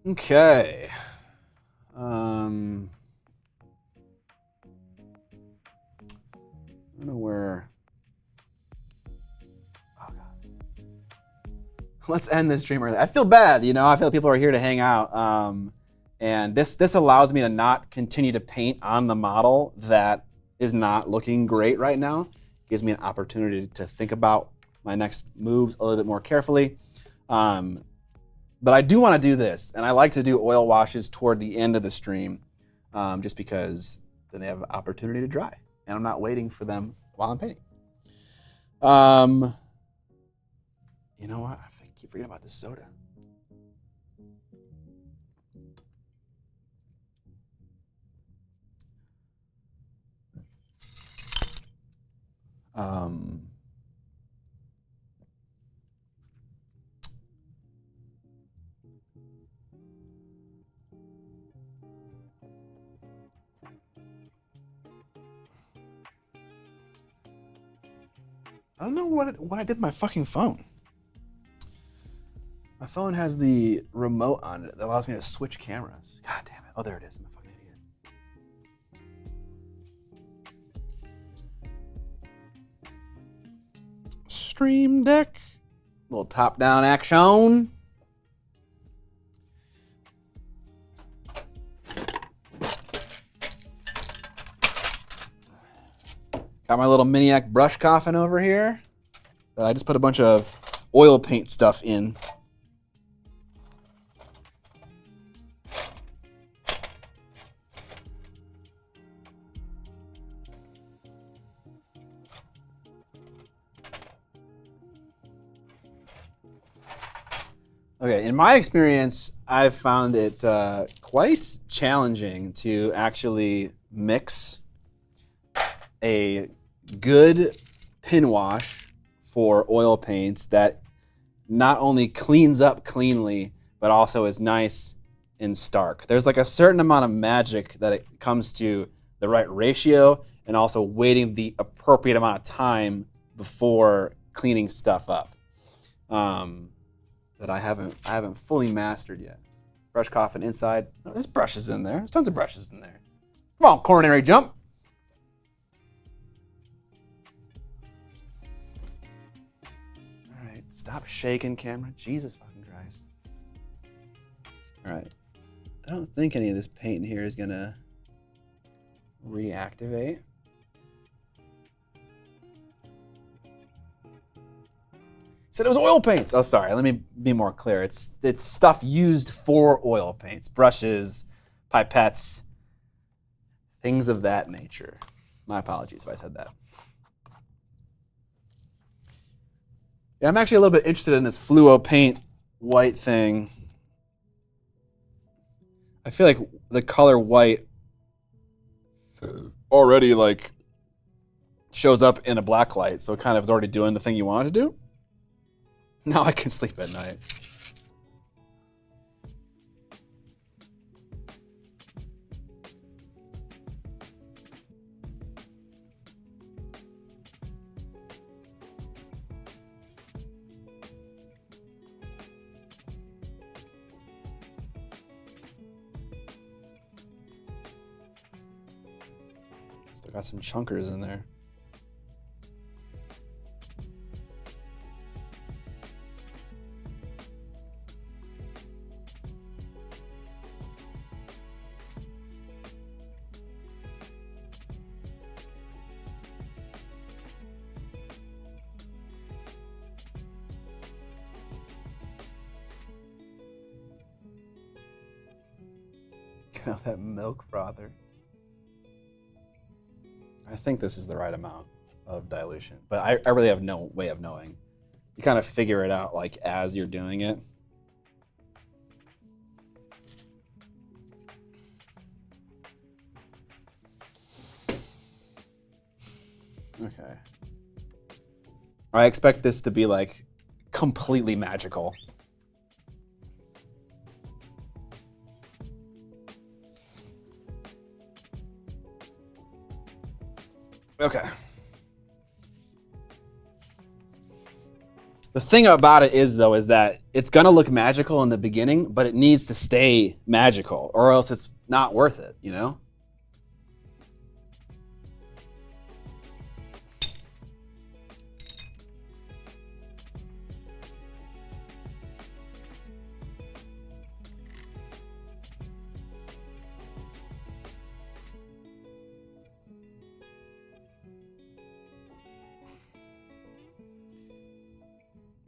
Okay. I don't know where. Oh God. Let's end this stream early. I feel bad, you know. I feel people are here to hang out, and this allows me to not continue to paint on the model that is not looking great right now. Gives me an opportunity to think about my next moves a little bit more carefully. But I do want to do this, and I like to do oil washes toward the end of the stream, just because then they have an opportunity to dry, and I'm not waiting for them while I'm painting. You know what? I keep forgetting about this soda. I don't know what I did with my fucking phone. My phone has the remote on it that allows me to switch cameras. God damn it. Oh, there it is. I'm a fucking idiot. Stream Deck. Little top-down action. Got my little Miniac brush coffin over here that I just put a bunch of oil paint stuff in. Okay, in my experience, I've found it quite challenging to actually mix a good pin wash for oil paints that not only cleans up cleanly, but also is nice and stark. There's like a certain amount of magic that it comes to the right ratio and also waiting the appropriate amount of time before cleaning stuff up that I haven't fully mastered yet. Brush coffin inside. Oh, there's brushes in there. There's tons of brushes in there. Come on, coronary jump. Stop shaking, camera. Jesus fucking Christ. All right. I don't think any of this paint in here is going to reactivate. Said it was oil paints. Oh, sorry. Let me be more clear. It's stuff used for oil paints. Brushes, pipettes, things of that nature. My apologies if I said that. Yeah, I'm actually a little bit interested in this fluo paint white thing. I feel like the color white already like shows up in a black light, so it kind of is already doing the thing you want it to do. Now I can sleep at night. Still got some chunkers in there. That milk frother. I think this is the right amount of dilution, but I really have no way of knowing. You kind of figure it out like as you're doing it. Okay. I expect this to be like completely magical. Okay. The thing about it is, though, is that it's going to look magical in the beginning, but it needs to stay magical, or else it's not worth it, you know?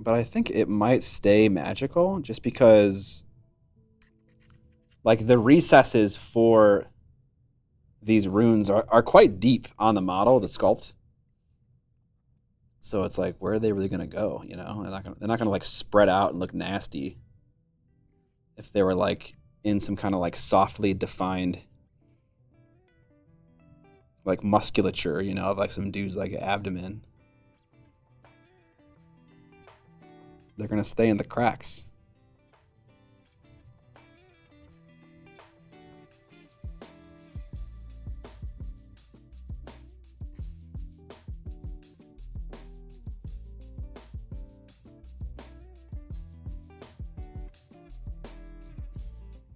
But I think it might stay magical just because like the recesses for these runes are quite deep on the model, the sculpt. So it's like, where are they really gonna go? You know, they're not gonna like spread out and look nasty if they were like in some kind of like softly defined like musculature, you know, of like some dude's like abdomen. They're gonna stay in the cracks.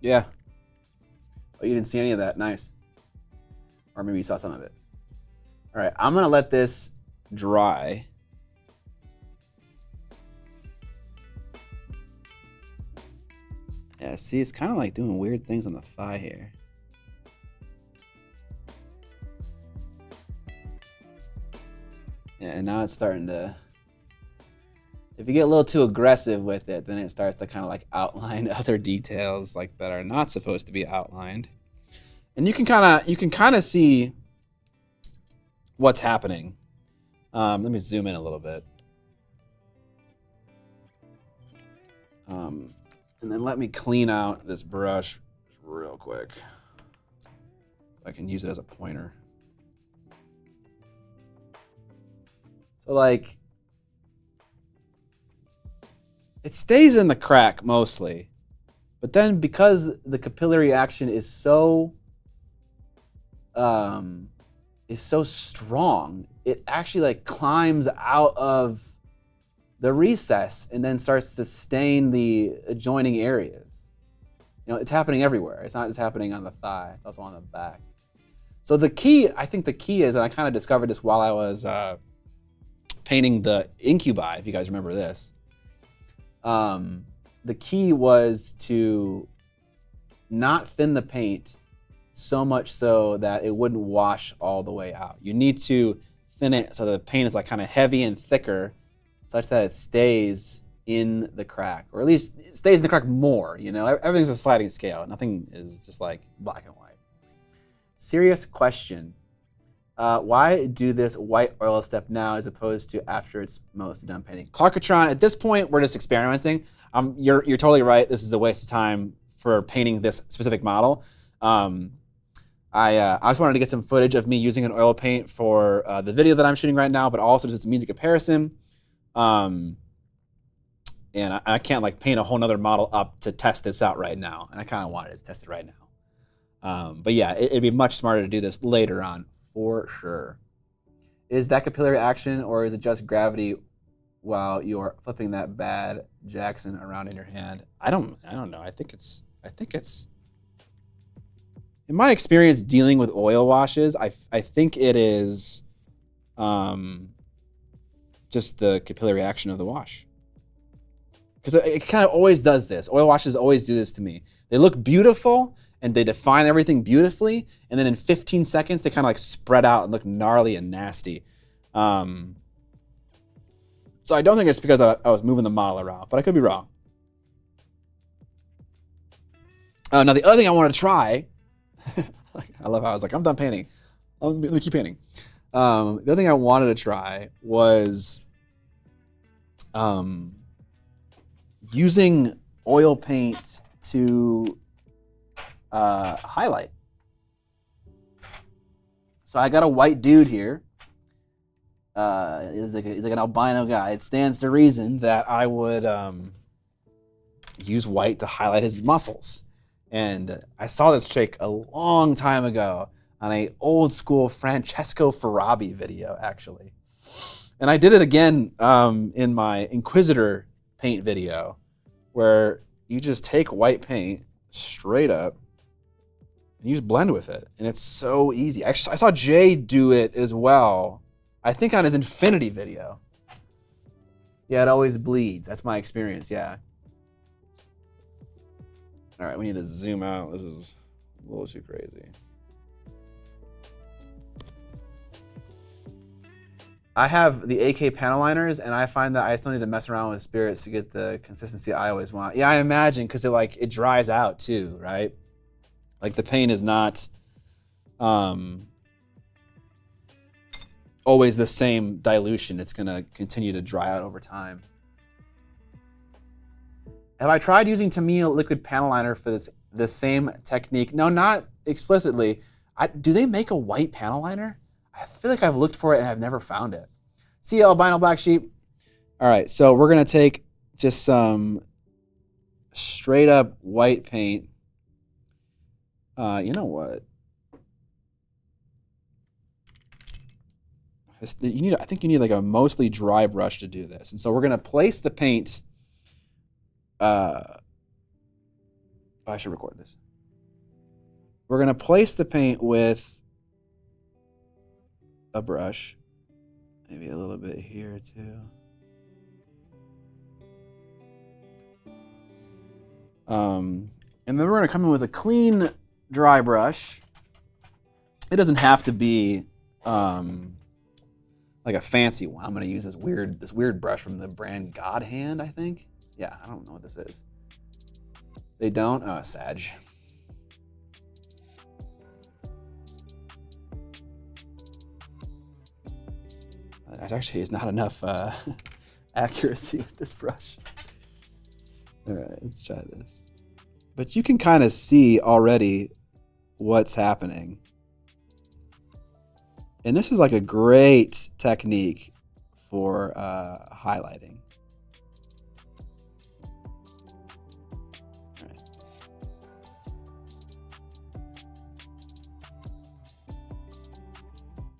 Yeah. Oh, you didn't see any of that. Nice. Or maybe you saw some of it. All right, I'm gonna let this dry. Yeah, see, it's kind of like doing weird things on the thigh here. Yeah, and now it's starting to, if you get a little too aggressive with it, then it starts to kind of like outline other details like that are not supposed to be outlined. And you can kind of see what's happening. Let me zoom in a little bit. And then let me clean out this brush real quick. So I can use it as a pointer. So like, it stays in the crack mostly, but then because the capillary action is so strong, it actually like climbs out of the recess and then starts to stain the adjoining areas. You know, it's happening everywhere. It's not just happening on the thigh, it's also on the back. So the key, I think the key is, and I kind of discovered this while I was painting the incubi, if you guys remember this. The key was to not thin the paint so much so that it wouldn't wash all the way out. You need to thin it so the paint is like kind of heavy and thicker, such that it stays in the crack, or at least it stays in the crack more. You know, everything's a sliding scale. Nothing is just like black and white. Serious question. Why do this white oil step now as opposed to after it's mostly done painting? Clarkatron, at this point, we're just experimenting. You're totally right. This is a waste of time for painting this specific model. I just wanted to get some footage of me using an oil paint for the video that I'm shooting right now, but also just a means of comparison. And I can't like paint a whole nother model up to test this out right now. And I kind of wanted to test it right now. But yeah, it'd be much smarter to do this later on for sure. Is that capillary action or is it just gravity while you're flipping that bad Jackson around in your hand? I don't know. I think it's in my experience dealing with oil washes, I think it is just the capillary action of the wash. Because it kind of always does this. Oil washes always do this to me. They look beautiful and they define everything beautifully, and then in 15 seconds they kind of like spread out and look gnarly and nasty. So I don't think it's because I was moving the model around, but I could be wrong. Now the other thing I want to try, I love how I was like, I'm done painting. Let me keep painting. The other thing I wanted to try was using oil paint to highlight. So I got a white dude here. He's like an albino guy. It stands to reason that I would use white to highlight his muscles. And I saw this trick a long time ago on a old school Francesco Farabi video, actually. And I did it again in my Inquisitor paint video, where you just take white paint straight up and you just blend with it. And it's so easy. Actually, I saw Jay do it as well, I think on his Infinity video. Yeah, it always bleeds. That's my experience, yeah. All right, we need to zoom out. This is a little too crazy. I have the AK panel liners, and I find that I still need to mess around with spirits to get the consistency I always want. Yeah, I imagine, because it dries out too, right? Like the paint is not always the same dilution. It's gonna continue to dry out over time. Have I tried using Tamiya liquid panel liner for the same technique? No, not explicitly. Do they make a white panel liner? I feel like I've looked for it and I've never found it. See you, albino black sheep. All right, so we're gonna take just some straight up white paint. You know what? I think you need like a mostly dry brush to do this. And so we're gonna place the paint. I should record this. We're gonna place the paint with a brush, maybe a little bit here too. And then we're gonna come in with a clean dry brush. It doesn't have to be like a fancy one. I'm gonna use this weird brush from the brand God Hand, I think. Yeah, I don't know what this is. They don't? Oh, Sag. That actually is not enough accuracy with this brush. All right, let's try this. But you can kind of see already what's happening. And this is like a great technique for highlighting. All right.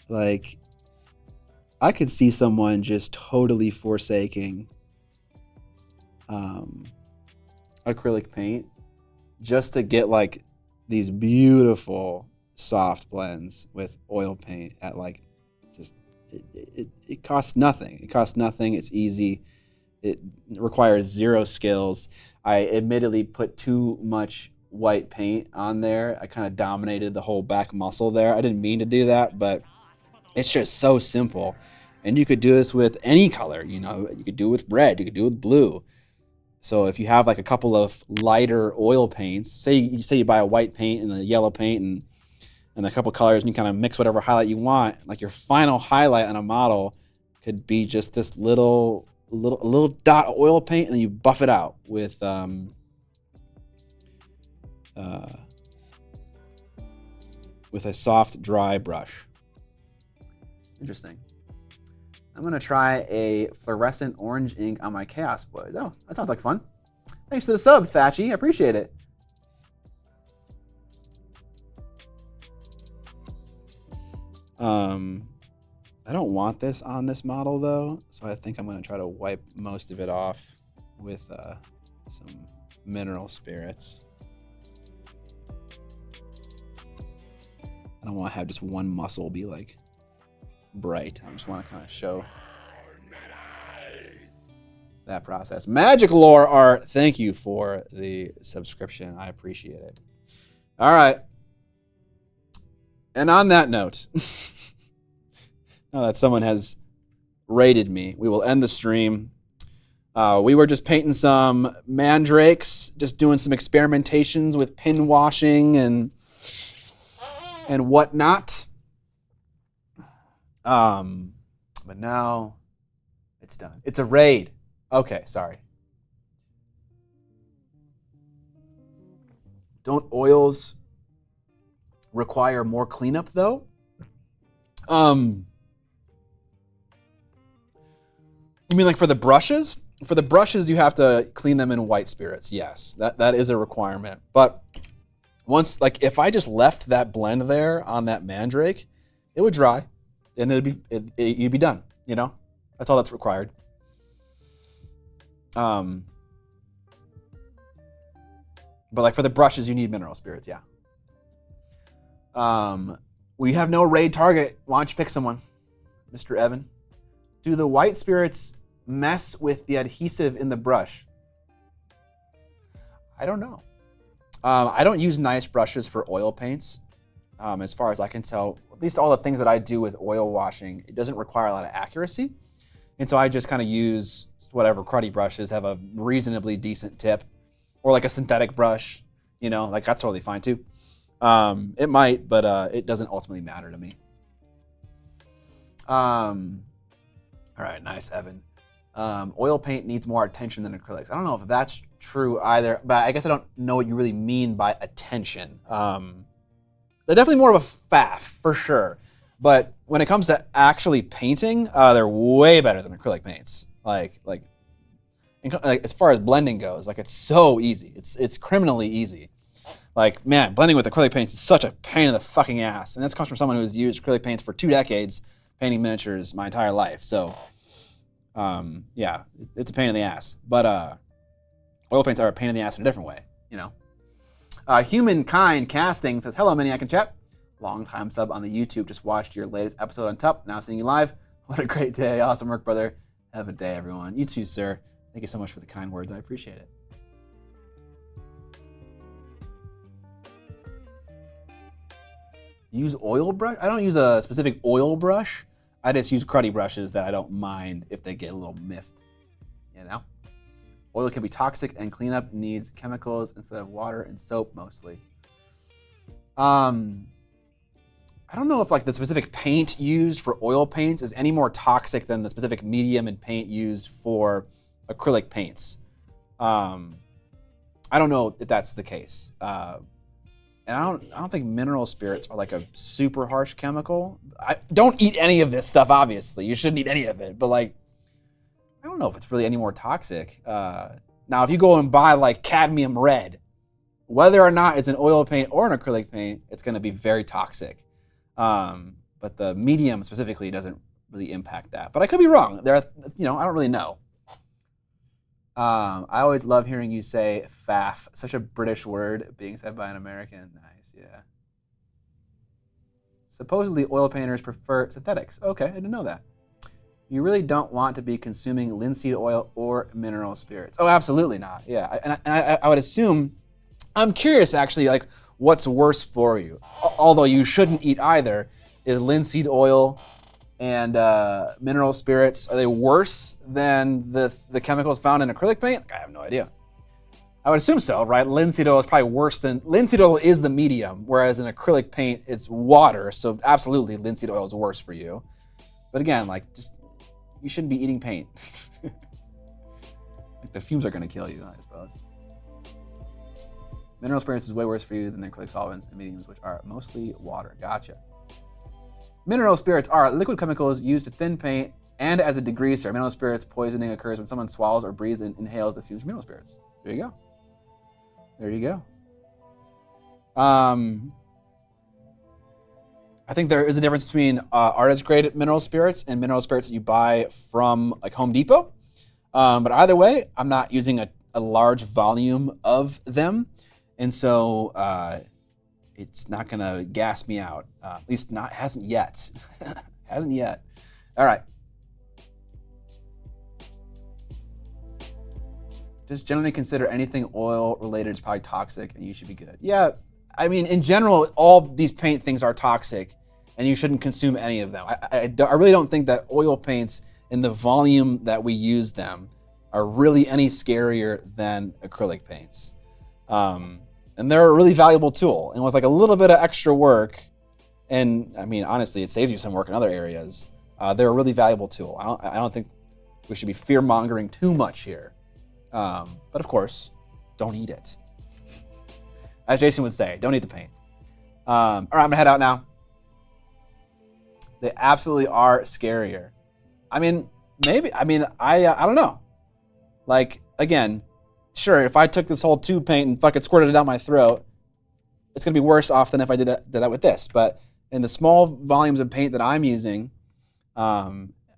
Like, I could see someone just totally forsaking acrylic paint just to get like these beautiful soft blends with oil paint at like just it costs nothing. It costs nothing. It's easy. It requires zero skills. I admittedly put too much white paint on there. I kind of dominated the whole back muscle there. I didn't mean to do that, but it's just so simple. And you could do this with any color, you know, you could do it with red, you could do it with blue. So if you have like a couple of lighter oil paints, say you buy a white paint and a yellow paint and a couple colors, and you kind of mix whatever highlight you want, like your final highlight on a model could be just this little dot of oil paint, and then you buff it out with a soft dry brush. Interesting. I'm gonna try a fluorescent orange ink on my Chaos Boys. Oh, that sounds like fun. Thanks for the sub, Thatchy. I appreciate it. I don't want this on this model though, so I think I'm gonna try to wipe most of it off with some mineral spirits. I don't want to have just one muscle be like bright. I just want to kind of show that process. Magic Lore Art, thank you for the subscription. I appreciate it. All right. And on that note, now that someone has rated me, we will end the stream. We were just painting some mandrakes, just doing some experimentations with pin washing and whatnot. But now it's done. It's a raid. Okay, sorry. Don't oils require more cleanup though? You mean like for the brushes? For the brushes, you have to clean them in white spirits. Yes, that is a requirement. But once, like if I just left that blend there on that mandrake, it would dry. And you'd be done, you know? That's all that's required. But like for the brushes, you need mineral spirits, yeah. We have no raid target. Why don't you pick someone? Mr. Evan. Do the white spirits mess with the adhesive in the brush? I don't know. I don't use nice brushes for oil paints. As far as I can tell, at least all the things that I do with oil washing, it doesn't require a lot of accuracy. And so I just kind of use whatever cruddy brushes have a reasonably decent tip, or like a synthetic brush, you know, like that's totally fine too. It might, but it doesn't ultimately matter to me. All right, nice, Evan. Oil paint needs more attention than acrylics. I don't know if that's true either, but I guess I don't know what you really mean by attention. They're definitely more of a faff, for sure. But when it comes to actually painting, they're way better than acrylic paints. Like as far as blending goes, like it's so easy. It's criminally easy. Like, man, blending with acrylic paints is such a pain in the fucking ass. And this comes from someone who's used acrylic paints for 2 decades, painting miniatures my entire life. So, yeah, it's a pain in the ass. But oil paints are a pain in the ass in a different way, you know. Humankind Casting says, hello, Miniac and chat. Long time sub on the YouTube. Just watched your latest episode on Tup. Now seeing you live. What a great day. Awesome work, brother. Have a day, everyone. You too, sir. Thank you so much for the kind words. I appreciate it. Use oil brush? I don't use a specific oil brush. I just use cruddy brushes that I don't mind if they get a little miffed, you know? Oil can be toxic and cleanup needs chemicals instead of water and soap mostly. I don't know if like the specific paint used for oil paints is any more toxic than the specific medium and paint used for acrylic paints. I don't know if that's the case. And I don't think mineral spirits are like a super harsh chemical. Don't eat any of this stuff, obviously. You shouldn't eat any of it. But like, I don't know if it's really any more toxic. Now, if you go and buy like cadmium red, whether or not it's an oil paint or an acrylic paint, it's going to be very toxic. But the medium specifically doesn't really impact that. But I could be wrong. I don't really know. I always love hearing you say faff. Such a British word being said by an American. Nice, yeah. Supposedly oil painters prefer synthetics. Okay, I didn't know that. You really don't want to be consuming linseed oil or mineral spirits. Oh, absolutely not. Yeah, and I would assume, I'm curious actually, like what's worse for you? Although you shouldn't eat either, is linseed oil and mineral spirits, are they worse than the chemicals found in acrylic paint? I have no idea. I would assume so, right? Linseed oil is probably worse than, linseed oil is the medium, whereas in acrylic paint, it's water. So absolutely linseed oil is worse for you. But again, like just, you shouldn't be eating paint. Like the fumes are gonna kill you, I suppose. Mineral spirits is way worse for you than the acrylic solvents and mediums, which are mostly water. Gotcha. Mineral spirits are liquid chemicals used to thin paint and as a degreaser. Mineral spirits poisoning occurs when someone swallows or breathes and inhales the fumes of mineral spirits. There you go. There you go. I think there is a difference between artist grade mineral spirits and mineral spirits that you buy from like Home Depot. But either way, I'm not using a large volume of them. And so it's not gonna gas me out. At least hasn't yet. Hasn't yet. All right. Just generally consider anything oil related is probably toxic and you should be good. Yeah, I mean, in general, all these paint things are toxic and you shouldn't consume any of them. I really don't think that oil paints in the volume that we use them are really any scarier than acrylic paints. And they're a really valuable tool. And with like a little bit of extra work, and I mean, honestly, it saves you some work in other areas. They're a really valuable tool. I don't think we should be fear-mongering too much here. But of course, don't eat it. As Jason would say, don't eat the paint. All right, I'm gonna head out now. They absolutely are scarier. I mean, maybe, I don't know. Like, again, sure, if I took this whole tube paint and fucking squirted it down my throat, it's gonna be worse off than if I did that with this. But in the small volumes of paint that I'm using, I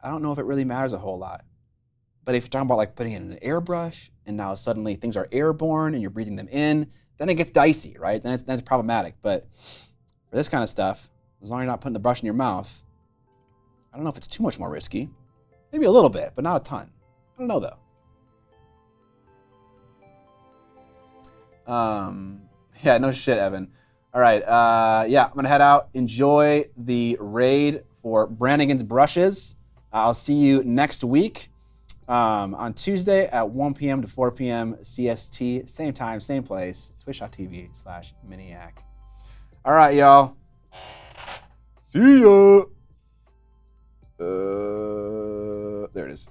don't know if it really matters a whole lot. But if you're talking about like putting it in an airbrush and now suddenly things are airborne and you're breathing them in, then it gets dicey, right? Then it's problematic. But for this kind of stuff, as long as you're not putting the brush in your mouth, I don't know if it's too much more risky. Maybe a little bit, but not a ton. I don't know though. Yeah, no shit, Evan. All right, yeah, I'm gonna head out. Enjoy the raid for Brannigan's brushes. I'll see you next week on Tuesday at 1 p.m. to 4 p.m. CST. Same time, same place, twitch.tv/Miniac. All right, y'all. See ya. There it is.